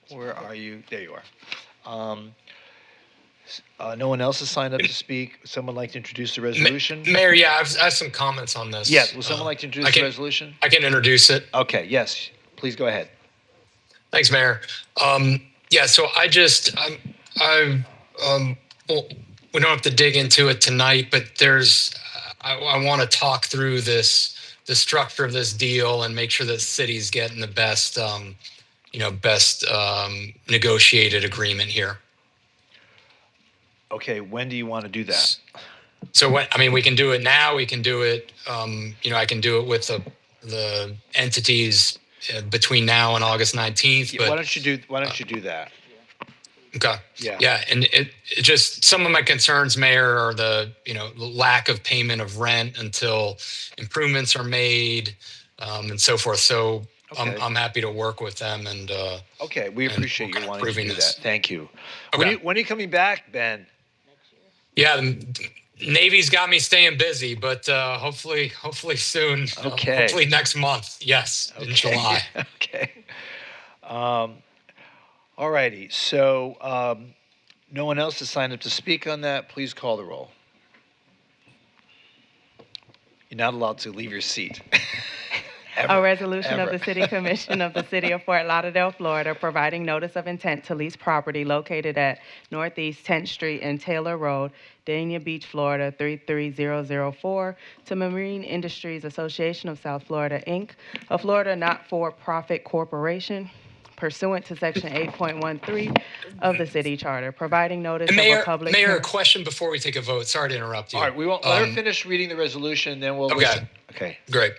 Where are you? There you are. No one else has signed up to speak. Someone like to introduce the resolution? Mayor, yeah, I have some comments on this. Yes. Would someone like to introduce the resolution? I can introduce it. Okay. Yes. Please go ahead. Thanks, Mayor. Yeah, so well, we don't have to dig into it tonight, but I want to talk through the structure of this deal and make sure that the city's getting the best, negotiated agreement here. Okay, when do you want to do that? So we can do it now. We can do it. I can do it with the entities between now and August 19th. But Why don't you do that? Okay. Yeah. Yeah, and it just some of my concerns, Mayor, are the lack of payment of rent until improvements are made, and so forth. So Okay. I'm happy to work with them and. Okay, we appreciate you wanting to approving do this. that. Thank you. Okay. When are you coming back, Ben? Yeah, the Navy's got me staying busy, but hopefully soon. Okay. Hopefully next month. Yes, in July. Okay. All righty. So no one else has signed up to speak on that. Please call the roll. You're not allowed to leave your seat. A resolution of Ever. the City Commission of the City of Fort Lauderdale, Florida, providing notice of intent to lease property located at Northeast 10th Street and Taylor Road, Dania Beach, Florida 33004 to Marine Industries Association of South Florida, Inc., a Florida not-for-profit corporation, pursuant to Section 8.13 of the city charter, providing notice And of Mayor, a public Mayor, a hearing. question before we take a vote. Sorry to interrupt you. All right, we won't let her finish reading the resolution, then we'll Okay. listen. Okay. Great.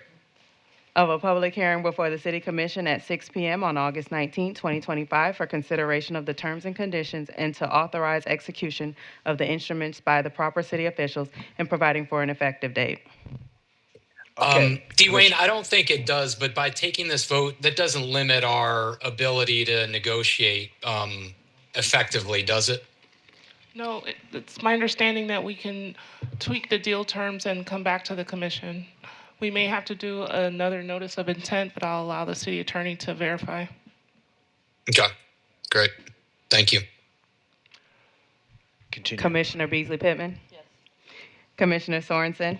Of a public hearing before the City Commission at 6 p.m. on August 19, 2025, for consideration of the terms and conditions and to authorize execution of the instruments by the proper city officials and providing for an effective date. Dwayne, I don't think it does, but by taking this vote, that doesn't limit our ability to negotiate effectively, does it? No, it's my understanding that we can tweak the deal terms and come back to the commission. We may have to do another notice of intent, but I'll allow the city attorney to verify. Okay, great. Thank you. Continue. Commissioner Beasley Pittman? Yes. Commissioner Sorensen?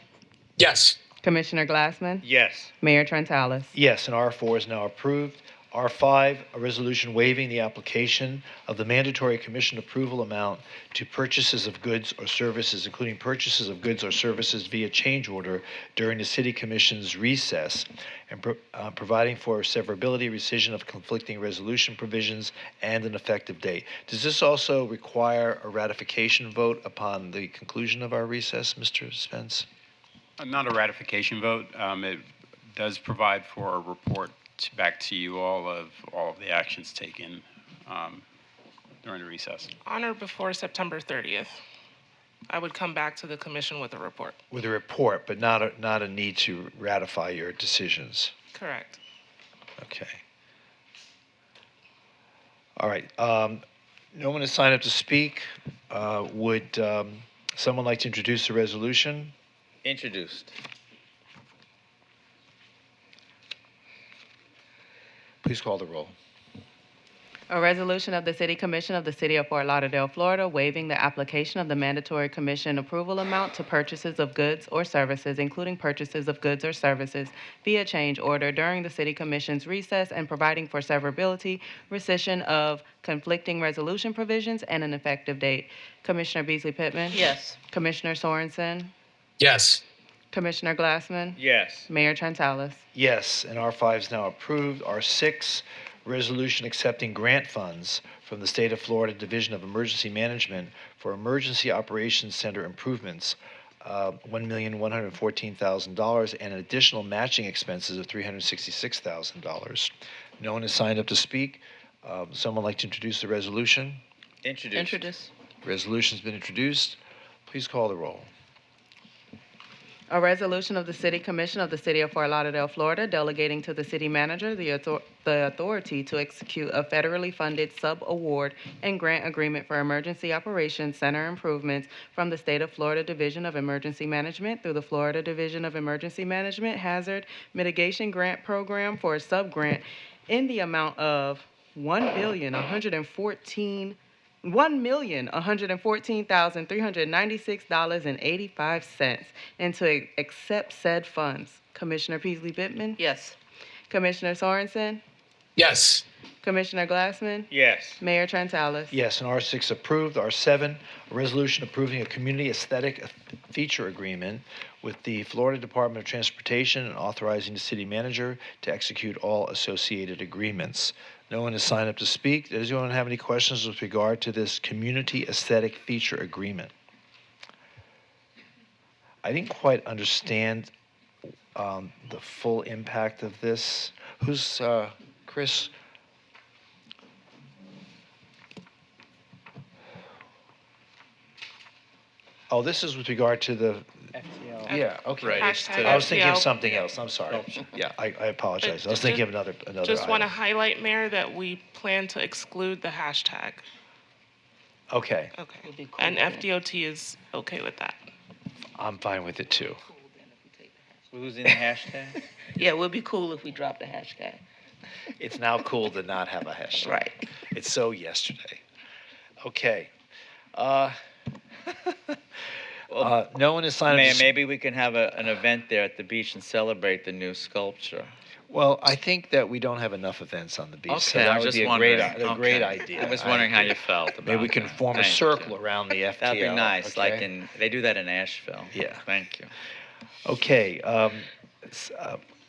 Yes. Commissioner Glassman? Yes. Mayor Trentalis? Yes, and R4 is now approved. R5, a resolution waiving the application of the mandatory commission approval amount to purchases of goods or services, including purchases of goods or services via change order during the City Commission's recess, and providing for severability, rescission of conflicting resolution provisions, and an effective date. Does this also require a ratification vote upon the conclusion of our recess, Mr. Spence? Not a ratification vote. It does provide for a report back to you all of the actions taken during the recess. On or before September 30th, I would come back to the commission with a report. With a report, but not a need to ratify your decisions. Correct. Okay. All right. No one has signed up to speak. Would someone like to introduce the resolution? Introduced. Please call the roll. A resolution of the City Commission of the City of Fort Lauderdale, Florida, waiving the application of the mandatory commission approval amount to purchases of goods or services, including purchases of goods or services via change order during the City Commission's recess and providing for severability, rescission of conflicting resolution provisions, and an effective date. Commissioner Beasley Pittman? Yes. Commissioner Sorensen? Yes. Commissioner Glassman? Yes. Mayor Trentalis? Yes, and R5 is now approved. R6, resolution accepting grant funds from the State of Florida Division of Emergency Management for Emergency Operations Center improvements, $1,114,000, and additional matching expenses of $366,000. No one has signed up to speak. Someone like to introduce the resolution? Introduced. Resolution's been introduced. Please call the roll. A resolution of the City Commission of the City of Fort Lauderdale, Florida, delegating to the city manager the authority to execute a federally funded sub-award and grant agreement for Emergency Operations Center improvements from the State of Florida Division of Emergency Management through the Florida Division of Emergency Management Hazard Mitigation Grant Program for a sub-grant in the amount of $1,114,396.85 and to accept said funds. Commissioner Beasley Pittman? Yes. Commissioner Sorensen? Yes. Commissioner Glassman? Yes. Mayor Trentalis? Yes, and R6 approved. R7, a resolution approving a community aesthetic feature agreement with the Florida Department of Transportation and authorizing the city manager to execute all associated agreements. No one has signed up to speak. Does anyone have any questions with regard to this community aesthetic feature agreement? I didn't quite understand the full impact of this. Who's Chris? Oh, this is with regard to the. Yeah, okay. Right, it's the- I was thinking of FTL. something else. I'm sorry. Yeah, I apologize. I was thinking of another Just want to item. highlight, Mayor, that we plan to exclude the hashtag. Okay, Okay. And FDOT is okay with that. I'm fine with it too. Who's in the hashtag? Yeah, it would be cool if we dropped the hashtag. It's now cool to not have a hashtag. Right. It's so yesterday. Okay. No one has signed up. Mayor, to maybe we can have an event there at the beach and celebrate the new sculpture. Well, I think that we don't have enough events on the beach. so Okay, that I was would just be a wondering. great Okay. idea. I was wondering how you felt about Maybe we can that. form a Thank circle around the FTL. That'd be nice, like okay? they do that in Asheville. Yeah. Thank you. Okay.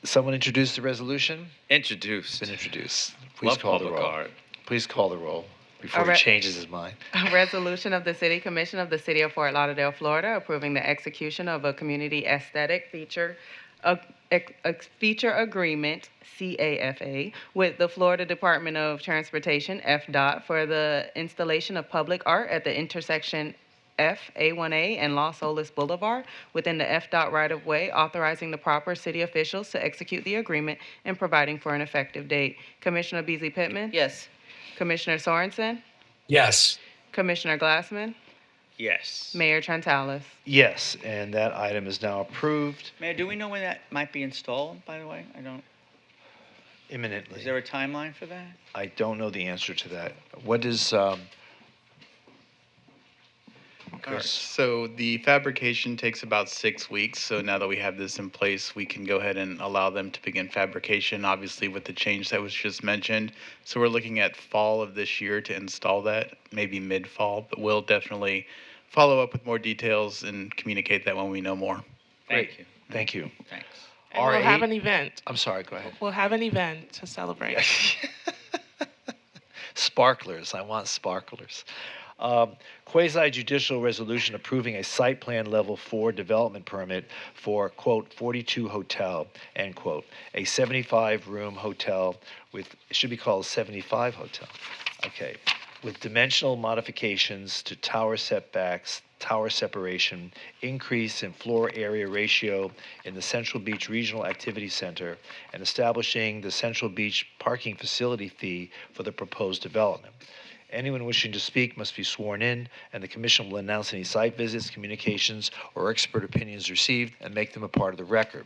Someone introduce the resolution? Introduced. Been introduced. Please Love call the public roll. art. Please call the roll before he Alright. changes his mind. A resolution of the City Commission of the City of Fort Lauderdale, Florida, approving the execution of a community aesthetic feature agreement, CAFA, with the Florida Department of Transportation, FDOT, for the installation of public art at the intersection FA1A and Los Olas Boulevard within the FDOT right-of-way, authorizing the proper city officials to execute the agreement and providing for an effective date. Commissioner Beasley Pittman? Yes. Commissioner Sorensen? Yes. Commissioner Glassman? Yes. Mayor Trentalis? Yes, and that item is now approved Mayor, do we know when that might be installed, by the way? I don't. imminently. Is there a timeline for that? I don't know the answer to that. What is, All right, so the fabrication takes about 6 weeks. So now that we have this in place, we can go ahead and allow them to begin fabrication, obviously with the change that was just mentioned. So we're looking at fall of this year to install that, maybe mid-fall, but we'll definitely follow up with more details and communicate that when we know more. Thank you. Thank you. Thanks. And we'll have R8 an event. I'm sorry, go ahead. We'll have an event to celebrate. Sparklers. I want sparklers. Quasi-judicial resolution approving a site plan level 4 development permit for, quote, 42 Hotel, end quote, a 75-room hotel with, it should be called 75 Hotel, okay, with dimensional modifications to tower setbacks, tower separation, increase in floor area ratio in the Central Beach Regional Activity Center, and establishing the Central Beach parking facility fee for the proposed development. Anyone wishing to speak must be sworn in, and the commission will announce any site visits, communications, or expert opinions received and make them a part of the record.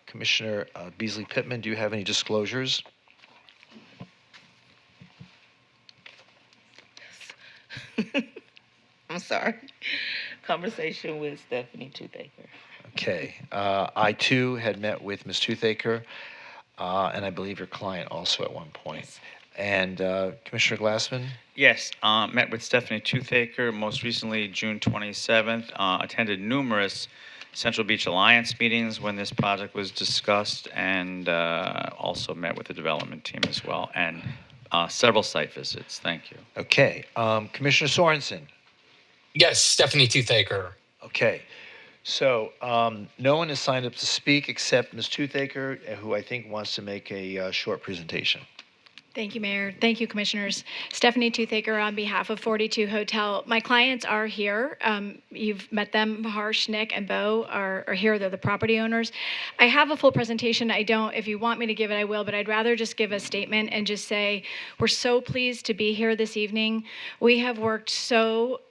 Commissioner Beasley Pittman, do you have any disclosures? I'm sorry. Conversation with Stephanie Toothaker. Okay. I, too, had met with Ms. Toothaker, and I believe your client also at one point. And Commissioner Glassman? Yes, met with Stephanie Toothaker, most recently June 27th, attended numerous Central Beach Alliance meetings when this project was discussed, and also met with the development team as well, and several site visits. Thank you. Okay. Commissioner Sorensen? Yes, Stephanie Toothaker. Okay. So no one has signed up to speak except Ms. Toothaker, who I think wants to make a short presentation. Thank you, Mayor. Thank you, Commissioners. Stephanie Toothaker on behalf of 42 Hotel. My clients are here. You've met them. Harsh, Nick, and Bo are here. They're the property owners. I have a full presentation. I don't. If you want me to give it, I will. But I'd rather just give a statement and just say we're so pleased to be here this evening. We have worked so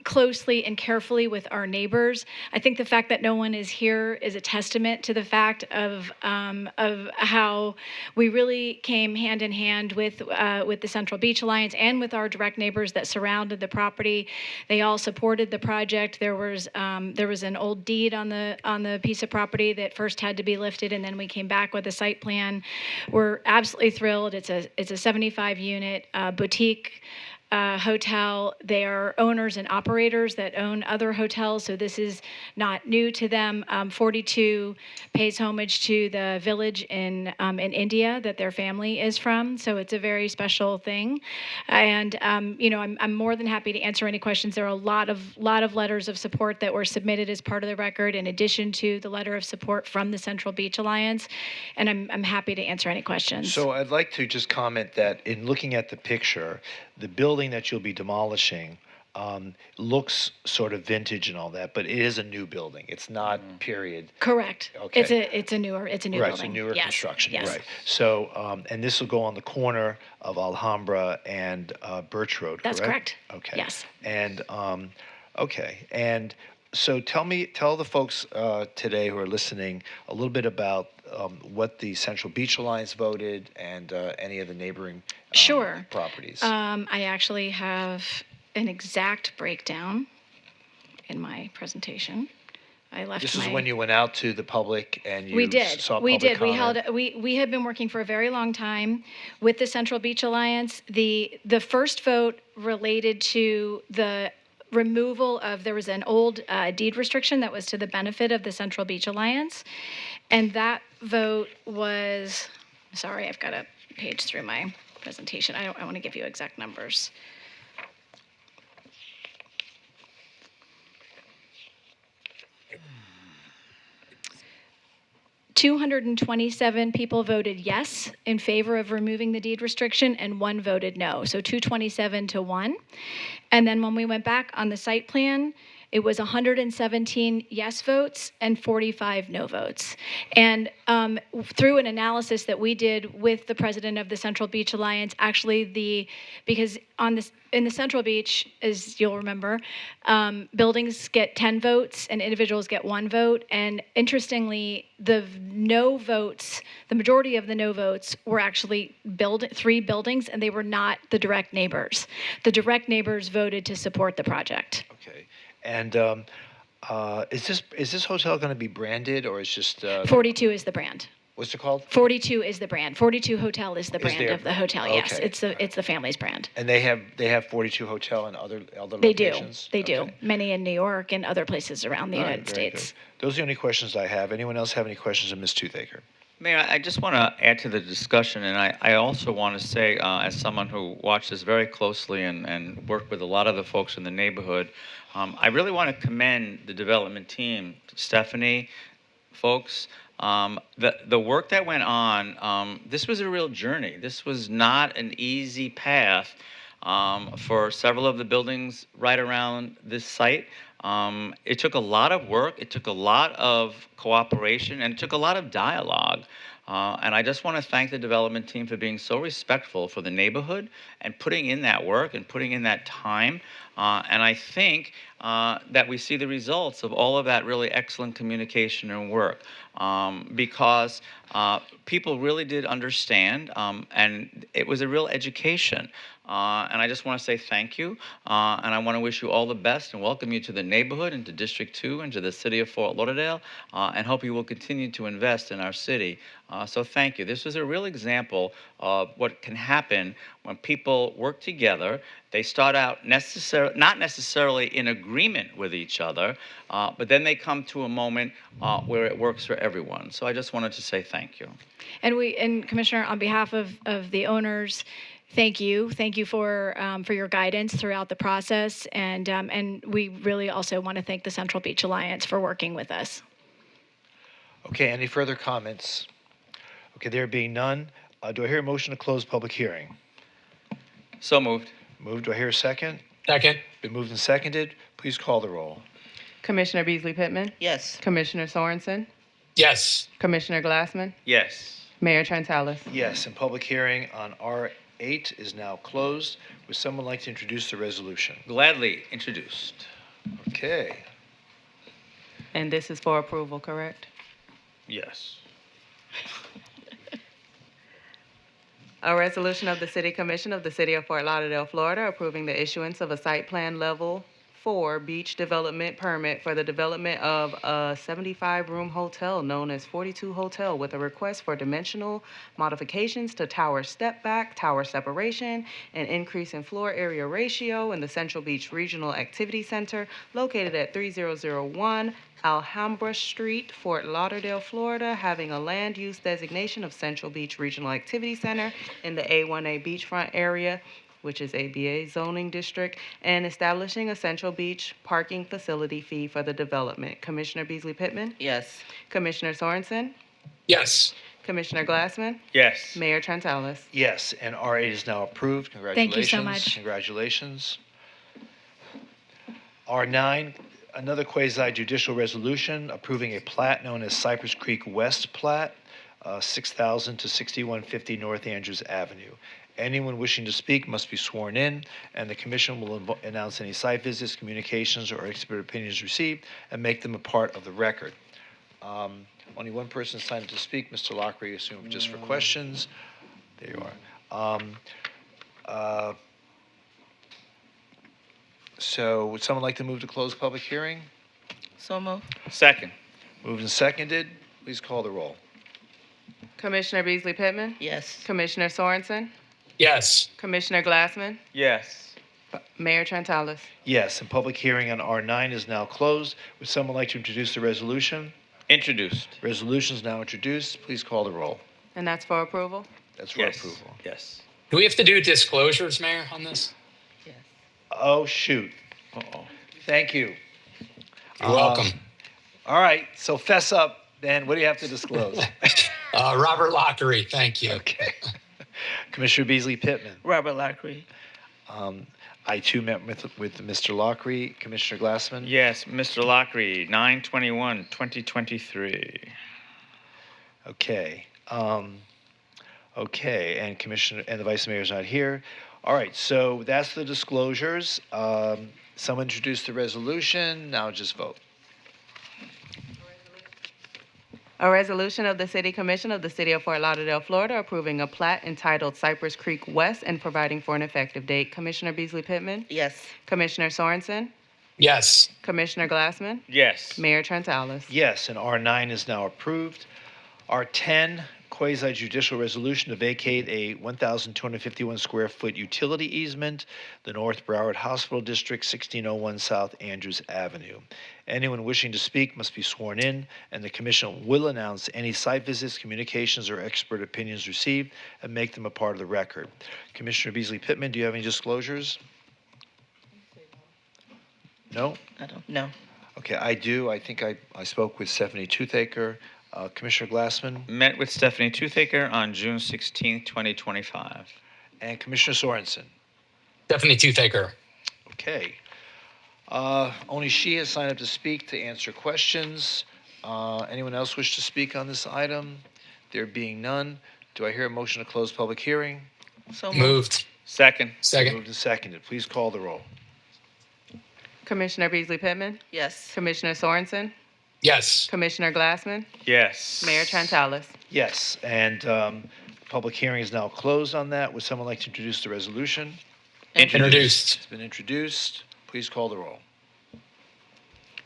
closely and carefully with our neighbors. I think the fact that no one is here is a testament to the fact of how we really came hand in hand with the Central Beach Alliance and with our direct neighbors that surrounded the property. They all supported the project. There was an old deed on the piece of property that first had to be lifted, and then we came back with a site plan. We're absolutely thrilled. It's a 75-unit boutique hotel. They are owners and operators that own other hotels, so this is not new to them. 42 pays homage to the village in India that their family is from, so it's a very special thing. And I'm more than happy to answer any questions. There are a lot of letters of support that were submitted as part of the record, in addition to the letter of support from the Central Beach Alliance, and I'm happy to answer any questions. So I'd like to just comment that in looking at the picture, the building that you'll be demolishing looks sort of vintage and all that, but it is a new building. It's not period. Correct. Okay. It's a new Right, building. it's a newer Yes. construction. Yes. Right. So, and this will go on the corner of Alhambra and Birch Road. That's correct. Okay. Yes. And okay. And so tell the folks today who are listening a little bit about what the Central Beach Alliance voted and any of the neighboring Sure. properties. I actually have an exact breakdown in my presentation. I left This my... is when you went out to the public and you We did. saw We public did. We comment. held. We have been working for a very long time with the Central Beach Alliance. The first vote related to the removal of, there was an old deed restriction that was to the benefit of the Central Beach Alliance, and that vote was, sorry, I've got to page through my presentation. I want to give you exact numbers. $227 people voted yes in favor of removing the deed restriction, and 1 voted no. So 227 to 1. And then when we went back on the site plan, it was 117 yes votes and 45 no votes. And through an analysis that we did with the president of the Central Beach Alliance, actually because in the Central Beach, as you'll remember, buildings get 10 votes and individuals get 1 vote. And interestingly, the no votes, the majority of the no votes were actually 3 buildings, and they were not the direct neighbors. The direct neighbors voted to support the project. Okay. And is this hotel going to be branded, or is just 42 is the brand. What's it called? 42 is the brand. 42 Hotel is the brand there- of the hotel. Yes, okay. it's the family's brand. And they have 42 hotel in other They do. locations. They do. Many in New York and other places around the All right, United very States. good. Those are the only questions I have. Anyone else have any questions of Ms. Toothaker? Mayor, I just want to add to the discussion, and I also want to say, as someone who watched this very closely and worked with a lot of the folks in the neighborhood, I really want to commend the development team, Stephanie, folks. The work that went on, this was a real journey. This was not an easy path for several of the buildings right around this site. It took a lot of work, it took a lot of cooperation, and it took a lot of dialogue. And I just want to thank the development team for being so respectful for the neighborhood and putting in that work and putting in that time. And I think that we see the results of all of that really excellent communication and work, because people really did understand, and it was a real education. And I just want to say thank you, and I want to wish you all the best and welcome you to the neighborhood and to District 2 and to the city of Fort Lauderdale, and hope you will continue to invest in our city. So thank you. This was a real example of what can happen when people work together. They start out not necessarily in agreement with each other, but then they come to a moment where it works for everyone. So I just wanted to say thank you. And Commissioner, on behalf of the owners, thank you for your guidance throughout the process, and we really also want to thank the Central Beach Alliance for working with us. Okay, any further comments? Okay, there being none, do I hear a motion to close public hearing? So moved. Moved. Do I hear a second? Second. Been moved and seconded. Please call the roll. Commissioner Beasley Pittman? Yes. Commissioner Sorensen? Yes. Commissioner Glassman? Yes. Mayor Trentalis? Yes, in public hearing on R8 is now closed. Would someone like to introduce the resolution? Gladly introduced. Okay. And this is for approval, correct? Yes. A resolution of the City Commission of the City of Fort Lauderdale, Florida, approving the issuance of a site plan level 4 beach development permit for the development of a 75-room hotel known as 42 Hotel with a request for dimensional modifications to tower step back, tower separation, and increase in floor area ratio in the Central Beach Regional Activity Center located at 3001 Alhambra Street, Fort Lauderdale, Florida, having a land use designation of Central Beach Regional Activity Center in the A1A beachfront area, which is ABA zoning district, and establishing a Central Beach parking facility fee for the development. Commissioner Beasley Pittman? Yes. Commissioner Sorensen? Yes. Commissioner Glassman? Yes. Mayor Trentalis? Yes, and R8 is now approved. Congratulations. Thank you so much. Congratulations. R9, another quasi-judicial resolution approving a plat known as Cypress Creek West Plat, 6,000 to 6150 North Andrews Avenue. Anyone wishing to speak must be sworn in, and the commission will announce any site visits, communications, or expert opinions received and make them a part of the record. Only one person signed up to speak, Mr. Lockery, assume just for questions. There you are. So would someone like to move to close public hearing? So moved. Second. Moved and seconded. Please call the roll. Commissioner Beasley Pittman? Yes. Commissioner Sorensen? Yes. Commissioner Glassman? Yes. Mayor Trentalis? Yes, and public hearing on R9 is now closed. Would someone like to introduce the resolution? Introduced. Resolution is now introduced. Please call the roll. And that's for approval? That's for Yes. approval. Yes. Do we have to do disclosures, Mayor, on this? Oh, shoot. Uh-oh. Thank you. You're welcome. All right, so fess up, then. What do you have to disclose? Robert Lockery, thank you. Okay. Commissioner Beasley Pittman. Robert Lockery. I too met with Mr. Lockery. Commissioner Glassman. Yes, Mr. Lockery, 9/21/2023. Okay. Okay, and the Vice Mayor's not here. All right, so that's the disclosures. Someone introduced the resolution. Now just vote. A resolution of the City Commission of the City of Fort Lauderdale, Florida, approving a plat entitled Cypress Creek West and providing for an effective date. Commissioner Beasley Pittman? Yes. Commissioner Sorensen? Yes. Commissioner Glassman? Yes. Mayor Trentalis? Yes, and R9 is now approved. R10, quasi-judicial resolution to vacate a 1,251 square foot utility easement, the North Broward Hospital District, 1601 South Andrews Avenue. Anyone wishing to speak must be sworn in, and the commission will announce any site visits, communications, or expert opinions received and make them a part of the record. Commissioner Beasley Pittman, do you have any disclosures? No? I don't know. Okay, I do. I think I spoke with Stephanie Toothaker. Commissioner Glassman? Met with Stephanie Toothaker on June 16th, 2025. And Commissioner Sorensen? Stephanie Toothaker. Okay. Only she has signed up to speak to answer questions. Anyone else wish to speak on this item? There being none, do I hear a motion to close public hearing? So Moved. Second. Second. Moved and seconded. Please call the roll. Commissioner Beasley Pittman? Yes. Commissioner Sorensen? Yes. Commissioner Glassman? Yes. Mayor Trentalis? Yes, and public hearing is now closed on that. Would someone like to introduce the resolution? Introduced. It's been introduced. Please call the roll.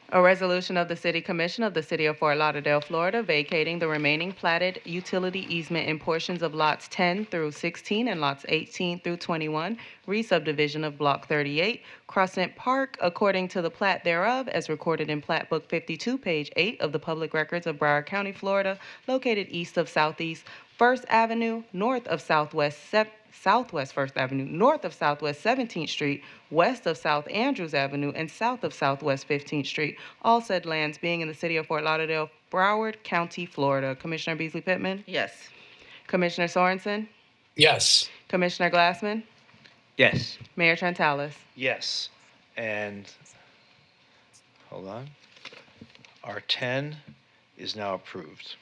A resolution of the City Commission of the City of Fort Lauderdale, Florida, vacating the remaining platted utility easement in portions of lots 10 through 16 and lots 18 through 21, re-subdivision of Block 38, Crossent Park, according to the plat thereof, as recorded in Plat Book 52, page 8 of the Public Records of Broward County, Florida, located east of Southeast First Avenue, north of Southwest First Avenue, north of Southwest 17th Street, west of South Andrews Avenue, and south of Southwest 15th Street, all said lands being in the City of Fort Lauderdale, Broward County, Florida. Commissioner Beasley Pittman? Yes. Commissioner Sorensen? Yes. Commissioner Glassman? Yes. Mayor Trentalis? Yes, and hold on. R10 is now approved.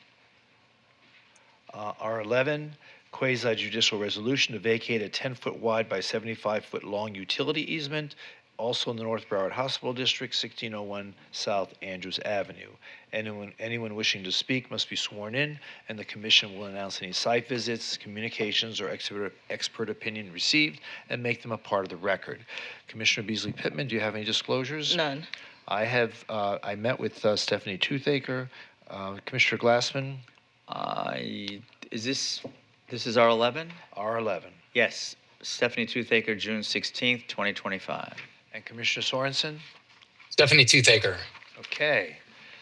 R11, quasi-judicial resolution to vacate a 10-foot wide by 75-foot long utility easement, also in the North Broward Hospital District, 1601 South Andrews Avenue. Anyone wishing to speak must be sworn in, and the commission will announce any site visits, communications, or expert opinion received and make them a part of the record. Commissioner Beasley Pittman, do you have any disclosures? None. I met with Stephanie Toothaker. Commissioner Glassman? This is R11? R11. Yes. Stephanie Toothaker, June 16th, 2025. And Commissioner Sorensen? Stephanie Toothaker. Okay.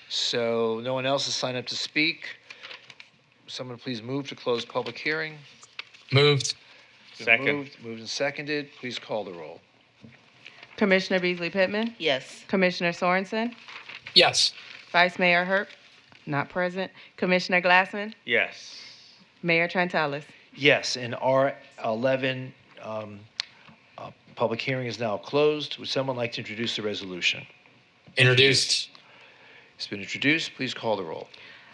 So no one else has signed up to speak. Someone please move to close public hearing. Moved. Been Second. Moved and seconded. Please call the roll. Commissioner Beasley Pittman? Yes. Commissioner Sorensen? Yes. Vice Mayor Herb? Not present. Commissioner Glassman? Yes. Mayor Trentalis? Yes, and R11 public hearing is now closed. Would someone like to introduce the resolution? Introduced. It's been introduced. Please call the roll.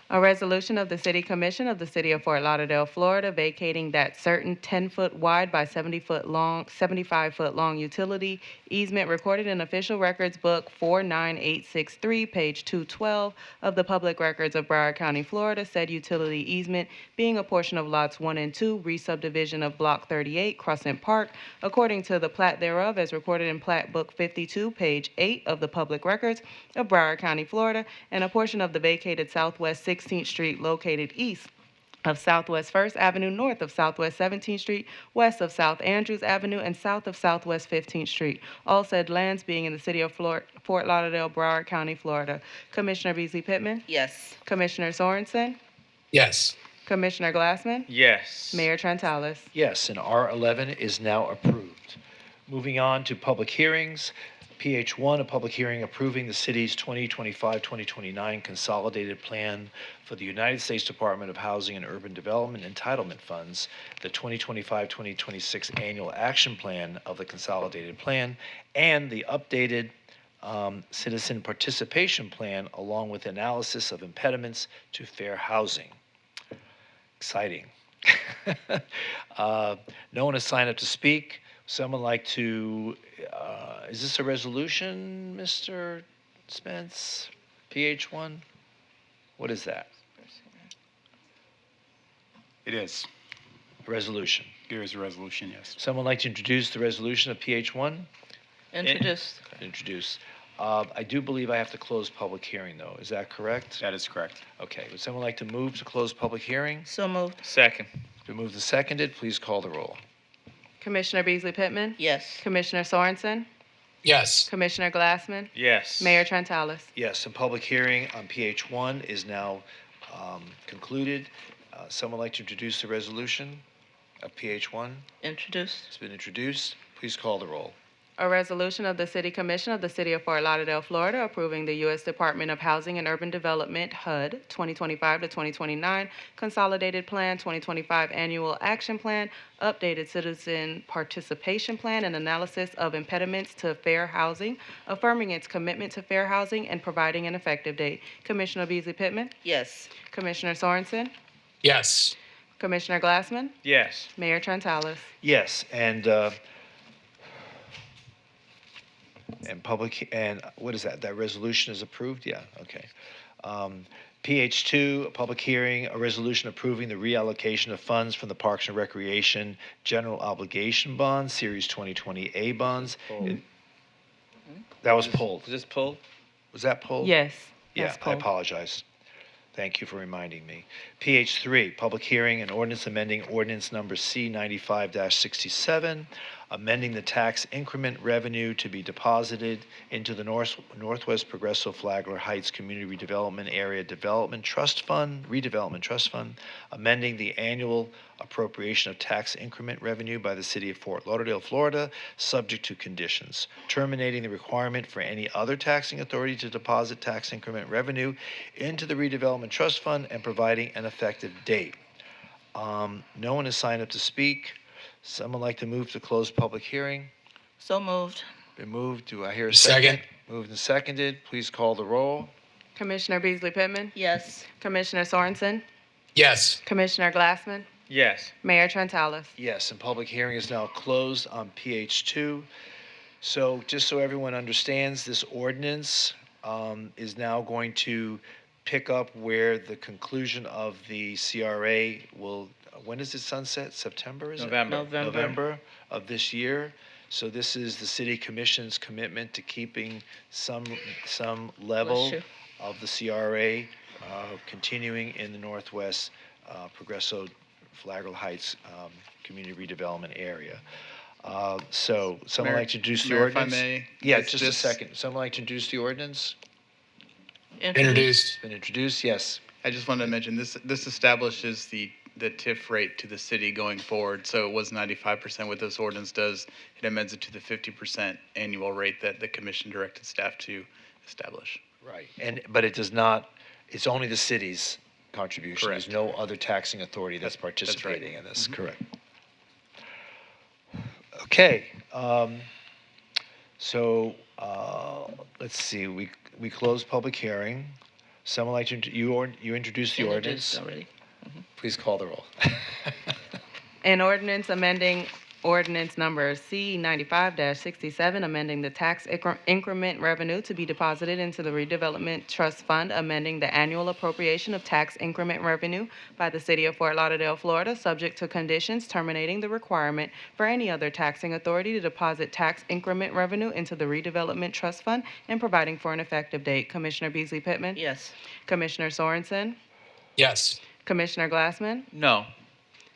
A resolution of the City Commission of the City of Fort Lauderdale, Florida, vacating that certain 10-foot wide by 75-foot long utility easement recorded in Official Records Book 49863, page 212 of the Public Records of Broward County, Florida, said utility easement being a portion of lots 1 and 2, re-subdivision of Block 38, Crescent Park, according to the plat thereof as recorded in Plat Book 52, page 8 of the Public Records of Broward County, Florida, and a portion of the vacated Southwest 16th Street located east of Southwest 1st Avenue, north of Southwest 17th Street, west of South Andrews Avenue, and south of Southwest 15th Street. All said lands being in the city of Fort Lauderdale, Broward County, Florida. Commissioner Beasley Pittman? Yes. Commissioner Sorensen? Yes. Commissioner Glassman? Yes. Mayor Trentalis? Yes, and R11 is now approved. Moving on to public hearings. PH1, a public hearing approving the city's 2025-2029 consolidated plan for the United States Department of Housing and Urban Development entitlement funds, the 2025-2026 annual action plan of the consolidated plan, and the updated citizen participation plan, along with analysis of impediments to fair housing. Exciting. No one has signed up to speak. Someone like to, is this a resolution, Mr. Spence? PH1? What is that? It is. A resolution. There is a resolution, yes. Someone like to introduce the resolution of PH1? Introduced. Introduce. I do believe I have to close public hearing, though. Is that correct? That is correct. Okay. Would someone like to move to close public hearing? So moved. Second. Been moved and seconded. Please call the roll. Commissioner Beasley Pittman? Yes. Commissioner Sorensen? Yes. Commissioner Glassman? Yes. Mayor Trentalis? Yes, the public hearing on PH1 is now concluded. Someone like to introduce the resolution of PH1? Introduced. It's been introduced. Please call the roll. A resolution of the City Commission of the City of Fort Lauderdale, Florida, approving the U.S. Department of Housing and Urban Development, HUD, 2025 to 2029, Consolidated Plan, 2025 Annual Action Plan, Updated Citizen Participation Plan, and Analysis of Impediments to Fair Housing, affirming its commitment to fair housing and providing an effective date. Commissioner Beasley Pittman? Yes. Commissioner Sorensen? Yes. Commissioner Glassman? Yes. Mayor Trentalis? Yes, and what is that? That resolution is approved? Yeah, okay. PH2, a public hearing, a resolution approving the reallocation of funds from the Parks and Recreation General Obligation Bonds, Series 2020A bonds. That was pulled. Is this pulled? Was that pulled? Yes. Yeah, that's I pulled. apologize. Thank you for reminding me. PH3, public hearing and ordinance amending ordinance number C95-67, amending the tax increment revenue to be deposited into the Northwest Progresso Flagler Heights Community Redevelopment Area Redevelopment Trust Fund, amending the annual appropriation of tax increment revenue by the City of Fort Lauderdale, Florida, subject to conditions, terminating the requirement for any other taxing authority to deposit tax increment revenue into the redevelopment trust fund, and providing an effective date. No one has signed up to speak. Someone like to move to close public hearing? So moved. Been moved. Do I hear a second? Moved and seconded. Please call the roll. Commissioner Beasley Pittman? Yes. Commissioner Sorensen? Yes. Commissioner Glassman? Yes. Mayor Trentalis. Yes, and public hearing is now closed on PH2. So just so everyone understands, this ordinance is now going to pick up where the conclusion of the CRA will, when is it sunset? September, is November. it? November of this year. So this is the city commission's commitment to keeping some level Bless you. of the CRA continuing in the Northwest Progresso Flagler Heights community redevelopment area. So someone Mayor- like to introduce the Mayor, if I ordinance? may, Yeah, it's just a this- second. Someone like to introduce the ordinance? Introduced. Been introduced, yes. I just wanted to mention this establishes the TIF rate to the city going forward. So it was 95%. What this ordinance does, it amends it to the 50% annual rate that the commission directed staff to establish. Right. But it does not, it's only the city's contribution. Correct. There's no other taxing authority that's That's right. participating in this. Mhm. Correct. Okay. So let's see. We closed public hearing. Someone like to you introduce the ordinance? Introduced already. Please call the roll. An ordinance amending ordinance number C95-67, amending the tax increment revenue to be deposited into the redevelopment trust fund, amending the annual appropriation of tax increment revenue by the city of Fort Lauderdale, Florida, subject to conditions, terminating the requirement for any other taxing authority to deposit tax increment revenue into the redevelopment trust fund, and providing for an effective date. Commissioner Beasley Pittman? Yes. Commissioner Sorensen? Yes. Commissioner Glassman? No.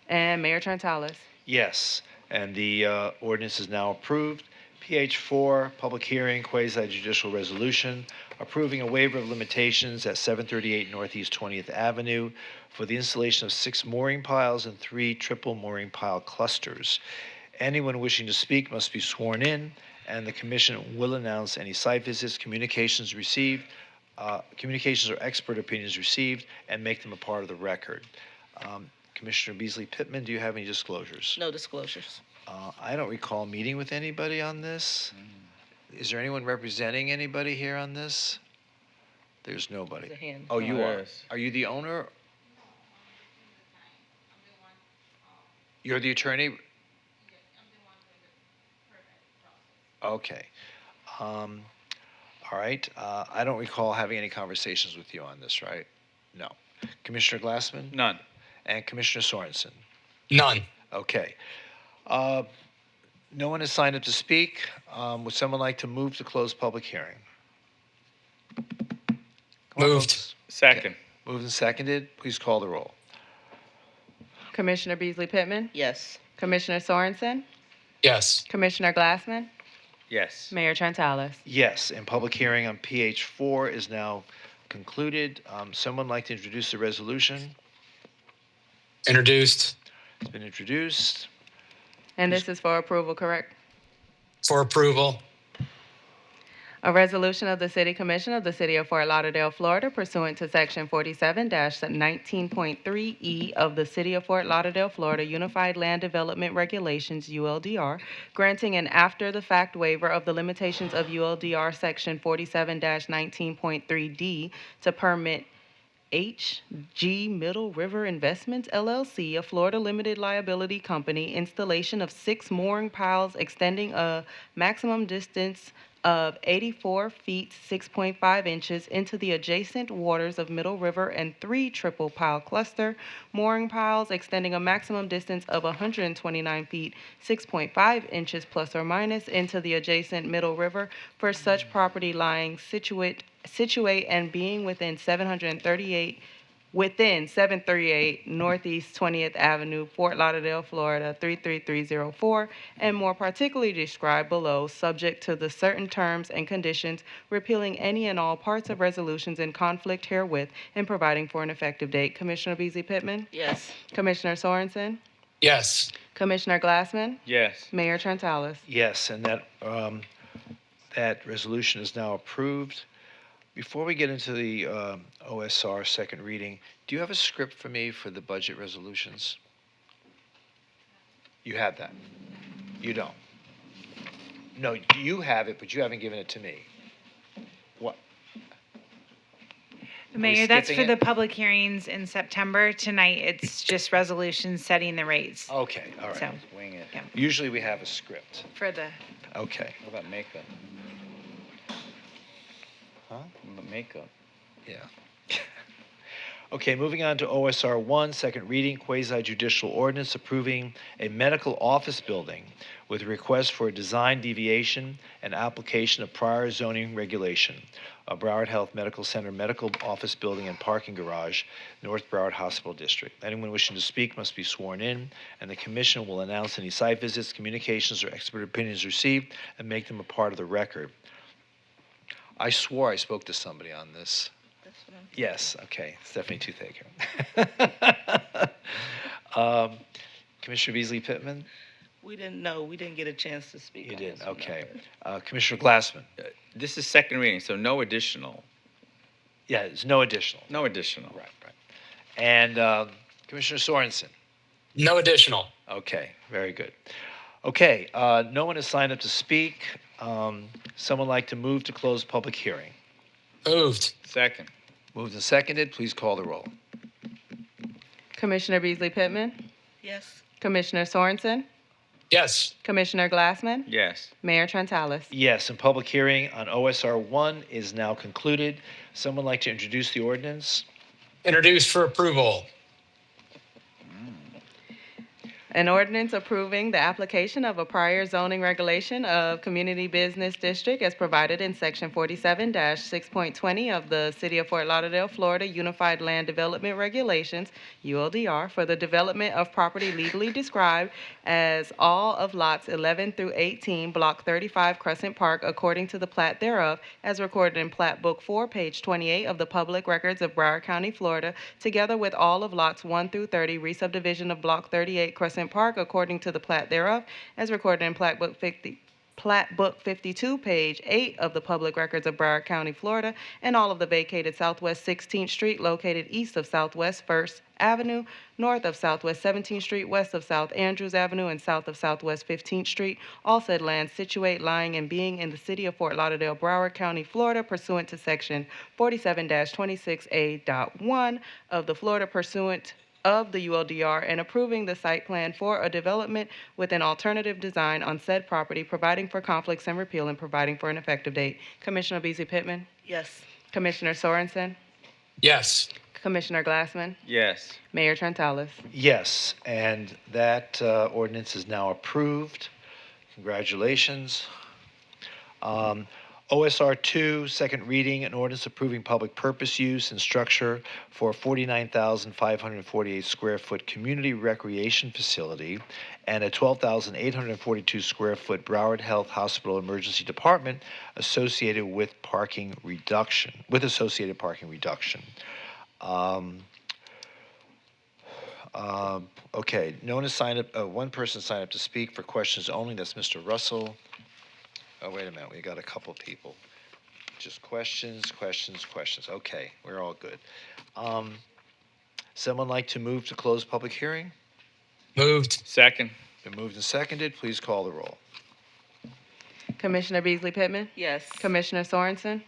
And Mayor Trentalis. Yes, and the ordinance is now approved. PH4, public hearing, quasi-judicial resolution, approving a waiver of limitations at 738 Northeast 20th Avenue for the installation of 6 mooring piles and 3 triple mooring pile clusters. Anyone wishing to speak must be sworn in, and the commission will announce any site visits, communications received, communications or expert opinions received, and make them a part of the record. Commissioner Beasley Pittman, do you have any disclosures? No disclosures. I don't recall meeting with anybody on this. Is there anyone representing anybody here on this? There's nobody. There's a hand. Oh, you there are. is. Are you the owner? You're the attorney? Okay. All right. I don't recall having any conversations with you on this, right? No. Commissioner Glassman? None. And Commissioner Sorensen? None. Okay. No one has signed up to speak. Would someone like to move to close public hearing? Come on, Moved. folks. Second. Moved and seconded. Please call the roll. Commissioner Beasley Pittman? Yes. Commissioner Sorensen? Yes. Commissioner Glassman? Yes. Mayor Trentalis. Yes, and public hearing on PH4 is now concluded. Someone like to introduce the resolution? Introduced. It's been introduced. And this is for approval, correct? For approval. A resolution of the City Commission of the City of Fort Lauderdale, Florida, pursuant to Section 47-19.3E of the City of Fort Lauderdale, Florida Unified Land Development Regulations, ULDR, granting an after-the-fact waiver of the limitations of ULDR Section 47-19.3D to permit H.G. Middle River Investments, LLC, a Florida limited liability company, installation of 6 mooring piles extending a maximum distance of 84 feet 6.5 inches into the adjacent waters of Middle River, and 3 triple pile cluster mooring piles extending a maximum distance of 129 feet 6.5 inches plus or minus into the adjacent Middle River for such property lying situate and being within 738 Northeast 20th Avenue, Fort Lauderdale, Florida 33304, and more particularly described below, subject to the certain terms and conditions, repealing any and all parts of resolutions in conflict herewith, and providing for an effective date. Commissioner Beasley Pittman? Yes. Commissioner Sorensen? Yes. Commissioner Glassman? Yes. Mayor Trentalis. Yes, and that resolution is now approved. Before we get into the OSR second reading, do you have a script for me for the budget resolutions? You have that? You don't? No, you have it, but you haven't given it to me. What? Mayor, that's skipping for it? the public hearings in September. Tonight, it's just resolutions setting the rates. Okay, all right. So, Wing it. yeah. Usually we have a script. For the, Okay. What about makeup? Huh? What about makeup? Yeah. Okay, moving on to OSR 1, second reading, quasi-judicial ordinance approving a medical office building with a request for a design deviation and application of prior zoning regulation. A Broward Health Medical Center medical office building and parking garage, North Broward Hospital District. Anyone wishing to speak must be sworn in, and the commission will announce any site visits, communications, or expert opinions received and make them a part of the record. I swore I spoke to somebody on this. Yes, okay, Stephanie Toothaker. Commissioner Beasley Pittman? We didn't know. We didn't get a chance to speak. You on did, this one. okay. Commissioner Glassman? This is second reading, so no additional. Yeah, there's no additional. No additional. Right. And Commissioner Sorensen? No additional. Okay, very good. Okay, no one has signed up to speak. Someone like to move to close public hearing? Moved. Second. Moved and seconded, please call the roll. Commissioner Beasley Pittman, Yes. Commissioner Sorensen, Yes. Commissioner Glassman, Yes. Mayor Trentalis. Yes, and public hearing on OSR 1 is now concluded. Someone like to introduce the ordinance? Introduced for approval. An ordinance approving the application of a prior zoning regulation of Community Business District as provided in Section 47-6.20 of the City of Fort Lauderdale, Florida Unified Land Development Regulations, ULDR, for the development of property legally described as all of lots 11 through 18, Block 35 Crescent Park, according to the plat thereof, as recorded in Plat Book 4, page 28 of the Public Records of Broward County, Florida, together with all of lots 1 through 30, re-subdivision of Block 38 Crescent Park, according to the plat thereof, as recorded in Plat Book 52, page 8 of the Public Records of Broward County, Florida, and all of the vacated Southwest 16th Street located east of Southwest 1st Avenue, north of Southwest 17th Street, west of South Andrews Avenue, and south of Southwest 15th Street, all said lands situate, lying, and being in the City of Fort Lauderdale, Broward County, Florida, pursuant to Section 47-26A.1 of the Florida pursuant of the ULDR, and approving the site plan for a development with an alternative design on said property, providing for conflicts and repeal, and providing for an effective date. Commissioner Beasley Pittman, Yes. Commissioner Sorensen, Yes. Commissioner Glassman, Yes. Mayor Trentalis. Yes, and that ordinance is now approved. Congratulations. OSR 2, second reading, an ordinance approving public purpose use and structure for a 49,548 square foot community recreation facility and a 12,842 square foot Broward Health Hospital Emergency Department associated with associated parking reduction. Okay, no one has signed up, one person signed up to speak for questions only, that's Mr. Russell. Oh, wait a minute, we got a couple people. Just questions. Okay, we're all good. Someone like to move to close public hearing? Moved. Second. Been moved and seconded, please call the roll. Commissioner Beasley Pittman, Yes. Commissioner Sorensen,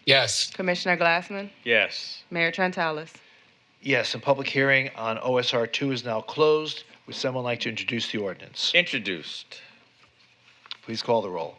Yes. Commissioner Glassman, Yes. Mayor Trentalis. Yes, and public hearing on OSR 2 is now closed. Would someone like to introduce the ordinance? Introduced. Please call the roll.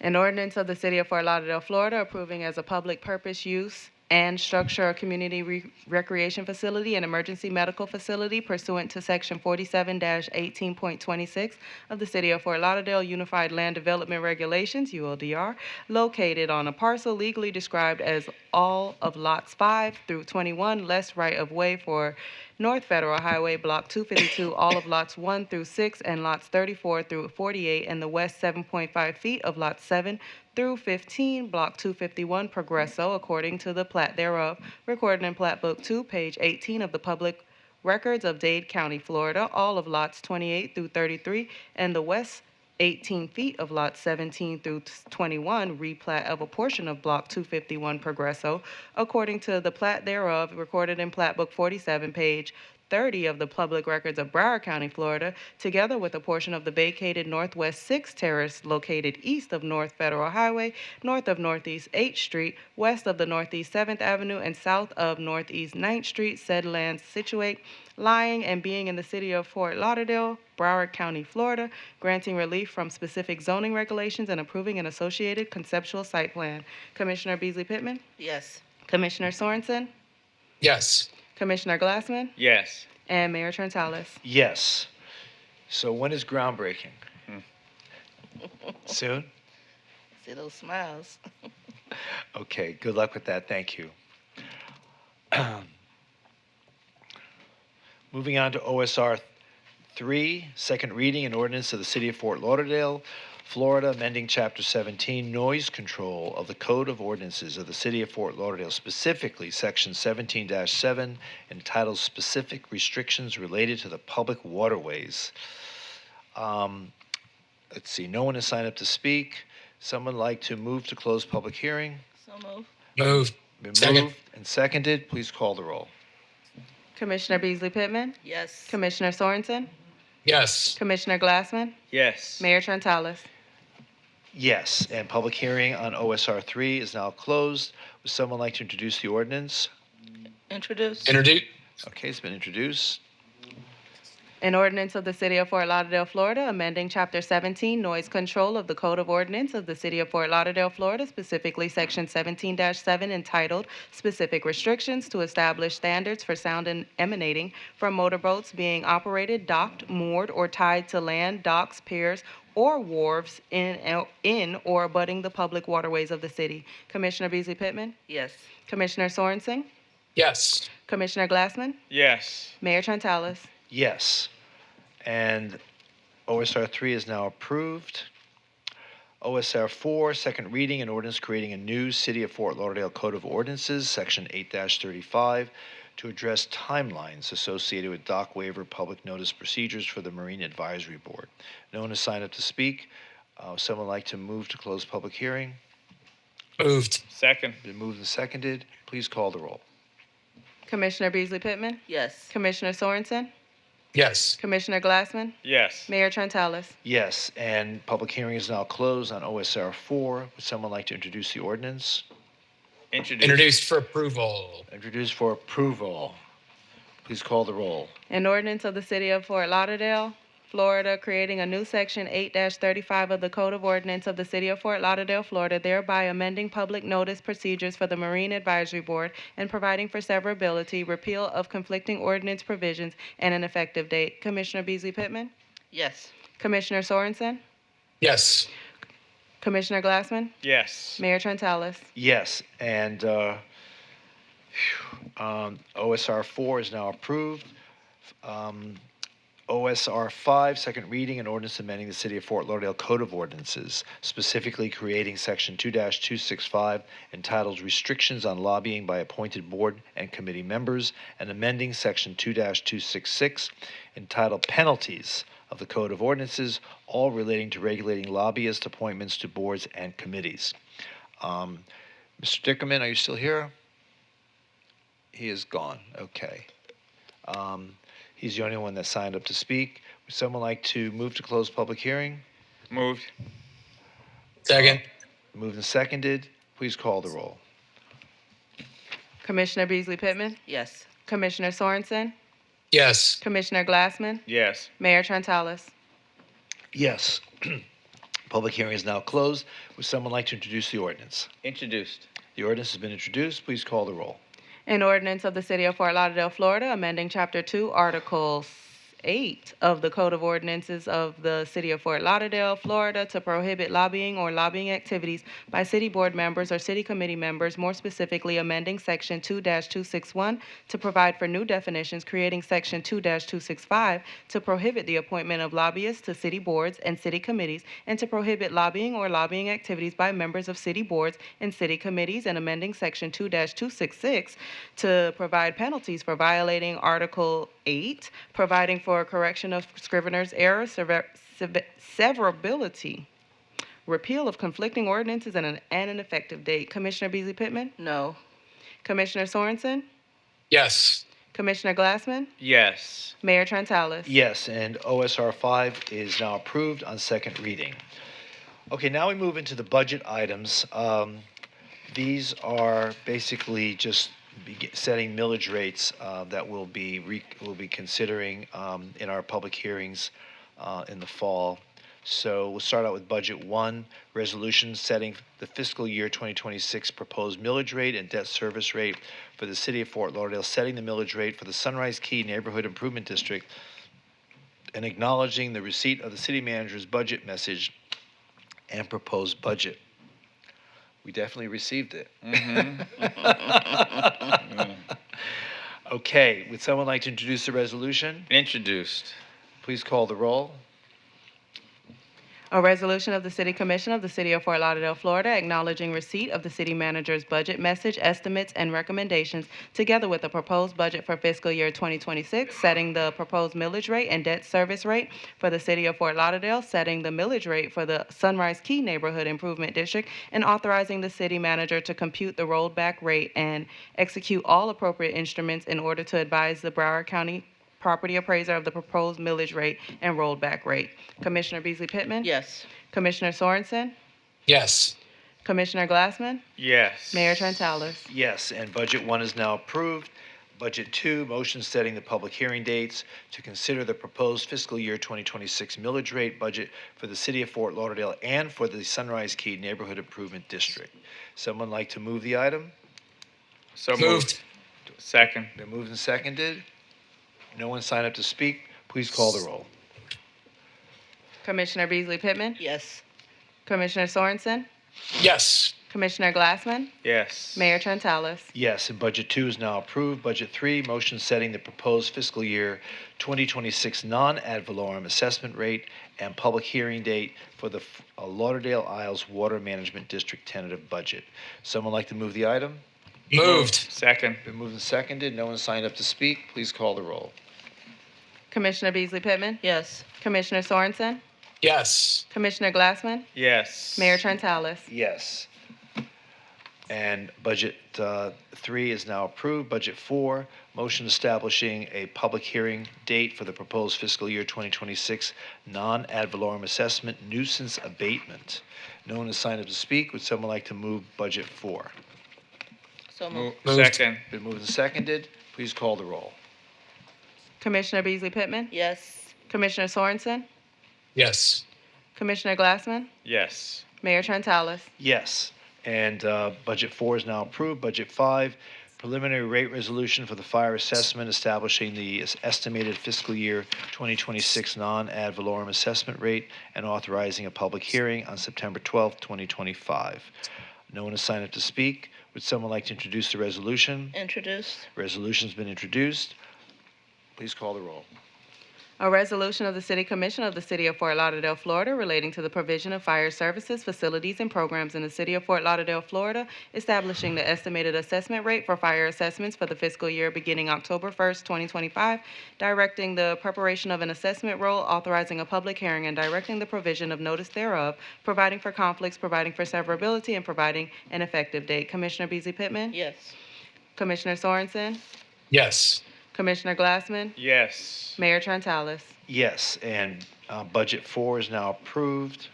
An ordinance of the City of Fort Lauderdale, Florida, approving as a public purpose use and structure a community recreation facility and emergency medical facility pursuant to Section 47-18.26 of the City of Fort Lauderdale Unified Land Development Regulations, ULDR, located on a parcel legally described as all of lots 5 through 21, less right-of-way for North Federal Highway, Block 252, all of lots 1 through 6 and lots 34 through 48, and the west 7.5 feet of lots 7 through 15, Block 251, Progresso, according to the plat thereof, recorded in Plat Book 2, page 18 of the Public Records of Dade County, Florida, all of lots 28 through 33, and the west 18 feet of lots 17 through 21, replat of a portion of Block 251 Progresso, according to the plat thereof, recorded in Plat Book 47, page 30 of the Public Records of Broward County, Florida, together with a portion of the vacated Northwest 6th Terrace located east of North Federal Highway, north of Northeast 8th Street, west of the Northeast 7th Avenue, and south of Northeast 9th Street, said lands situate, lying and being in the city of Fort Lauderdale, Broward County, Florida, granting relief from specific zoning regulations and approving an associated conceptual site plan. Commissioner Beasley Pittman? Yes. Commissioner Sorensen? Yes. Commissioner Glassman? Yes. And Mayor Trentalis. Yes. So when is groundbreaking? Soon? See those smiles. Okay, good luck with that. Thank you. Moving on to OSR 3, second reading, an ordinance of the City of Fort Lauderdale, Florida, amending Chapter 17, noise control of the Code of Ordinances of the City of Fort Lauderdale, specifically Section 17-7, entitled Specific Restrictions Related to the Public Waterways. Let's see, no one has signed up to speak. Someone like to move to close public hearing? So moved. Moved. Been Second. moved and seconded. Please call the roll. Commissioner Beasley Pittman? Yes. Commissioner Sorensen? Yes. Commissioner Glassman? Yes. Mayor Trentalis. Yes, and public hearing on OSR 3 is now closed. Would someone like to introduce the ordinance? Introduce. Introduce. Okay, it's been introduced. An ordinance of the City of Fort Lauderdale, Florida, amending Chapter 17, noise control of the Code of Ordinance of the City of Fort Lauderdale, Florida, specifically Section 17-7, entitled Specific Restrictions to Establish Standards for Sound Emanating from Motorboats Being Operated, Docked, Moored, or Tied to Land, Docks, Piers, or Wharves in or abutting the public waterways of the city. Commissioner Beasley Pittman? Yes. Commissioner Sorensen? Yes. Commissioner Glassman? Yes. Mayor Trentalis. Yes. And OSR 3 is now approved. OSR 4, second reading, an ordinance creating a new City of Fort Lauderdale Code of Ordinances, Section 8-35, to address timelines associated with dock waiver public notice procedures for the Marine Advisory Board. No one has signed up to speak. Someone like to move to close public hearing? Moved. Second. Been moved and seconded. Please call the roll. Commissioner Beasley Pittman? Yes. Commissioner Sorensen? Yes. Commissioner Glassman? Yes. Mayor Trentalis. Yes, and public hearing is now closed on OSR 4. Would someone like to introduce the ordinance? Introduced for approval. Introduced for approval. Please call the roll. An ordinance of the City of Fort Lauderdale, Florida, creating a new Section 8-35 of the Code of Ordinance of the City of Fort Lauderdale, Florida, thereby amending public notice procedures for the Marine Advisory Board and providing for severability, repeal of conflicting ordinance provisions, and an effective date. Commissioner Beasley Pittman? Yes. Commissioner Sorensen? Yes. Commissioner Glassman? Yes. Mayor Trentalis. Yes, and OSR 4 is now approved. OSR 5, second reading, an ordinance amending the City of Fort Lauderdale Code of Ordinances, specifically creating Section 2-265 entitled Restrictions on Lobbying by Appointed Board and Committee Members, and amending Section 2-266 entitled Penalties of the Code of Ordinances, all relating to regulating lobbyist appointments to boards and committees. Mr. Dickerman, are you still here? He is gone. Okay. He's the only one that signed up to speak. Would someone like to move to close public hearing? Moved. Second. Moved and seconded. Please call the roll. Commissioner Beasley Pittman? Yes. Commissioner Sorensen? Yes. Commissioner Glassman? Yes. Mayor Trentalis. Yes. Public hearing is now closed. Would someone like to introduce the ordinance? Introduced. The ordinance has been introduced. Please call the roll. An ordinance of the City of Fort Lauderdale, Florida, amending Chapter 2, Article 8 of the Code of Ordinances of the City of Fort Lauderdale, Florida, to prohibit lobbying or lobbying activities by city board members or city committee members, more specifically amending Section 2-261 to provide for new definitions, creating Section 2-265 to prohibit the appointment of lobbyists to city boards and city committees, and to prohibit lobbying or lobbying activities by members of city boards and city committees, and amending Section 2-266 to provide penalties for violating Article 8, providing for a correction of scrivener's error, severability, repeal of conflicting ordinances, and an effective date. Commissioner Beasley Pittman? No. Commissioner Sorensen? Yes. Commissioner Glassman, Yes. Mayor Trentalis. Yes, and OSR 5 is now approved on second reading. Okay, now we move into the budget items. These are basically just setting millage rates that we'll be considering in our public hearings in the fall. So we'll start out with Budget 1, resolution setting the fiscal year 2026 proposed millage rate and debt service rate for the city of Fort Lauderdale, setting the millage rate for the Sunrise Key Neighborhood Improvement District, and acknowledging the receipt of the city manager's budget message and proposed budget. We definitely received it. Okay, would someone like to introduce the resolution? Introduced. Please call the roll. A resolution of the City Commission of the City of Fort Lauderdale, Florida, acknowledging receipt of the city manager's budget message, estimates, and recommendations, together with the proposed budget for fiscal year 2026, setting the proposed millage rate and debt service rate for the City of Fort Lauderdale, setting the millage rate for the Sunrise Key Neighborhood Improvement District, and authorizing the city manager to compute the rolled back rate and execute all appropriate instruments in order to advise the Broward County property appraiser of the proposed millage rate and rolled back rate. Commissioner Beasley Pittman? Yes. Commissioner Sorensen? Yes. Commissioner Glassman? Yes. Mayor Trentalis? Yes, and Budget 1 is now approved. Budget 2, motion setting the public hearing dates to consider the proposed fiscal year 2026 millage rate budget for the city of Fort Lauderdale and for the Sunrise Key Neighborhood Improvement District. Someone like to move the item? So moved. Second. Been moved and seconded. No one signed up to speak. Please call the roll. Commissioner Beasley Pittman? Yes. Commissioner Sorensen? Yes. Commissioner Glassman? Yes. Mayor Trentalis? Yes, and Budget 2 is now approved. Budget 3, motion setting the proposed fiscal year 2026 non-ad valorem assessment rate and public hearing date for the Lauderdale Isles Water Management District tentative budget. Someone like to move the item? Moved. Second. Been moved and seconded. No one signed up to speak. Please call the roll. Commissioner Beasley Pittman? Yes. Commissioner Sorensen? Yes. Commissioner Glassman? Yes. Mayor Trentalis? Yes. And Budget 3 is now approved. Budget 4, motion establishing a public hearing date for the proposed fiscal year 2026 non-ad valorem assessment nuisance abatement. No one has signed up to speak. Would someone like to move Budget 4? So moved. Second. Been moved and seconded. Please call the roll. Commissioner Beasley Pittman? Yes. Commissioner Sorensen? Yes. Commissioner Glassman? Yes. Mayor Trentalis? Yes. And Budget 4 is now approved. Budget 5, preliminary rate resolution for the fire assessment establishing the estimated fiscal year 2026 non-ad valorem assessment rate and authorizing a public hearing on September 12th, 2025. No one has signed up to speak. Would someone like to introduce the resolution? Introduced. Resolution's been introduced. Please call the roll. A resolution of the City Commission of the City of Fort Lauderdale, Florida, relating to the provision of fire services, facilities, and programs in the City of Fort Lauderdale, Florida, establishing the estimated assessment rate for fire assessments for the fiscal year beginning October 1st, 2025, directing the preparation of an assessment roll, authorizing a public hearing, and directing the provision of notice thereof, providing for conflicts, providing for severability, and providing an effective date. Commissioner Beasley Pittman? Yes. Commissioner Sorensen? Yes. Commissioner Glassman? Yes. Mayor Trentalis? Yes, and Budget 4 is now approved.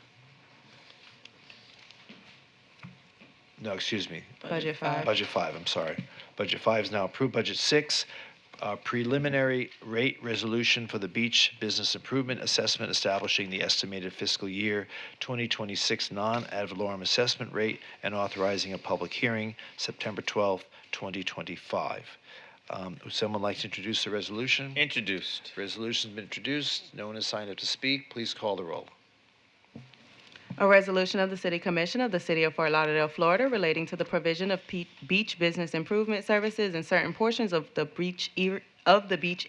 No, excuse me. Budget 5. Budget 5, I'm sorry. Budget 5 is now approved. Budget 6, preliminary rate resolution for the beach business improvement assessment establishing the estimated fiscal year 2026 non-ad valorem assessment rate and authorizing a public hearing September 12th, 2025. Would someone like to introduce the resolution? Introduced. Resolution's been introduced. No one has signed up to speak. Please call the roll. A resolution of the City Commission of the City of Fort Lauderdale, Florida, relating to the provision of beach business improvement services in certain portions of the beach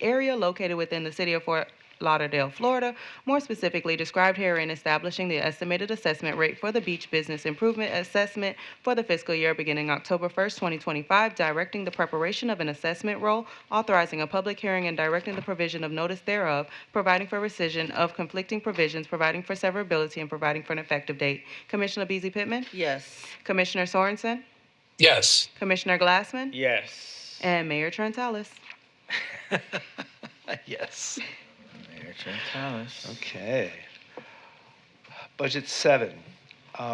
area located within the City of Fort Lauderdale, Florida, more specifically described herein, establishing the estimated assessment rate for the beach business improvement assessment for the fiscal year beginning October 1st, 2025, directing the preparation of an assessment roll, authorizing a public hearing, and directing the provision of notice thereof, providing for rescission of conflicting provisions, providing for severability, and providing for an effective date. Commissioner Beasley Pittman? Yes. Commissioner Sorensen? Yes. Commissioner Glassman? Yes. And Mayor Trentalis? Yes. Mayor Trentalis. Okay. Budget 7,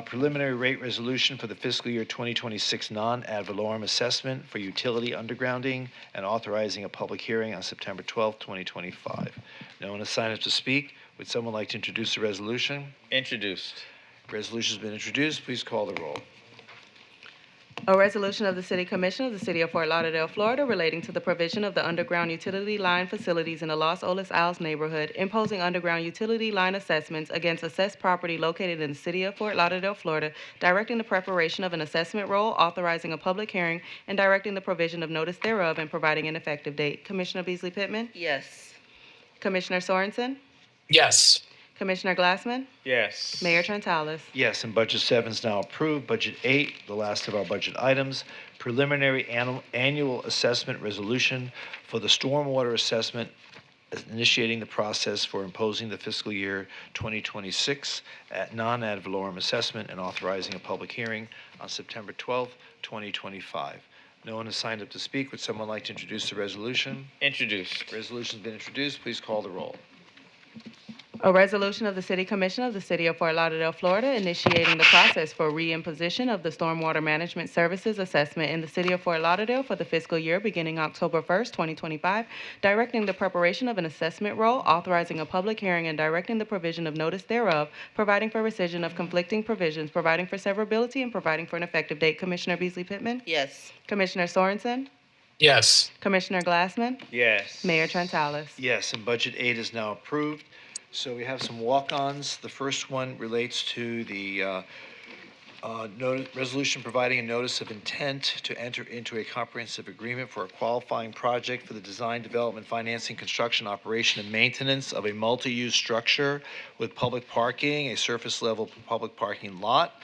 preliminary rate resolution for the fiscal year 2026 non-ad valorem assessment for utility undergrounding and authorizing a public hearing on September 12th, 2025. No one has signed up to speak. Would someone like to introduce the resolution? Introduced. Resolution's been introduced. Please call the roll. A resolution of the City Commission of the City of Fort Lauderdale, Florida, relating to the provision of the underground utility line facilities in the Los Olas Isles neighborhood, imposing underground utility line assessments against assessed property located in the City of Fort Lauderdale, Florida, directing the preparation of an assessment roll, authorizing a public hearing, and directing the provision of notice thereof and providing an effective date. Commissioner Beasley Pittman? Yes. Commissioner Sorensen? Yes. Commissioner Glassman? Yes. Mayor Trentalis? Yes, and Budget 7 is now approved. Budget 8, the last of our budget items, preliminary annual assessment resolution for the stormwater assessment, initiating the process for imposing the fiscal year 2026 at non-ad valorem assessment and authorizing a public hearing on September 12th, 2025. No one has signed up to speak. Would someone like to introduce the resolution? Introduced. Resolution's been introduced. Please call the roll. A resolution of the City Commission of the City of Fort Lauderdale, Florida, initiating the process for reimposition of the stormwater management services assessment in the City of Fort Lauderdale for the fiscal year beginning October 1st, 2025, directing the preparation of an assessment roll, authorizing a public hearing, and directing the provision of notice thereof, providing for rescission of conflicting provisions, providing for severability, and providing for an effective date. Commissioner Beasley Pittman? Yes. Commissioner Sorensen? Yes. Commissioner Glassman? Yes. Mayor Trentalis? Yes, and Budget 8 is now approved. So we have some walk-ons. The first one relates to the resolution providing a notice of intent to enter into a comprehensive agreement for a qualifying project for the design, development, financing, construction, operation, and maintenance of a multi-use structure with public parking, a surface-level public parking lot,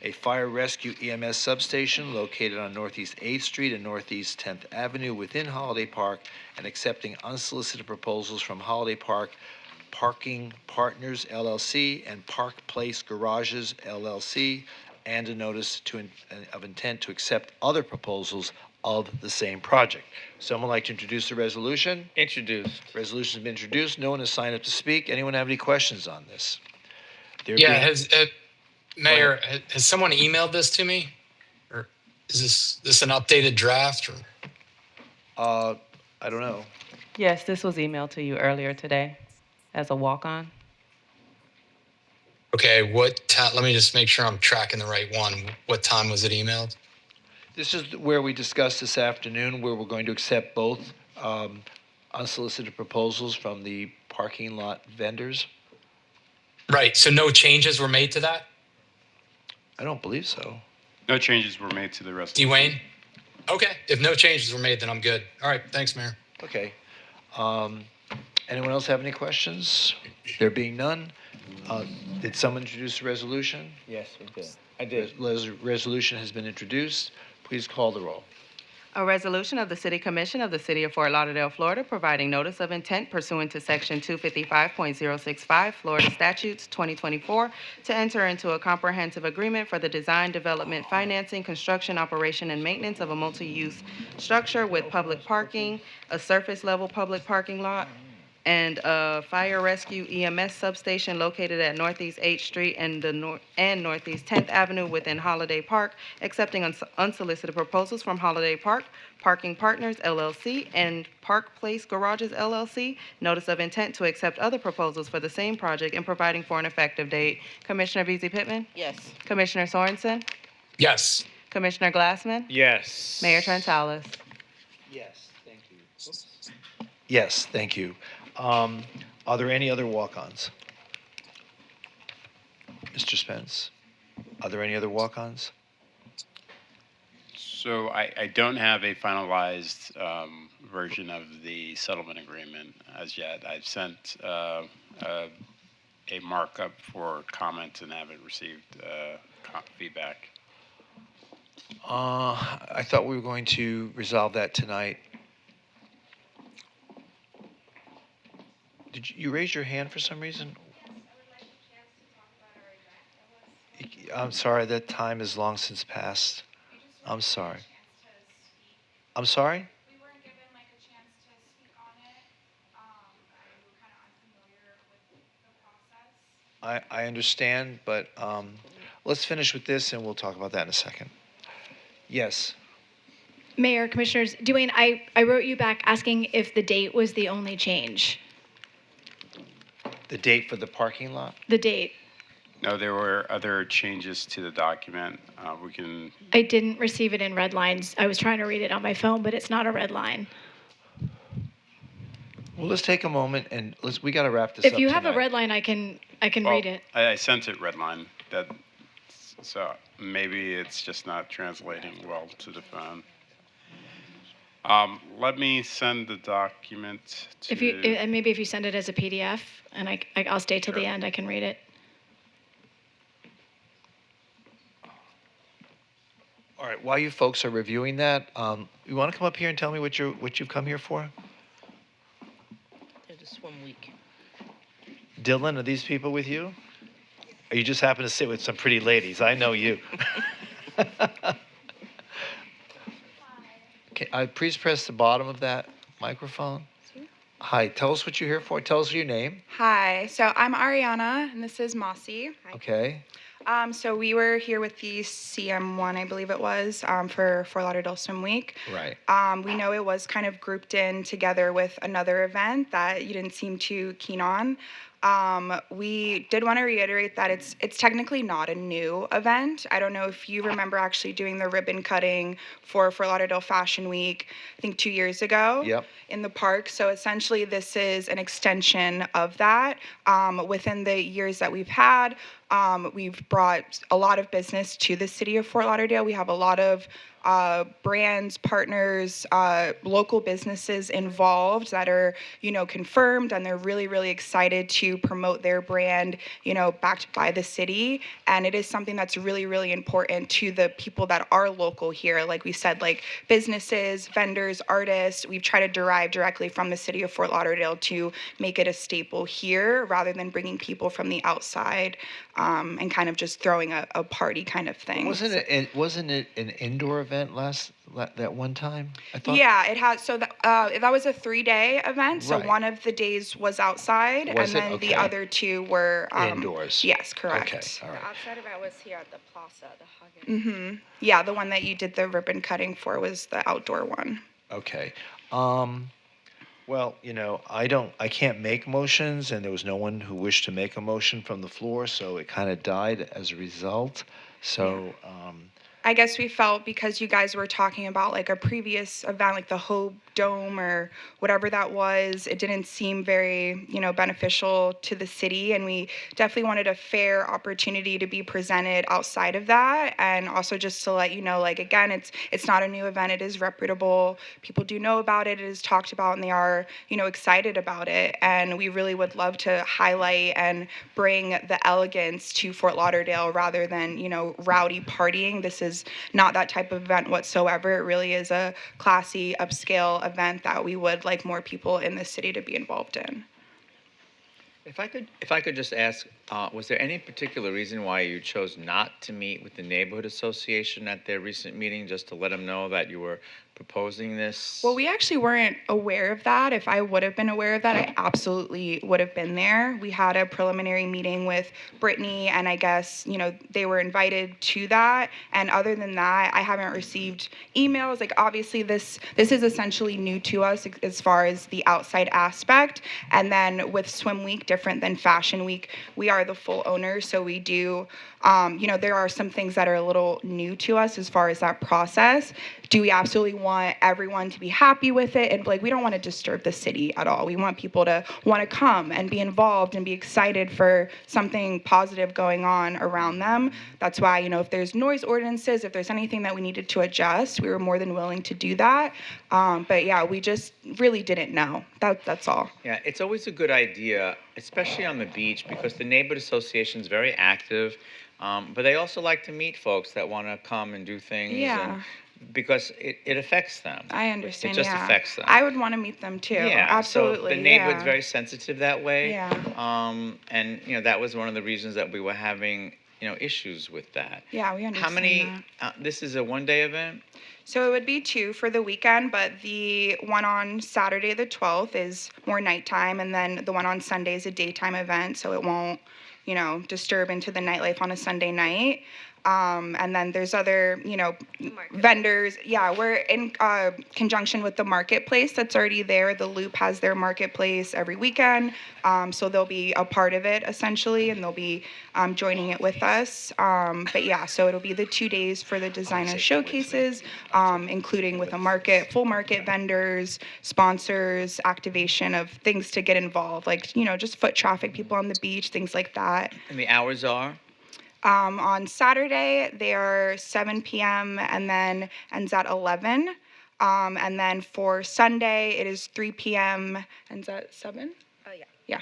a fire rescue EMS substation located on Northeast 8th Street and Northeast 10th Avenue within Holiday Park, and accepting unsolicited proposals from Holiday Park Parking Partners LLC and Park Place Garages LLC, and a notice of intent to accept other proposals of the same project. Someone like to introduce the resolution? Introduced. Resolution's been introduced. No one has signed up to speak. Anyone have any questions on this? Yeah, Mayor, has someone emailed this to me? Or is this an updated draft? Or? I don't know. Yes, this was emailed to you earlier today as a walk-on. Okay, let me just make sure I'm tracking the right one. What time was it emailed? This is where we discussed this afternoon, where we're going to accept both unsolicited proposals from the parking lot vendors. Right, so no changes were made to that? I don't believe so. No changes were made to the resolution. Dwayne? Okay, if no changes were made, then I'm good. All right, thanks, Mayor. Okay. Anyone else have any questions? There being none, did someone introduce the resolution? Yes, we did. I did. Resolution has been introduced. Please call the roll. A resolution of the City Commission of the City of Fort Lauderdale, Florida, providing notice of intent pursuant to Section 255.065 Florida Statutes 2024 to enter into a comprehensive agreement for the design, development, financing, construction, operation, and maintenance of a multi-use structure with public parking, a surface-level public parking lot, and a fire rescue EMS substation located at Northeast 8th Street and Northeast 10th Avenue within Holiday Park, accepting unsolicited proposals from Holiday Park, Parking Partners LLC, and Park Place Garages LLC, notice of intent to accept other proposals for the same project and providing for an effective date. Commissioner Beasley Pittman? Yes. Commissioner Sorensen? Yes. Commissioner Glassman? Yes. Mayor Trentalis? Yes, thank you. Yes, thank you. Are there any other walk-ons? Mr. Spence, are there any other walk-ons? So I don't have a finalized version of the settlement agreement as yet. I've sent a markup for comments and haven't received feedback. I thought we were going to resolve that tonight. Did you raise your hand for some reason? I'm sorry, that time is long since passed. I'm sorry. I'm sorry? I understand, but let's finish with this and we'll talk about that in a second. Yes. Mayor, Commissioners, Dwayne, I wrote you back asking if the date was the only change. The date for the parking lot? The date. No, there were other changes to the document. We can. I didn't receive it in red lines. I was trying to read it on my phone, but it's not a red line. Well, let's take a moment and we got to wrap this up. If you have a tonight. red line, I can Well, read it. I sent it redline. So maybe it's just not translating well to the phone. Let me send the document to. And maybe if you send it as a PDF, and I'll stay till the end, I can read it. All right. While you folks are reviewing that, you want to come up here and tell me what you've come here for? There's a swim week. Dylan, are these people with you? Or you just happen to sit with some pretty ladies? I know you. Okay, please press the bottom of that microphone. Hi, tell us what you're here for. Tell us your name. Hi, so I'm Ariana, and this is Mossy. Okay. So we were here with the CM1, I believe it was, for Fort Lauderdale Swim Week. Right. We know it was kind of grouped in together with another event that you didn't seem too keen on. We did want to reiterate that it's technically not a new event. I don't know if you remember actually doing the ribbon cutting for Fort Lauderdale Fashion Week, I think 2 years ago. Yep. In the park. So essentially this is an extension of that. Within the years that we've had, we've brought a lot of business to the city of Fort Lauderdale. We have a lot of brands, partners, local businesses involved that are, confirmed, and they're really, really excited to promote their brand, backed by the city. And it is something that's really, really important to the people that are local here. Like we said, like businesses, vendors, artists, we've tried to derive directly from the city of Fort Lauderdale to make it a staple here rather than bringing people from the outside and kind of just throwing a party kind of thing. Wasn't it an indoor event that one time? I thought. Yeah, it has. So that was a 3-day event. So Right. one of the days was outside, Was and it? then Okay. the other 2 were Indoors. Yes, correct. Okay, all right. outside event was here at the plaza, the Huggins. Yeah, the one that you did the ribbon cutting for was the outdoor one. Okay. Well, I can't make motions, and there was no one who wished to make a motion from the floor, so it kind of died as a result. So, I guess we felt because you guys were talking about like a previous event, like the Hope Dome or whatever that was, it didn't seem very, beneficial to the city. And we definitely wanted a fair opportunity to be presented outside of that. And also just to let you know, like, again, it's not a new event. It is reputable. People do know about it. It is talked about, and they are, excited about it. And we really would love to highlight and bring the elegance to Fort Lauderdale rather than, rowdy partying. This is not that type of event whatsoever. It really is a classy, upscale event that we would like more people in the city to be involved in. If I could just ask, was there any particular reason why you chose not to meet with the neighborhood association at their recent meeting, just to let them know that you were proposing this? Well, we actually weren't aware of that. If I would have been aware of that, I absolutely would have been there. We had a preliminary meeting with Brittany, and I guess, they were invited to that. And other than that, I haven't received emails. Like, obviously, this is essentially new to us as far as the outside aspect. And then with Swim Week, different than Fashion Week, we are the full owners. So we do, there are some things that are a little new to us as far as that process. Do we absolutely want everyone to be happy with it? And we don't want to disturb the city at all. We want people to want to come and be involved and be excited for something positive going on around them. That's why, if there's noise ordinances, if there's anything that we needed to adjust, we were more than willing to do that. But yeah, we just really didn't know. That's all. Yeah, it's always a good idea, especially on the beach, because the neighborhood association is very active, but they also like to meet folks that want to come and do things. Yeah. Because it affects them. I understand. It just yeah. affects them. I would want to meet them too. Yeah, absolutely. So the neighborhood's yeah. very sensitive that way. Yeah. And that was one of the reasons that we were having issues with that. Yeah, we understand. How many? This is a 1-day event. So it would be 2 for the weekend, but the one on Saturday the 12th is more nighttime, and then the one on Sunday is a daytime event, so it won't disturb into the nightlife on a Sunday night. And then there's other, vendors. Yeah, we're in conjunction with the marketplace that's already there. The Loop has their marketplace every weekend. So they'll be a part of it essentially, and they'll be joining it with us. But yeah, so it'll be the 2 days for the designer showcases, including with a full market vendors, sponsors, activation of things to get involved, like, just foot traffic, people on the beach, things like that. And the hours are? On Saturday, they are 7 p.m. and then ends at 11. And then for Sunday, it is 3 p.m. ends at 7. Yeah. Yeah.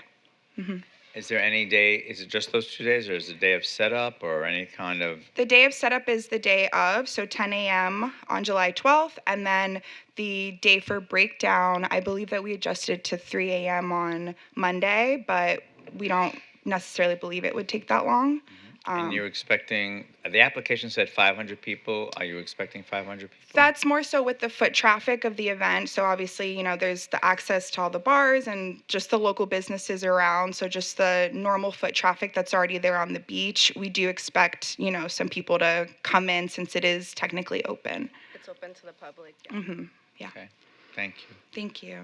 Mm-hmm. Is there any day, is it just those 2 days, or is it a day of setup or any kind of? The day of setup is the day of, so 10 a.m. on July 12th. And then the day for breakdown, I believe that we adjusted to 3 a.m. on Monday, but we don't necessarily believe it would take that long. And you're expecting, the application said 500 people. Are you expecting 500 people? That's more so with the foot traffic of the event. So obviously, there's the access to all the bars and just the local businesses around. So just the normal foot traffic that's already there on the beach. We do expect, some people to come in since it is technically open. It's open to the public. Mm-hmm. Yeah. Okay. Thank you. Thank you.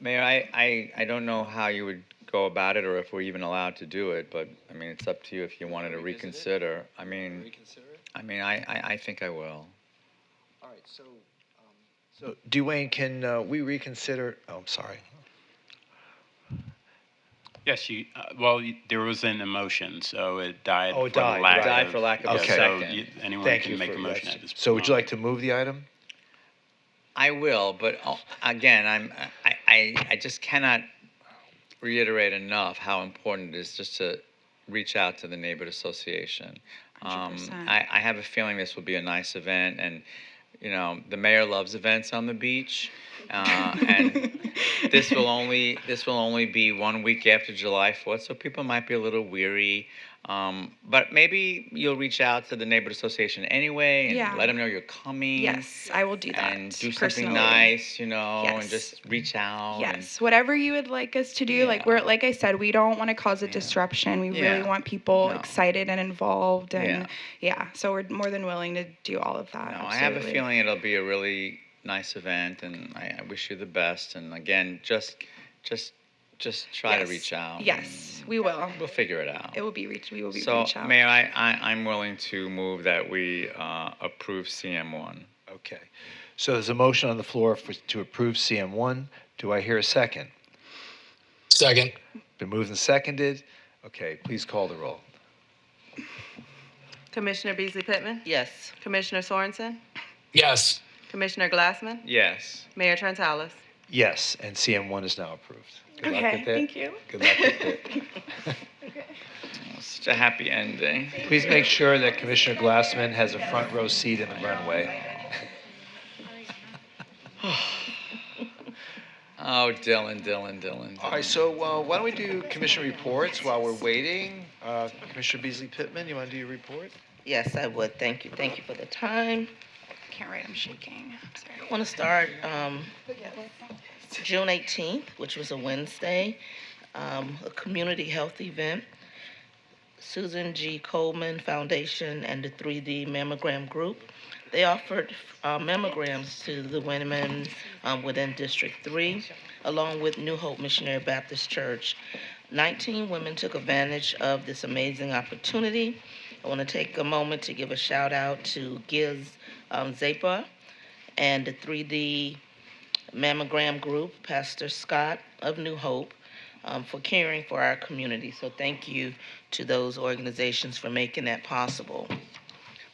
Mayor, I don't know how you would go about it, or if we're even allowed to do it, but I mean, it's up to you if you wanted to reconsider. I mean, I think I will. All right, so Dwayne, can we reconsider? Oh, I'm sorry. Yes, there was an emotion, so it died. Oh, it for died. lack Died of, for lack of a Okay. second. Anyone Thank can you make for a motion that. at this point. So would you like to move the item? I will, but again, I just cannot reiterate enough how important it is just to reach out to the neighborhood association. 100%. I have a feeling this will be a nice event, and the mayor loves events on the beach, and this will only be 1 week after July 4th, so people might be a little weary. But maybe you'll reach out to the neighborhood association anyway and Yeah. let them know you're coming. Yes, I will do that. And do something personally. nice, and Yes. just reach out. Yes, whatever you would like us to do. Like I said, we don't want to cause a disruption. We really Yeah. want people No. excited and involved, and Yeah. so we're more than willing to do all of that. No, I have a absolutely. feeling it'll be a really nice event, and I wish you the best. And again, just try to Yes. reach out. Yes, we will. We'll figure it out. It will be reached. We will be So, reached out. Mayor, I'm willing to move that we approve CM1. Okay. So there's a motion on the floor to approve CM1. Do I hear a second? Second. Been moved and seconded. Okay, please call the roll. Commissioner Beasley Pittman? Yes. Commissioner Sorensen? Yes. Commissioner Glassman? Yes. Mayor Trentalis? Yes, and CM1 is now approved. Good luck Okay, with it. thank you. Good luck with it. Such a happy ending. Please make sure that Commissioner Glassman has a front row seat in the runway. Oh, Dylan. All right, so why don't we do commission reports while we're waiting? Commissioner Beasley Pittman, you want to do your report? Yes, I would. Thank you. Thank you for the time. Can't write. I'm shaking. Sorry. I want to start June 18th, which was a Wednesday, a community health event. Susan G. Coleman Foundation and the 3D Mammogram Group. They offered mammograms to the women within District 3, along with New Hope Missionary Baptist Church. 19 women took advantage of this amazing opportunity. I want to take a moment to give a shout out to Giz Zapa and the 3D Mammogram Group, Pastor Scott of New Hope, for caring for our community. So thank you to those organizations for making that possible.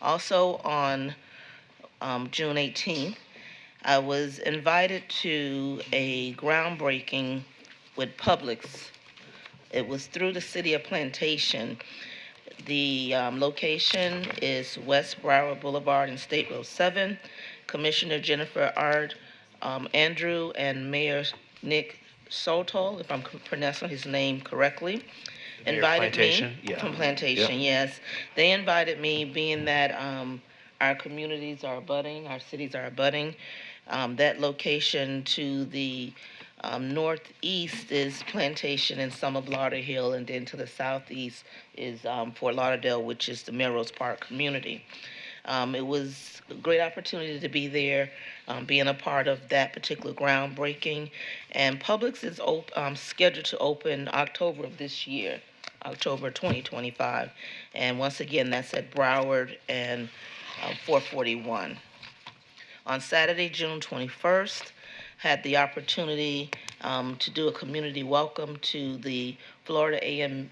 Also on June 18th, I was invited to a groundbreaking with Publix. It was through the city of Plantation. The location is West Broward Boulevard and State Road 7. Commissioner Jennifer Ard, Andrew, and Mayor Nick Sotol, if I'm pronouncing his name correctly, Mayor invited Plantation? me Yeah. from Plantation. Yes, they invited me, being that our communities are abutting, our cities are abutting. That location to the Northeast is Plantation and some of Lauderhill, and then to the southeast is Fort Lauderdale, which is the Melrose Park community. It was a great opportunity to be there, being a part of that particular groundbreaking. And Publix is scheduled to open October of this year, October 2025. And once again, that's at Broward and 441. On Saturday, June 21st, had the opportunity to do a community welcome to the Florida A&M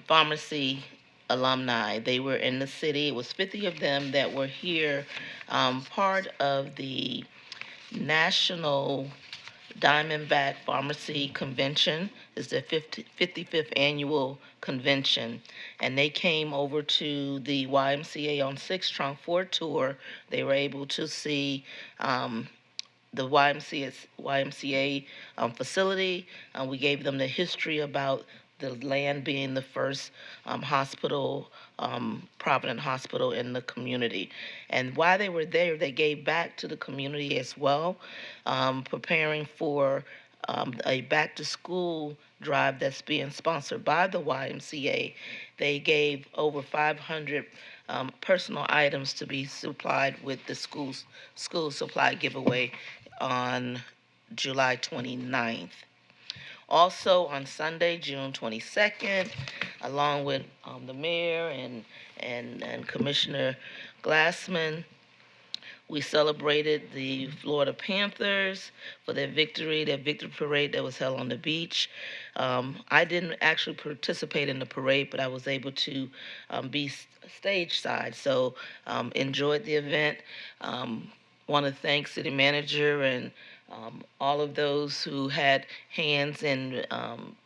pharmacy alumni. They were in the city. It was 50 of them that were here, part of the National Diamondback Pharmacy Convention. Is the 55th annual convention, and they came over to the YMCA on 6 Trunk for a tour. They were able to see the YMCA facility. We gave them the history about the land being the first hospital, Provident Hospital in the community. And while they were there, they gave back to the community as well, preparing for a back-to-school drive that's being sponsored by the YMCA. They gave over 500 personal items to be supplied with the school supply giveaway on July 29th. Also on Sunday, June 22nd, along with the mayor and Commissioner Glassman, we celebrated the Florida Panthers for their victory parade that was held on the beach. I didn't actually participate in the parade, but I was able to be stage side, so enjoyed the event. Want to thank City Manager and all of those who had hands in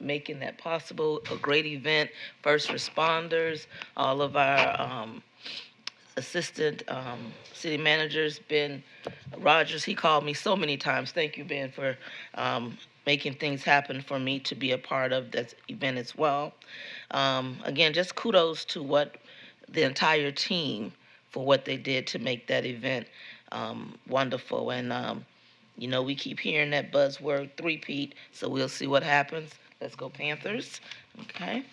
making that possible. A great event, first responders, all of our assistant city managers, Ben Rogers. He called me so many times. Thank you, Ben, for making things happen for me to be a part of that event as well. Again, just kudos to what the entire team for what they did to make that event wonderful. And you know, we keep hearing that buzzword three-peat, so we'll see what happens. Let's go Panthers. Okay.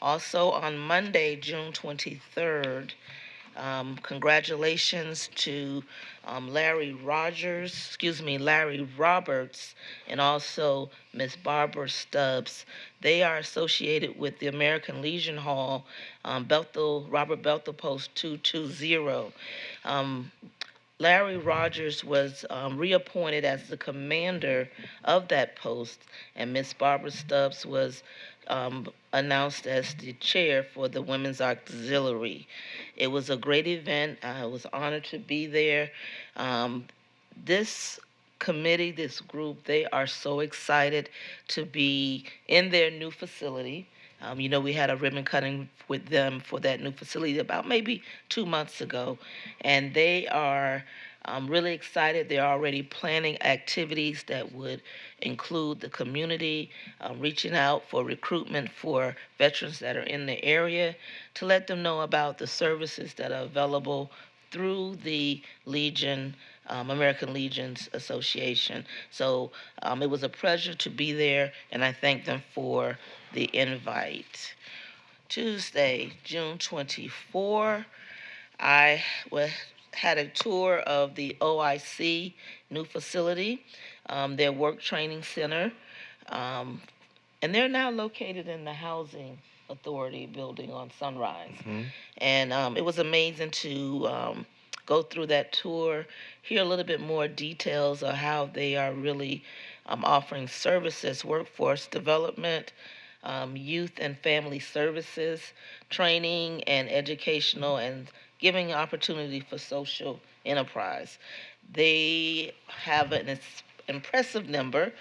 Also on Monday, June 23rd, congratulations to Larry Roberts, and also Miss Barbara Stubbs. They are associated with the American Legion Hall, Robert Bethel Post 220. Larry Rogers was reappointed as the commander of that post, and Miss Barbara Stubbs was announced as the chair for the Women's Auxiliary. It was a great event. I was honored to be there. This committee, this group, they are so excited to be in their new facility. You know, we had a ribbon cutting with them for that new facility about maybe 2 months ago, and they are really excited. They're already planning activities that would include the community, reaching out for recruitment for veterans that are in the area, to let them know about the services that are available through the Legion, American Legions Association. So it was a pleasure to be there, and I thank them for the invite. Tuesday, June 24, I had a tour of the OIC new facility, their work training center, and they're now located in the Housing Authority building on Sunrise. And it was amazing to go through that tour, hear a little bit more details of how they are really offering services, workforce development, youth and family services, training and educational, and giving opportunity for social enterprise. They have an impressive number.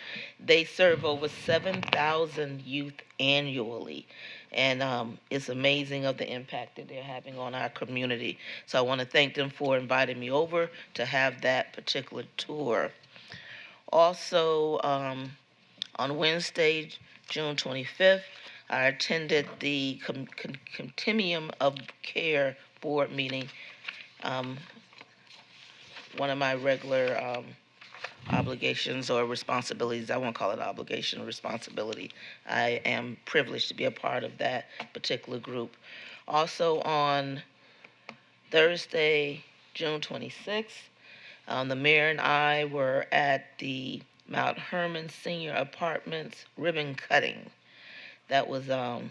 They serve over 7,000 youth annually. And it's amazing of the impact that they're having on our community. So I want to thank them for inviting me over to have that particular tour. Also, on Wednesday, June 25th, I attended the Continuum of Care board meeting. one of my regular obligations or responsibilities. I won't call it obligation or responsibility. I am privileged to be a part of that particular group. Also on Thursday, June 26th, the mayor and I were at the Mount Hermon Senior Apartments ribbon cutting. That was an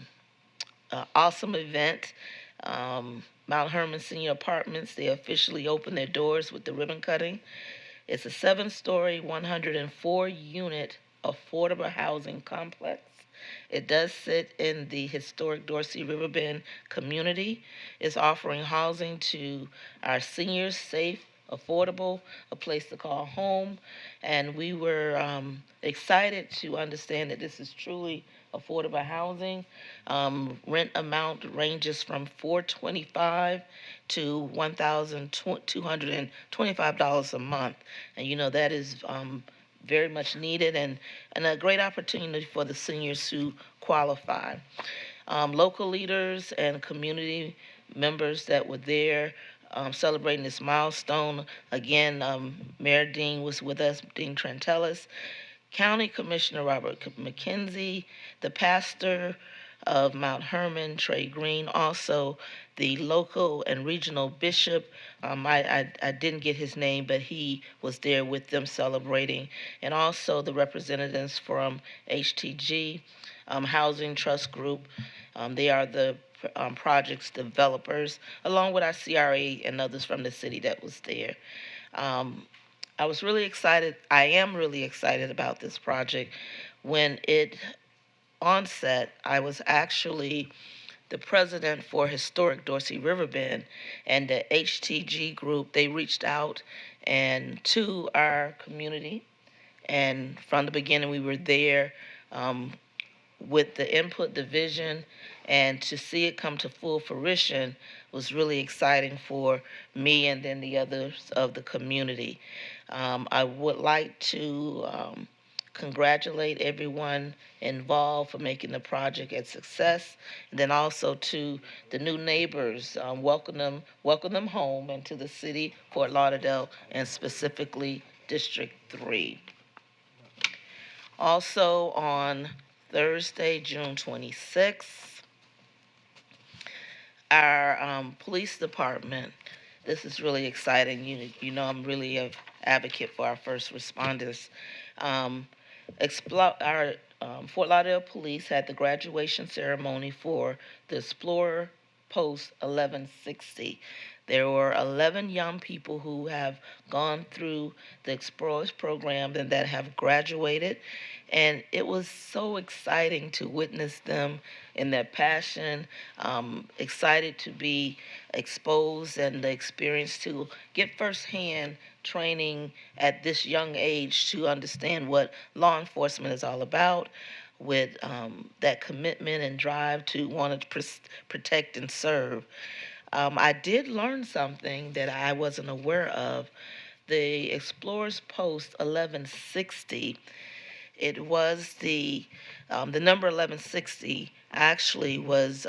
awesome event. Mount Hermon Senior Apartments, they officially opened their doors with the ribbon cutting. It's a 7-story, 104-unit affordable housing complex. It does sit in the historic Dorsey Riverbend community. It's offering housing to our seniors, safe, affordable, a place to call home. And we were excited to understand that this is truly affordable housing. Rent amount ranges from $425 to $1,225 a month. And you know, that is very much needed and a great opportunity for the seniors who qualify. Local leaders and community members that were there celebrating this milestone. Again, Mayor Dean was with us, Dean Trantellis, County Commissioner Robert McKenzie, the pastor of Mount Hermon, Trey Green, also the local and regional bishop. I didn't get his name, but he was there with them celebrating, and also the representatives from HTG, Housing Trust Group. They are the project's developers, along with our CRA and others from the city that was there. I was really excited. I am really excited about this project. When it onset, I was actually the president for Historic Dorsey Riverbend, and the HTG group, they reached out and to our community, and from the beginning we were there with the input, the vision, and to see it come to full fruition was really exciting for me and then the others of the community. I would like to congratulate everyone involved for making the project a success, and then also to the new neighbors, welcome them home and to the city, Fort Lauderdale, and specifically District 3. Also on Thursday, June 26th, our police department, this is really exciting. You know I'm really an advocate for our first responders. Our Fort Lauderdale Police had the graduation ceremony for the Explorer Post 1160. There were 11 young people who have gone through the Explorers program and that have graduated. And it was so exciting to witness them in their passion, excited to be exposed and the experience to get firsthand training at this young age to understand what law enforcement is all about, with that commitment and drive to want to protect and serve. I did learn something that I wasn't aware of. The Explorers Post 1160, it was the number 1160 actually was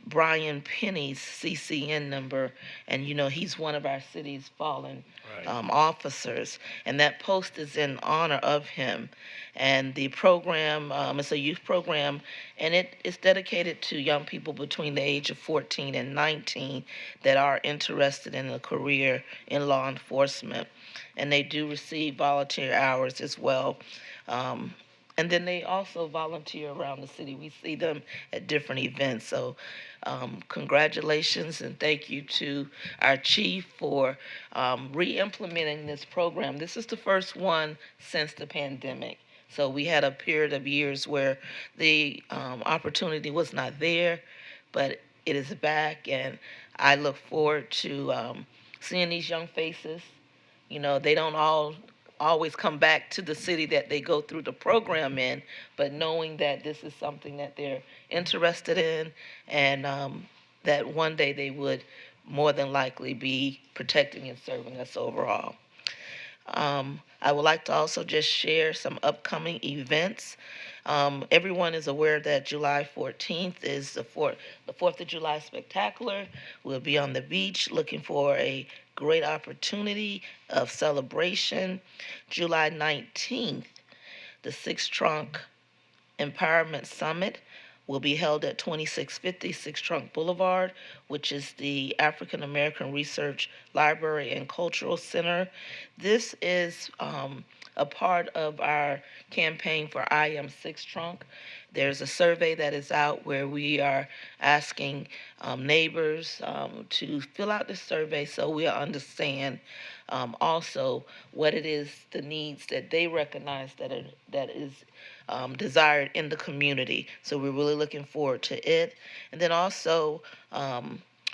Brian Penny's CCN number, and you know he's one of our city's fallen officers, and that post is in honor of him. And the program, it's a youth program, and it is dedicated to young people between the age of 14 and 19 that are interested in a career in law enforcement, and they do receive volunteer hours as well. And then they also volunteer around the city. We see them at different events. So congratulations and thank you to our chief for re-implementing this program. This is the first one since the pandemic. So we had a period of years where the opportunity was not there, but it is back, and I look forward to seeing these young faces. You know, they don't always come back to the city that they go through the program in, but knowing that this is something that they're interested in, and that one day they would more than likely be protecting and serving us overall. I would like to also just share some upcoming events. Everyone is aware that July 14th is the 4th of July Spectacular. We'll be on the beach looking for a great opportunity of celebration. July 19th, the Six Trunk Empowerment Summit will be held at 2650 Six Trunk Boulevard, which is the African American Research Library and Cultural Center. This is a part of our campaign for I Am Six Trunk. There's a survey that is out where we are asking neighbors to fill out the survey so we'll understand also what it is, the needs that they recognize that is desired in the community. So we're really looking forward to it. And then also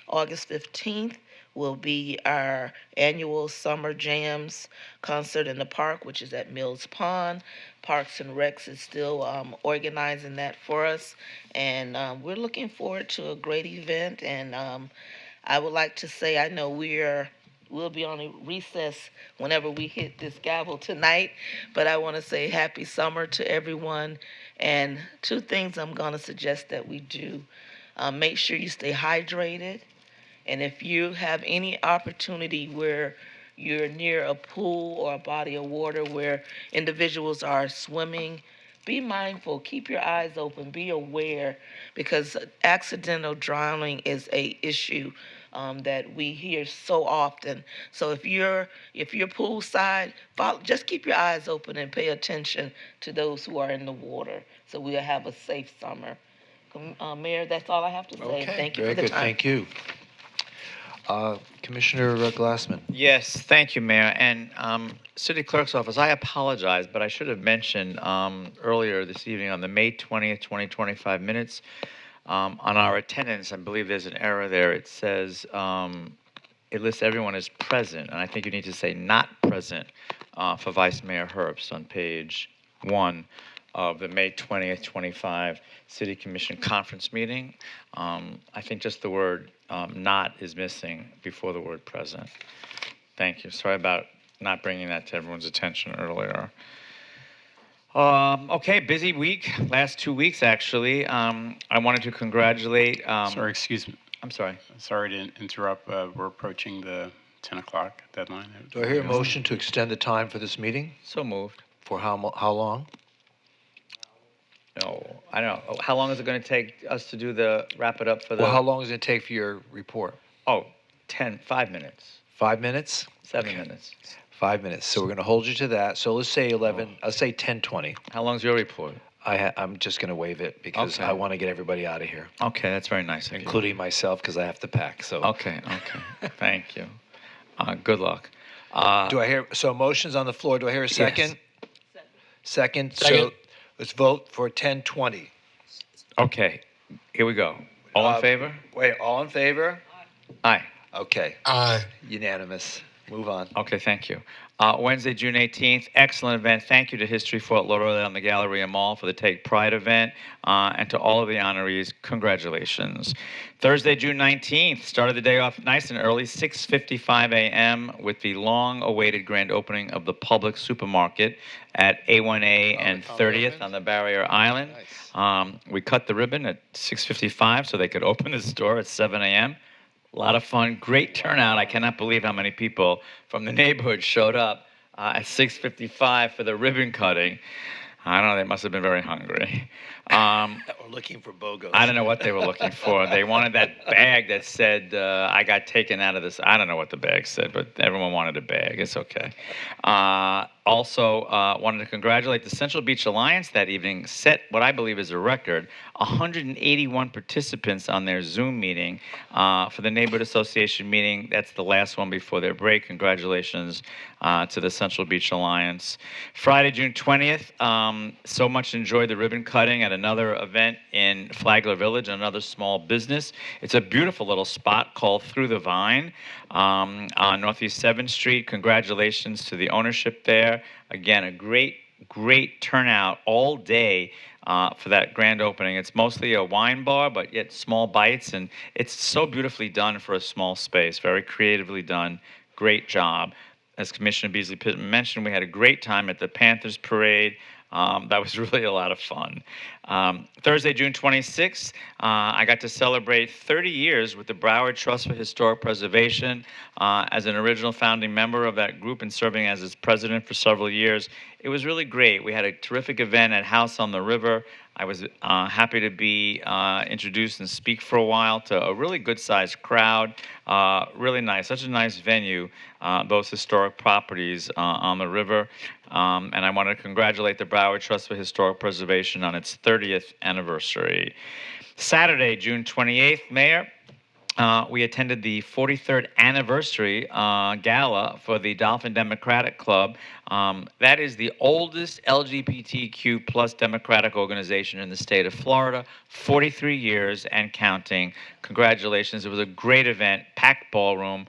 August 15th will be our annual Summer Jams concert in the park, which is at Mills Pond. Parks and Recs is still organizing that for us. And we're looking forward to a great event. And I would like to say, I know we'll be on a recess whenever we hit this gavel tonight, but I want to say happy summer to everyone. And 2 things I'm going to suggest that we do. Make sure you stay hydrated. And if you have any opportunity where you're near a pool or a body of water where individuals are swimming, be mindful, keep your eyes open, be aware, because accidental drowning is a issue that we hear so often. So if you're poolside, just keep your eyes open and pay attention to those who are in the water, so we'll have a safe summer. Mayor, that's all I have to say. Okay, Thank you very for the good. time. Thank you. Commissioner Glassman. Yes, thank you, Mayor. And City Clerk's Office, I apologize, but I should have mentioned earlier this evening on the May 20th, 2025 minutes, on our attendance, I believe there's an error there. It says, it lists everyone as present, and I think you need to say not present for Vice Mayor Herbst on page 1 of the May 20th, 25 City Commission conference meeting. I think just the word not is missing before the word present. Thank you. Sorry about not bringing that to everyone's attention earlier. Okay, busy week. Last 2 weeks, actually. I wanted to congratulate. Sorry, excuse me. I'm sorry. Sorry to interrupt. We're approaching the 10 o'clock deadline. Do I hear a motion to extend the time for this meeting? So moved. For how long? No, I don't know. How long is it going to take us to wrap it up for the? Well, how long does it take for your report? Oh, 5 minutes. 5 minutes? 7 minutes. 5 minutes. So we're going to hold you to that. So let's say 11. I'll say 10:20. How long's your report? I'm just going to waive it because Okay. I want to get everybody out of here, Okay, that's very nice of you. including myself because I have to pack. So Okay. Thank you. Good luck. do I hear? So motions on the floor. Do I hear a second? Second. So Second. let's vote for 10:20. Okay, here we go. All in favor? Wait. All in favor? Aye. Okay. Aye. Unanimous. Move on. Okay, thank you. Wednesday, June 18th, excellent event. Thank you to History Fort Lauderdale and the Galleria Mall for the Take Pride event, and to all of the honorees, congratulations. Thursday, June 19th, started the day off nice and early, 6:55 a.m. with the long-awaited grand opening of the Public Supermarket at A1A and 30th on the Barrier Island. We cut the ribbon at 6:55 so they could open the store at 7 a.m. A lot of fun, great turnout. I cannot believe how many people from the neighborhood showed up at 6:55 for the ribbon cutting. I don't know, they must have been very hungry. We're looking for BOGOs. I don't know what they were looking for. They wanted that bag that said, I got taken out of this. I don't know what the bag said, but everyone wanted a bag. It's okay. Also, wanted to congratulate the Central Beach Alliance that evening, set what I believe is a record, 181 participants on their Zoom meeting for the Neighborhood Association meeting. That's the last one before their break. Congratulations to the Central Beach Alliance. Friday, June 20th, so much enjoyed the ribbon cutting at another event in Flagler Village, another small business. It's a beautiful little spot called Through the Vine on Northeast 7th Street. Congratulations to the ownership there. Again, a great turnout all day for that grand opening. It's mostly a wine bar, but yet small bites, and it's so beautifully done for a small space. Very creatively done. Great job. As Commissioner Beasley Pittman mentioned, we had a great time at the Panthers Parade. That was really a lot of fun. Thursday, June 26th, I got to celebrate 30 years with the Broward Trust for Historic Preservation as an original founding member of that group and serving as its president for several years. It was really great. We had a terrific event at House on the River. I was happy to be introduced and speak for a while to a really good-sized crowd. Really nice, such a nice venue, those historic properties on the river. And I want to congratulate the Broward Trust for Historic Preservation on its 30th anniversary. Saturday, June 28th, Mayor, we attended the 43rd anniversary gala for the Dolphin Democratic Club. That is the oldest LGBTQ plus democratic organization in the state of Florida, 43 years and counting. Congratulations. It was a great event, packed ballroom.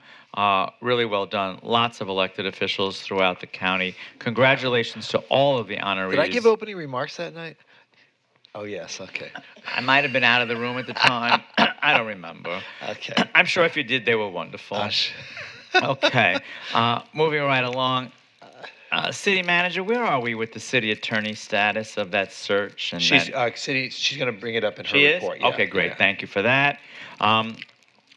Really well done. Lots of elected officials throughout the county. Congratulations to all of the honorees. Did I give opening remarks that night? Oh, yes. Okay. I might have been out of the room at the time. I don't remember. Okay. I'm sure if you did, they were wonderful. Okay. Moving right along. City manager, where are we with the city attorney status of that search? And She's that- she's going to bring it up in her She is? report. Yeah. Okay, great. Yeah. Thank you for that.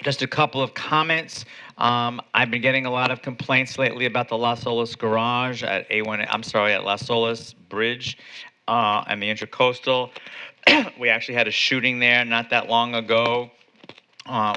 Just a couple of comments. I've been getting a lot of complaints lately about the Las Olas garage at at Las Olas Bridge and the Intracoastal. We actually had a shooting there not that long ago,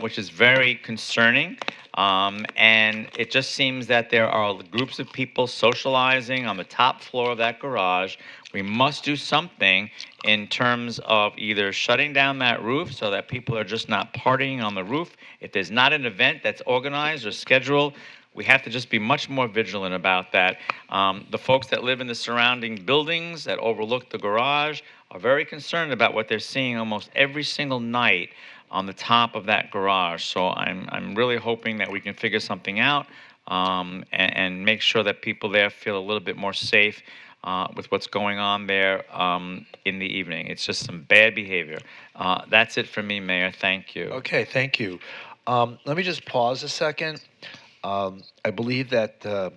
which is very concerning. And it just seems that there are groups of people socializing on the top floor of that garage. We must do something in terms of either shutting down that roof so that people are just not partying on the roof. If there's not an event that's organized or scheduled, we have to just be much more vigilant about that. The folks that live in the surrounding buildings that overlook the garage are very concerned about what they're seeing almost every single night on the top of that garage. So I'm really hoping that we can figure something out and make sure that people there feel a little bit more safe with what's going on there in the evening. It's just some bad behavior. That's it for me, Mayor. Thank you. Okay, thank you. Let me just pause a second. I believe that the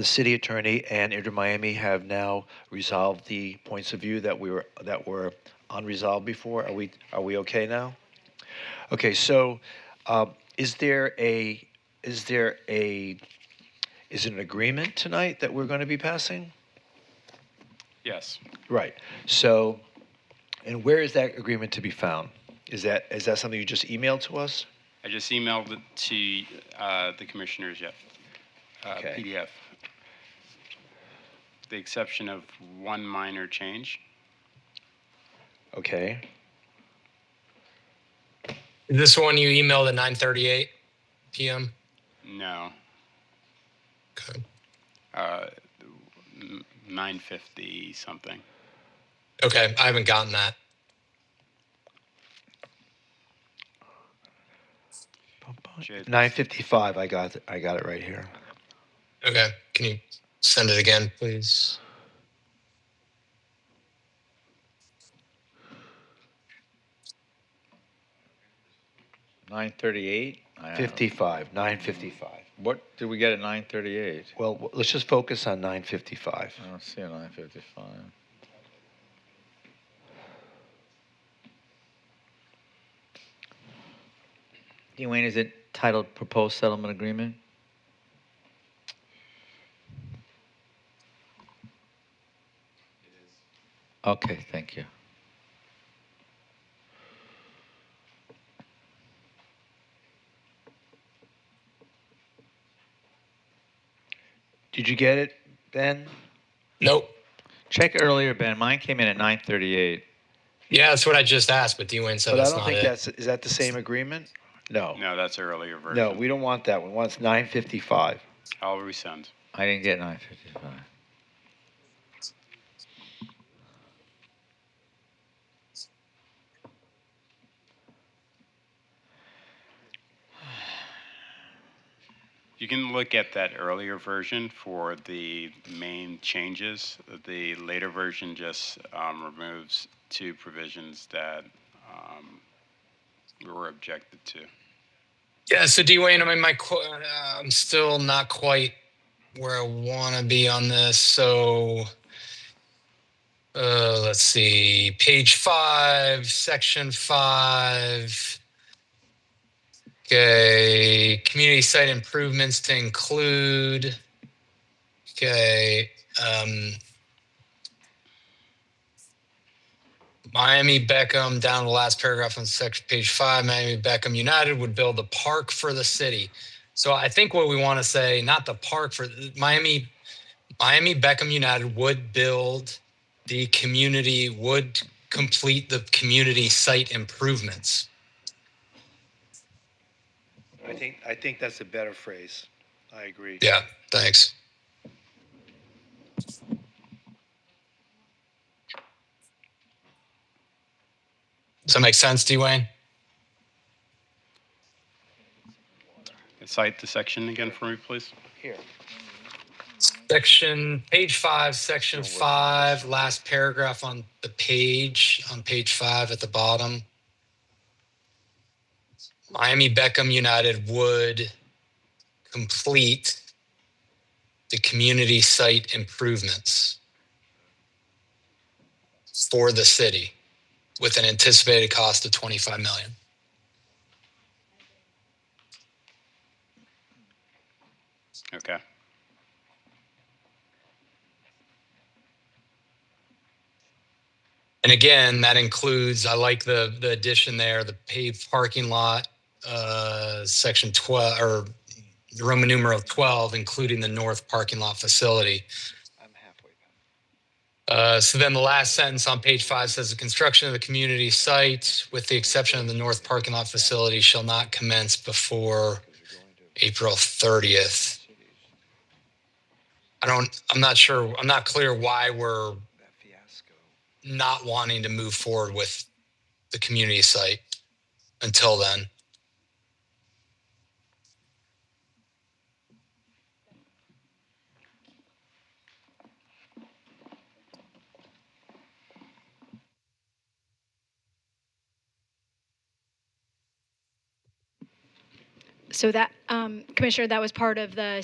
city attorney and Inter-Miami have now resolved the points of view that were unresolved before. Are we okay now? Okay, so is it an agreement tonight that we're going to be passing? Yes. Right. So, and where is that agreement to be found? Is that something you just emailed to us? I just emailed it to the commissioners, Okay. PDF. The exception of one minor change. Okay. Is this one you emailed at 9:38 p.m.? No. Okay. 950 something. Okay, I haven't gotten that. Should- 9:55. I got it right here. Okay, can you send it again, please? $9:38. 55. 9:55. What did we get at 9:38? Well, let's just focus on 9:55. I don't see a 9:55. Dwayne, is it titled Proposed Settlement Agreement? Okay, thank you. Did you get it, Ben? Nope. Check earlier, Ben. Mine came in at 9:38. Yeah, that's what I just asked, but Dwayne said But I that's don't not think it. is that the same agreement? No. No, that's an earlier version. No, we don't want that one. We want 9:55. I'll resend. I didn't get 9:55. You can look at that earlier version for the main changes. The later version just removes two provisions that were objected to. Yeah, so Dwayne, I mean, I'm still not quite where I want to be on this. So Let's see, page 5, section 5. Okay, community site improvements to include. Okay, Miami Beckham, down the last paragraph on section page 5, Miami Beckham United would build a park for the city. So I think what we want to say, not the park for Miami Beckham United would build the community, would complete the community site improvements. I think that's a better phrase. I agree. Yeah, thanks. Does that make sense, Dwayne? Cite the section again for me, please. Here. Section, page 5, section 5, last paragraph on the page, on page 5 at the bottom. Miami Beckham United would complete the community site improvements for the city with an anticipated cost of $25 million. Okay. And again, that includes, I like the addition there, the paved parking lot, section 12, or Roman numeral 12, including the north parking lot facility. So then the last sentence on page 5 says the construction of the community site, with the exception of the north parking lot facility, shall not commence before April 30th. I'm not sure, I'm not clear why we're not wanting to move forward with the community site until then. So that, Commissioner, that was part of the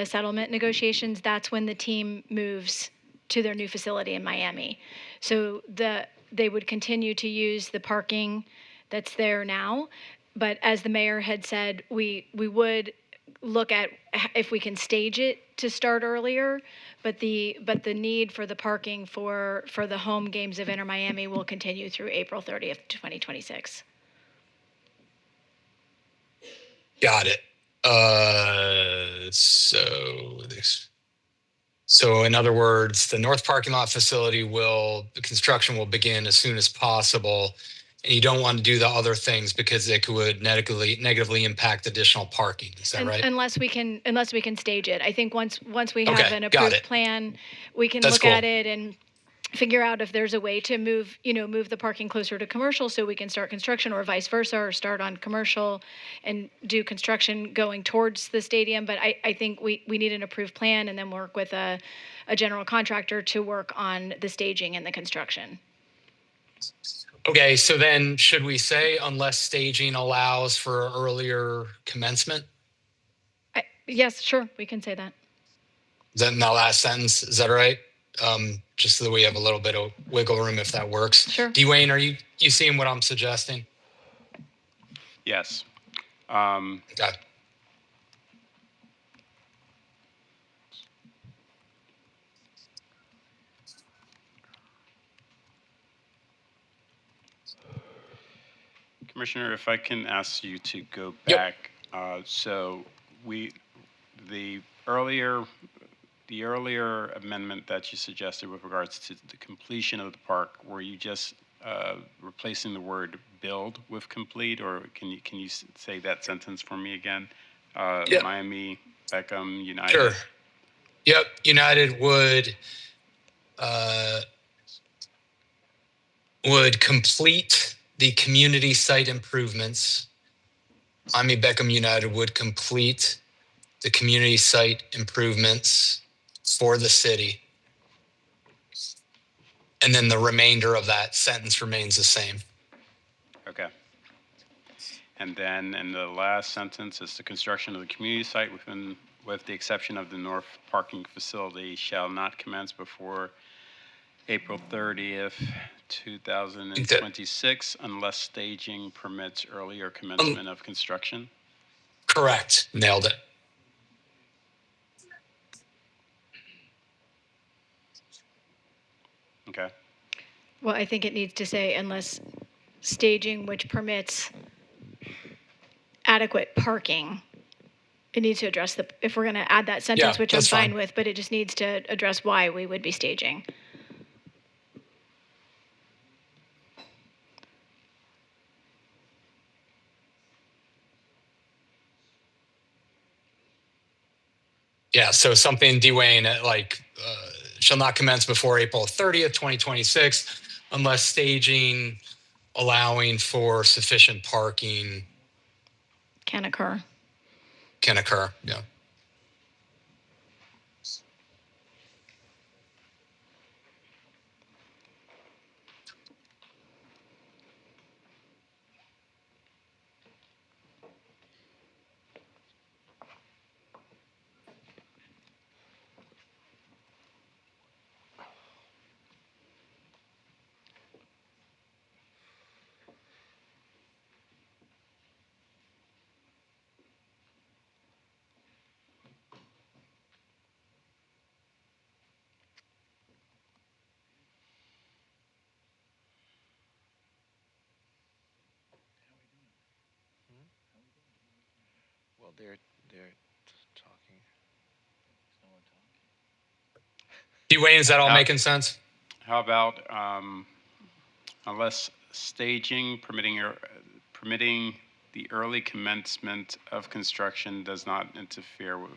settlement negotiations. That's when the team moves to their new facility in Miami. So they would continue to use the parking that's there now. But as the mayor had said, we would look at if we can stage it to start earlier. But the need for the parking for the home games of Inter Miami will continue through April 30th, 2026. Got it. So in other words, the north parking lot facility the construction will begin as soon as possible. And you don't want to do the other things because it could negatively impact additional parking. Is that right? Unless we can stage it. I think once we have an got approved it. plan, we can That's look cool. at it and figure out if there's a way to move the parking closer to commercial so we can start construction, or vice versa, or start on commercial and do construction going towards the stadium. But I think we need an approved plan and then work with a general contractor to work on the staging and the construction. Okay, so then should we say unless staging allows for earlier commencement? Yes, sure, we can say that. Is that in that last sentence? Is that right? Just so that we have a little bit of wiggle room if that works. Sure. Dwayne, are you seeing what I'm suggesting? Yes. Okay. Commissioner, if I can ask you to go back. So the earlier amendment that you suggested with regards to the completion of the park, were you just replacing the word build with complete, or can you say that sentence for me again? Yep. Miami Beckham United. Sure. Yep. United would complete the community site improvements. Miami Beckham United would complete the community site improvements for the city. And then the remainder of that sentence remains the same. Okay. And then in the last sentence, it's the construction of the community site with the exception of the north parking facility shall not commence before April 30th, 2026, unless staging permits earlier commencement of construction. Correct. Nailed it. Okay. Well, I think it needs to say unless staging which permits adequate parking. It needs to address if we're going to add that sentence, Yeah, which I'm that's fine fine. with, but it just needs to address why we would be staging. Yeah, so something, Dwayne, shall not commence before April 30th, 2026, unless staging allowing for sufficient parking Can occur. can occur. Yeah. Well, they're talking. Dwayne, is that all How- making sense? How about unless staging permitting the early commencement of construction does not interfere with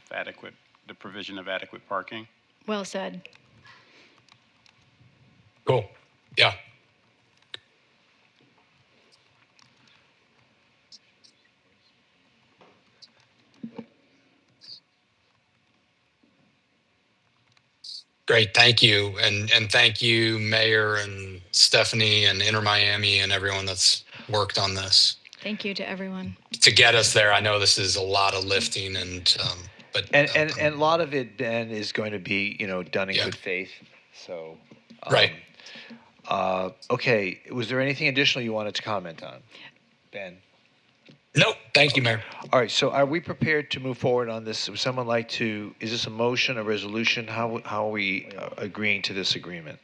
the provision of adequate parking? Well said. Cool. Yeah. Great, thank you, and thank you, Mayor and Stephanie and Inter Miami and everyone that's worked on this Thank you to everyone. to get us there. I know this is a lot of lifting, but And a lot of it, Ben, is going to be, done in good faith. So, Right. Okay. Was there anything additional you wanted to comment on, Ben? Nope. Thank you, Mayor. All right. So, are we prepared to move forward on this? Would someone like to? Is this a motion, a resolution? How are we agreeing to this agreement?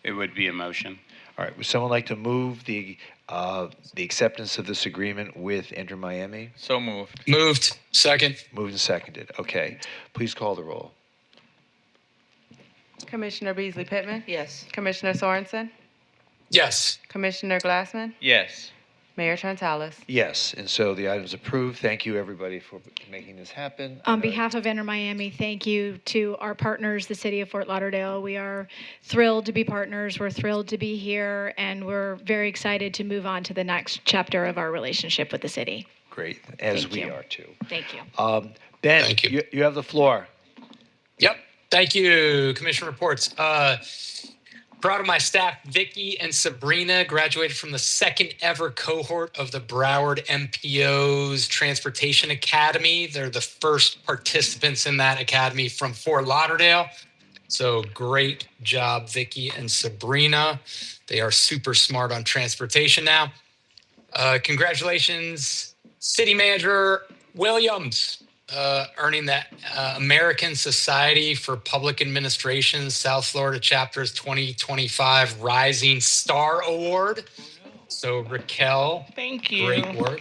It would be a motion. All right. Would someone like to move the acceptance of this agreement with Inter Miami? So moved. Moved. Second. Moved and seconded. Okay. Please call the roll. Commissioner Beasley Pittman? Yes. Commissioner Sorensen? Yes. Commissioner Glassman? Yes. Mayor Trentalis? Yes. And so the item's approved. Thank you, everybody, for making this happen. On behalf of Inter Miami, thank you to our partners, the City of Fort Lauderdale. We are thrilled to be partners. We're thrilled to be here, and we're very excited to move on to the next chapter of our relationship with the city. Great, as Thank we you. are too. Thank you. Ben, Thank you. You have the floor. Yep. Thank you. Commissioner reports. Proud of my staff, Vicky and Sabrina, graduated from the second ever cohort of the Broward MPO's Transportation Academy. They're the first participants in that academy from Fort Lauderdale. So great job, Vicky and Sabrina. They are super smart on transportation now. Congratulations, City Manager Williams, earning that American Society for Public Administration South Florida Chapter's 2025 Rising Star Award. So Raquel, Thank you. great work.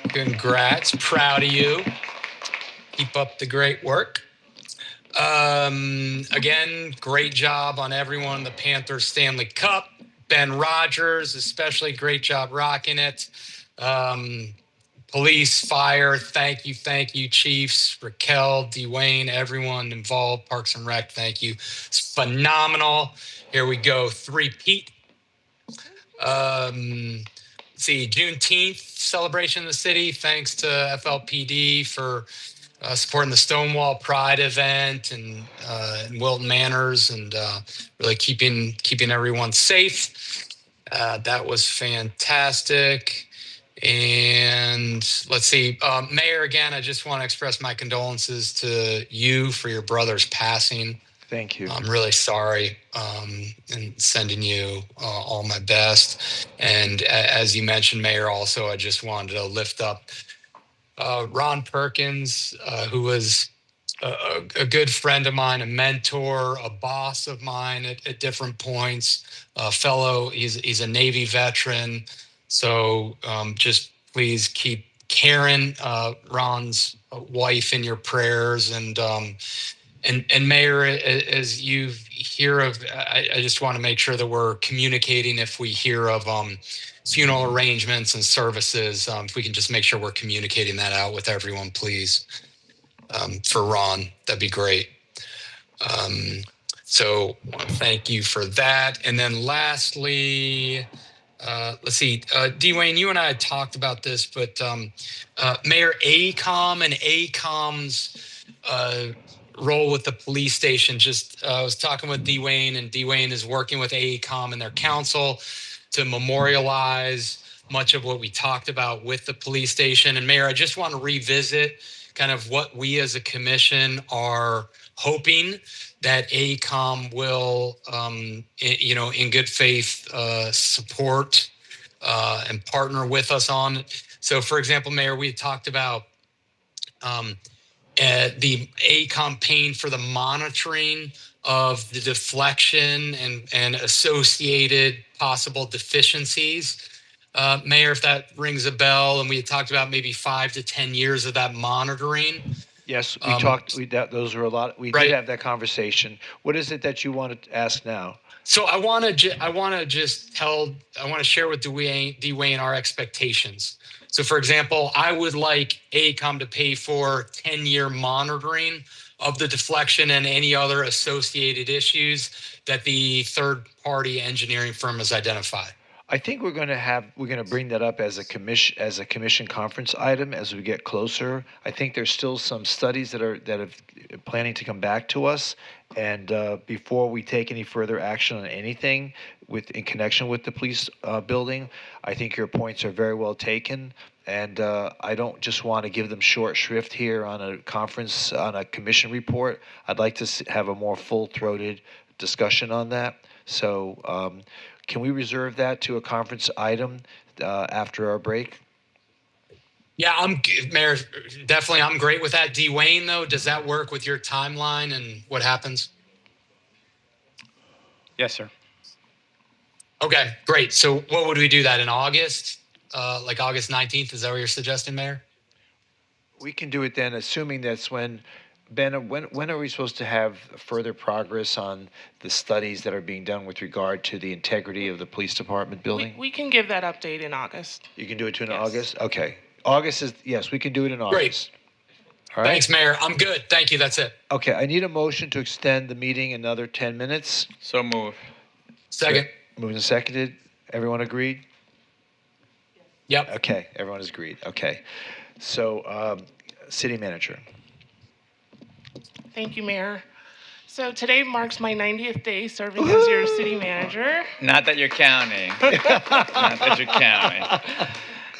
Congrats, proud of you. Keep up the great work. Again, great job on everyone in the Panthers Stanley Cup. Ben Rogers, especially great job rocking it. Police, fire, thank you, Chiefs, Raquel, Dwayne, everyone involved, Parks and Rec, thank you. It's phenomenal. Here we go, three-peat. Let's see, Juneteenth celebration in the city. Thanks to FLPD for supporting the Stonewall Pride event and Wilton Manors and really keeping everyone safe. That was fantastic. And let's see, Mayor, again, I just want to express my condolences to you for your brother's passing. Thank you. I'm really sorry, and sending you all my best. And as you mentioned, Mayor, also, I just wanted to lift up Ron Perkins, who was a good friend of mine, a mentor, a boss of mine at different points, a fellow. He's a Navy veteran. So just please keep Karen, Ron's wife, in your prayers. And Mayor, as you hear of, I just want to make sure that we're communicating if we hear of funeral arrangements and services. If we can just make sure we're communicating that out with everyone, please. For Ron, that'd be great. So thank you for that. And then lastly, let's see, Dwayne, you and I had talked about this, but Mayor, ACOM and ACOM's role with the police station. Just I was talking with Dwayne, and Dwayne is working with ACOM and their council to memorialize much of what we talked about with the police station. And Mayor, I just want to revisit kind of what we as a commission are hoping that ACOM will, in good faith, support and partner with us on. So, for example, Mayor, we had talked about the ACOM paying for the monitoring of the deflection and associated possible deficiencies. Mayor, if that rings a bell, and we had talked about maybe 5 to 10 years of that monitoring. Yes, we talked. Those were a lot. We did have that conversation. What is it that you want to ask now? So I want to share with Dwayne our expectations. So, for example, I would like ACOM to pay for 10-year monitoring of the deflection and any other associated issues that the third-party engineering firm has identified. I think we're going to bring that up as a commission conference item as we get closer. I think there's still some studies that are planning to come back to us, and before we take any further action on anything in connection with the police building, I think your points are very well taken, and I don't just want to give them short shrift here on a conference on a commission report. I'd like to have a more full-throated discussion on that. So. Can we reserve that to a conference item after our break? Yeah, Mayor, definitely. I'm great with that. Dwayne, though, does that work with your timeline and what happens? Yes, sir. Okay, great. So what would we do that in August? Like August 19th? Is that what you're suggesting, Mayor? We can do it then, assuming that's when. Ben, when are we supposed to have further progress on the studies that are being done with regard to the integrity of the police department building? We can give that update in August. You can do it in August? Okay. August is, yes, we can do it in August. Great. All right. Thanks, Mayor. I'm good. Thank you. That's it. Okay. I need a motion to extend the meeting another 10 minutes. So move. Second. Moved and seconded. Everyone agreed? Yep. Okay. Everyone has agreed. Okay. So, City Manager. Thank you, Mayor. So today marks my 90th day serving as your city manager. Not that you're counting. Not that you're counting.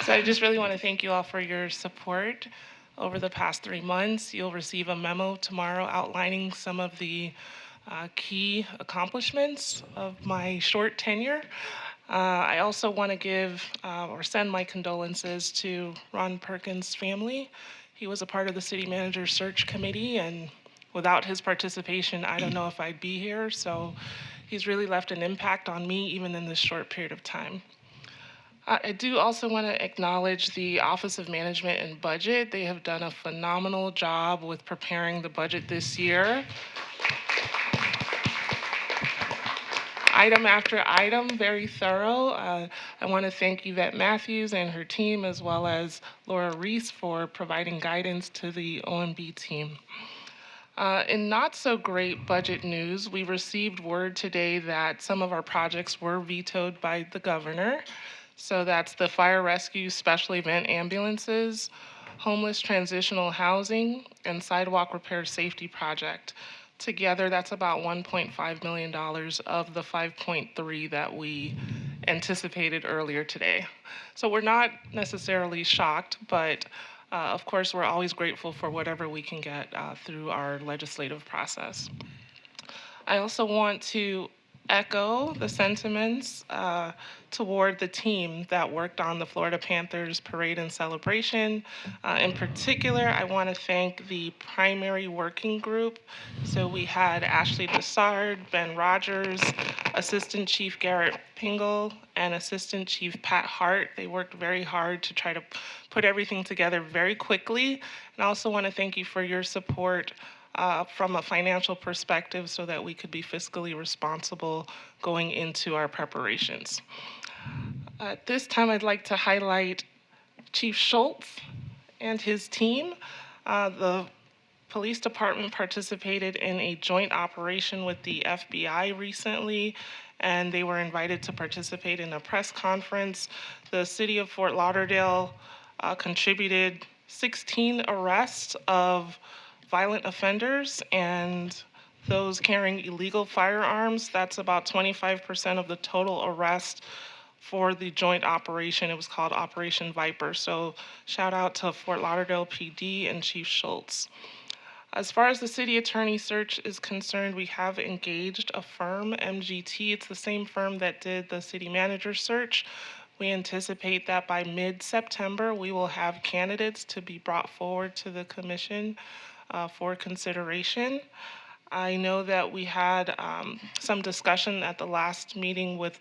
So I just really want to thank you all for your support over the past 3 months. You'll receive a memo tomorrow outlining some of the key accomplishments of my short tenure. I also want to give or send my condolences to Ron Perkins' family. He was a part of the city manager search committee, and without his participation, I don't know if I'd be here. So he's really left an impact on me, even in this short period of time. I do also want to acknowledge the Office of Management and Budget. They have done a phenomenal job with preparing the budget this year. Item after item, very thorough. I want to thank Yvette Matthews and her team, as well as Laura Reese, for providing guidance to the OMB team. In not so great budget news, we received word today that some of our projects were vetoed by the governor. So that's the fire rescue special event ambulances, homeless transitional housing, and sidewalk repair safety project. Together, that's about $1.5 million of the 5.3 that we anticipated earlier today. So we're not necessarily shocked, but of course, we're always grateful for whatever we can get through our legislative process. I also want to echo the sentiments toward the team that worked on the Florida Panthers parade and celebration. In particular, I want to thank the primary working group. So we had Ashley Dessard, Ben Rogers, Assistant Chief Garrett Pingle, and Assistant Chief Pat Hart. They worked very hard to try to put everything together very quickly. And I also want to thank you for your support from a financial perspective so that we could be fiscally responsible going into our preparations. At this time, I'd like to highlight Chief Schultz and his team. The police department participated in a joint operation with the FBI recently, and they were invited to participate in a press conference. The city of Fort Lauderdale contributed 16 arrests of violent offenders and those carrying illegal firearms. That's about 25% of the total arrest for the joint operation. It was called Operation Viper. So shout out to Fort Lauderdale PD and Chief Schultz. As far as the city attorney search is concerned, we have engaged a firm, MGT. It's the same firm that did the city manager search. We anticipate that by mid-September, we will have candidates to be brought forward to the commission for consideration. I know that we had some discussion at the last meeting with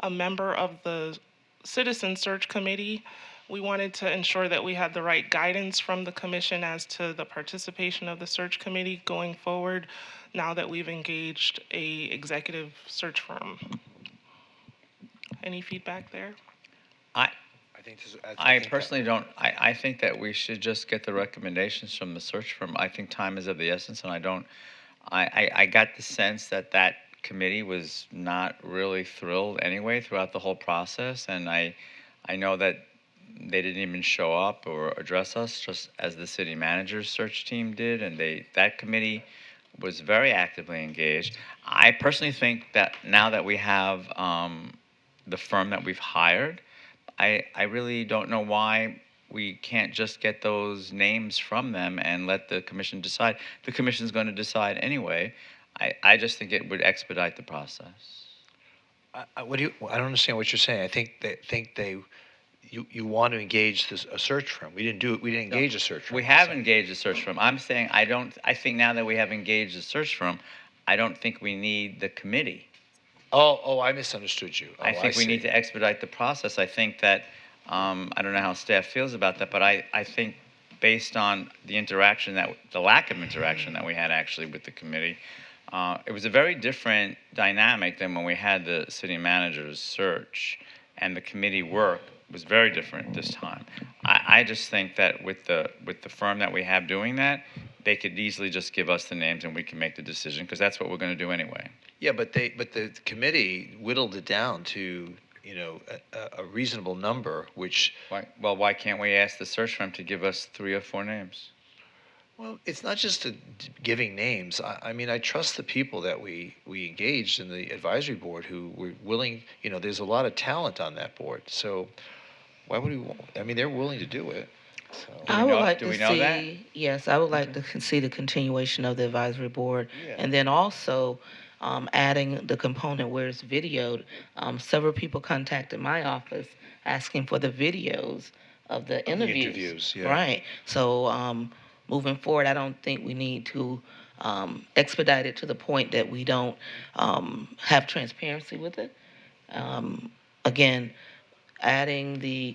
a member of the Citizen Search Committee. We wanted to ensure that we had the right guidance from the commission as to the participation of the search committee going forward now that we've engaged a executive search firm. Any feedback there? I personally don't. I think that we should just get the recommendations from the search firm. I think time is of the essence, and I got the sense that that committee was not really thrilled anyway throughout the whole process, and I know that they didn't even show up or address us, just as the city manager's search team did, and that committee was very actively engaged. I personally think that now that we have the firm that we've hired, I really don't know why we can't just get those names from them and let the commission decide. The commission's going to decide anyway. I just think it would expedite the process. I don't understand what you're saying. I think you want to engage a search firm. We didn't do it. We didn't engage a search firm. We have engaged a search firm. I'm saying I think now that we have engaged a search firm, I don't think we need the committee. Oh, I misunderstood you. I think we need to expedite the process. I think that, I don't know how staff feels about that, but I think based on the lack of interaction that we had actually with the committee, it was a very different dynamic than when we had the city manager's search, and the committee work was very different this time. I just think that with the firm that we have doing that, they could easily just give us the names and we can make the decision, because that's what we're going to do anyway. Yeah, but the committee whittled it down to a reasonable number, which. Why can't we ask the search firm to give us 3 or 4 names? Well, it's not just giving names. I mean, I trust the people that we engaged in the advisory board who were willing. There's a lot of talent on that board, so why would we? I mean, they're willing to do it. So. I would like to see. Yes, I would like to see the continuation of the advisory board, and then also. Adding the component where it's videoed. Several people contacted my office asking for the videos of the interviews. Yeah. Right. So moving forward, I don't think we need to expedite it to the point that we don't have transparency with it. Again,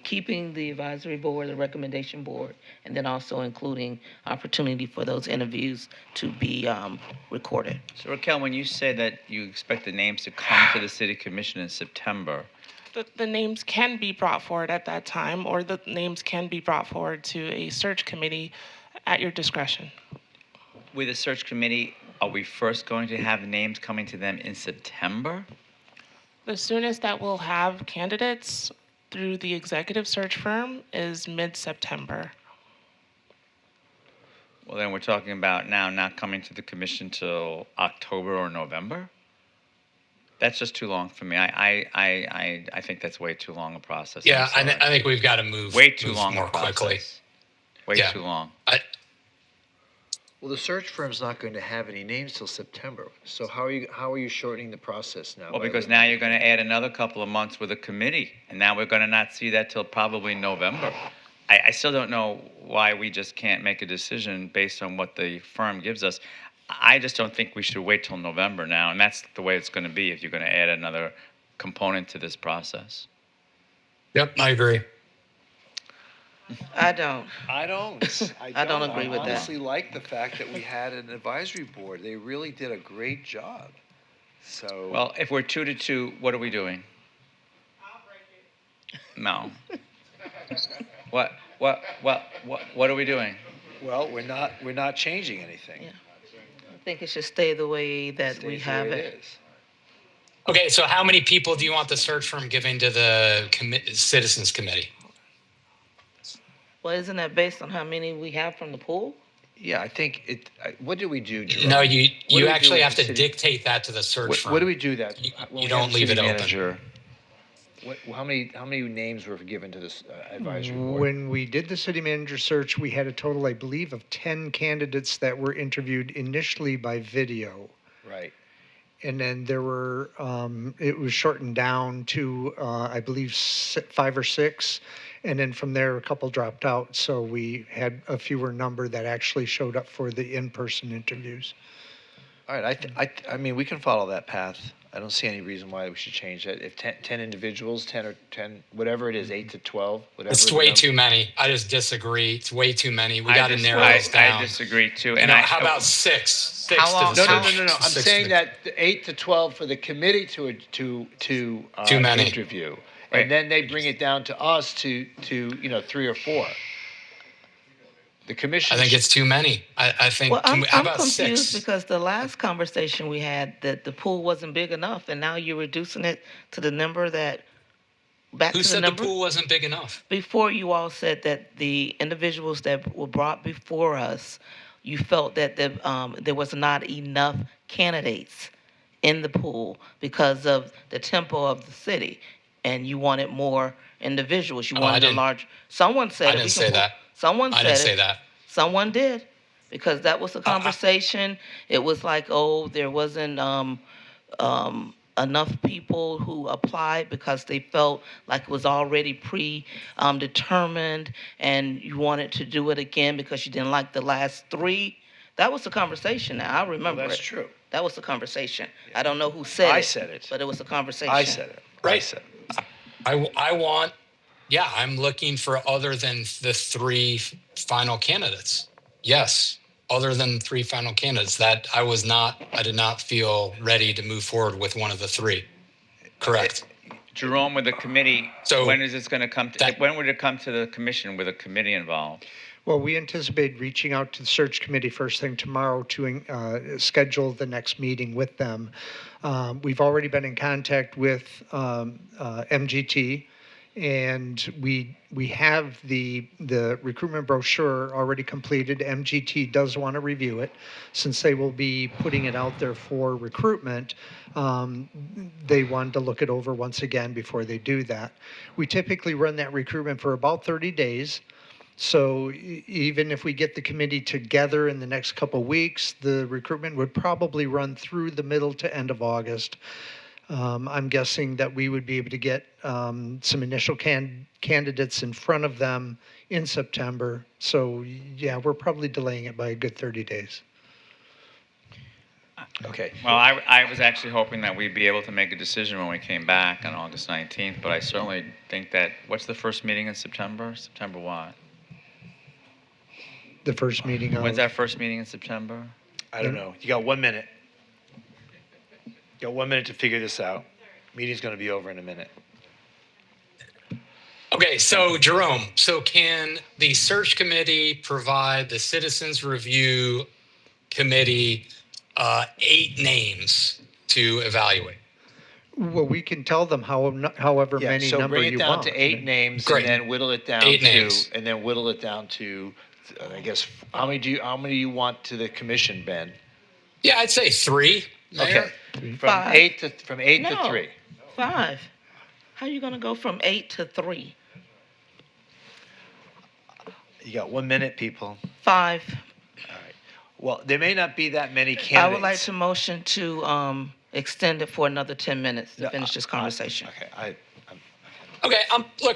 keeping the advisory board, the recommendation board, and then also including opportunity for those interviews to be recorded. So Raquel, when you say that you expect the names to come to the city commission in September, The names can be brought forward at that time, or the names can be brought forward to a search committee at your discretion. with the search committee, are we first going to have names coming to them in September? The soonest that we'll have candidates through the executive search firm is mid-September. Well, then we're talking about now not coming to the commission till October or November? That's just too long for me. I think that's way too long a process. Yeah, I think we've got to move way too move long more a process. quickly. Way Yeah. too long. Well, the search firm's not going to have any names till September. So how are you shortening the process now? Well, because now you're going to add another couple of months with a committee, and now we're going to not see that till probably November. I still don't know why we just can't make a decision based on what the firm gives us. I just don't think we should wait till November now, and that's the way it's going to be if you're going to add another component to this process. Yep, I agree. I don't. I don't. I don't agree with I that. honestly like the fact that we had an advisory board. They really did a great job. So. Well, if we're 2-2, what are we doing? No. What are we doing? Well, we're not changing anything. Yeah. I think it should stay the way that we have it. Okay, so how many people do you want the search firm giving to the Citizens Committee? Well, isn't that based on how many we have from the pool? Yeah, I think it. What do we do? Jerome? No, What do you we do actually with have the to city? dictate that to the search firm. What do we do that? when You we don't have a leave city it open. manager? How many names were given to this advisory board? When we did the city manager search, we had a total, I believe, of 10 candidates that were interviewed initially by video. Right. And then there were, it was shortened down to, I believe, 5 or 6. And then from there, a couple dropped out. So we had a fewer number that actually showed up for the in-person interviews. All right. I mean, we can follow that path. I don't see any reason why we should change that. If 10 individuals, 10 or 10, whatever it is, 8 to 12, whatever. It's the way number- too many. I just disagree. It's way too many. We got to narrow this down. I disagree too. You And know, how about 6? 6 How to long- the No. search. I'm Six saying to- that the 8 to 12 for the committee to Too many. interview, Right. and then they bring it down to us to 3 or 4. The commission. I think it's too many. I think. Well, I'm how about confused 6? because the last conversation we had that the pool wasn't big enough, and now you're reducing it to the number that. Back Who to the said the number pool wasn't big enough? before you all said that the individuals that were brought before us, you felt that there was not enough candidates in the pool because of the tempo of the city, and you wanted more individuals. You Oh, I wanted a didn't- large. Someone said I it. didn't We say can pull- that. Someone I said didn't it. say that. Someone did, because that was the conversation. It was like, oh, there wasn't enough people who applied because they felt like it was already determined, and you wanted to do it again because you didn't like the last 3. That was the conversation. Now I remember. That's it. true. That was the conversation. I don't know who said it. I said it. But it was a conversation. I said it. I Right. said it. I want. Yeah, I'm looking for other than the 3 final candidates. Yes, other than 3 final candidates. That I did not feel ready to move forward with one of the 3. Correct. Jerome, with the committee, So when is this going to come to, when would it come to the commission with a committee involved? Well, we anticipate reaching out to the search committee first thing tomorrow to schedule the next meeting with them. We've already been in contact with MGT, and we have the recruitment brochure already completed. MGT does want to review it, since they will be putting it out there for recruitment. They wanted to look it over once again before they do that. We typically run that recruitment for about 30 days. So even if we get the committee together in the next couple of weeks, the recruitment would probably run through the middle to end of August. I'm guessing that we would be able to get some initial candidates in front of them in September. So yeah, we're probably delaying it by a good 30 days. Okay. Well, I was actually hoping that we'd be able to make a decision when we came back on August 19th, but I certainly think that, what's the first meeting in September? September what? The first meeting When's our first meeting in September? I don't know. You got 1 minute. You got 1 minute to figure this out. Meeting's going to be over in a minute. Okay, so Jerome, so can the search committee provide the citizens review committee 8 names to evaluate? Well, we can tell them however Yeah, many so number bring it you down want. to 8 names, Great. and then whittle it down 8 to, names. and then whittle it down to, I guess, how many do you want to the commission, Ben? Yeah, I'd say 3. Mayor. Okay, from 5. 8 to 3. 5. How are you going to go from 8 to 3? You got 1 minute, people. 5. Well, there may not be that many I candidates. would like to motion to extend it for another 10 minutes to finish this conversation. Okay, Okay,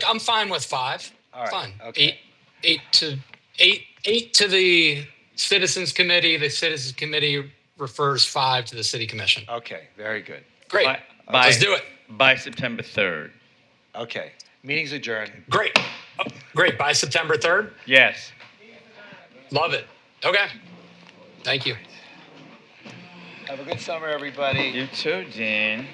I'm fine with 5. All right, Fine. okay. Eight to the Citizens Committee. The Citizens Committee refers 5 to the City Commission. Okay, very good. Great. Let's do it. By September 3rd. Okay, meeting's adjourned. Great. Great. By September 3rd? Yes. Love it. Okay. Thank you. Have a good summer, everybody. You too, Dean.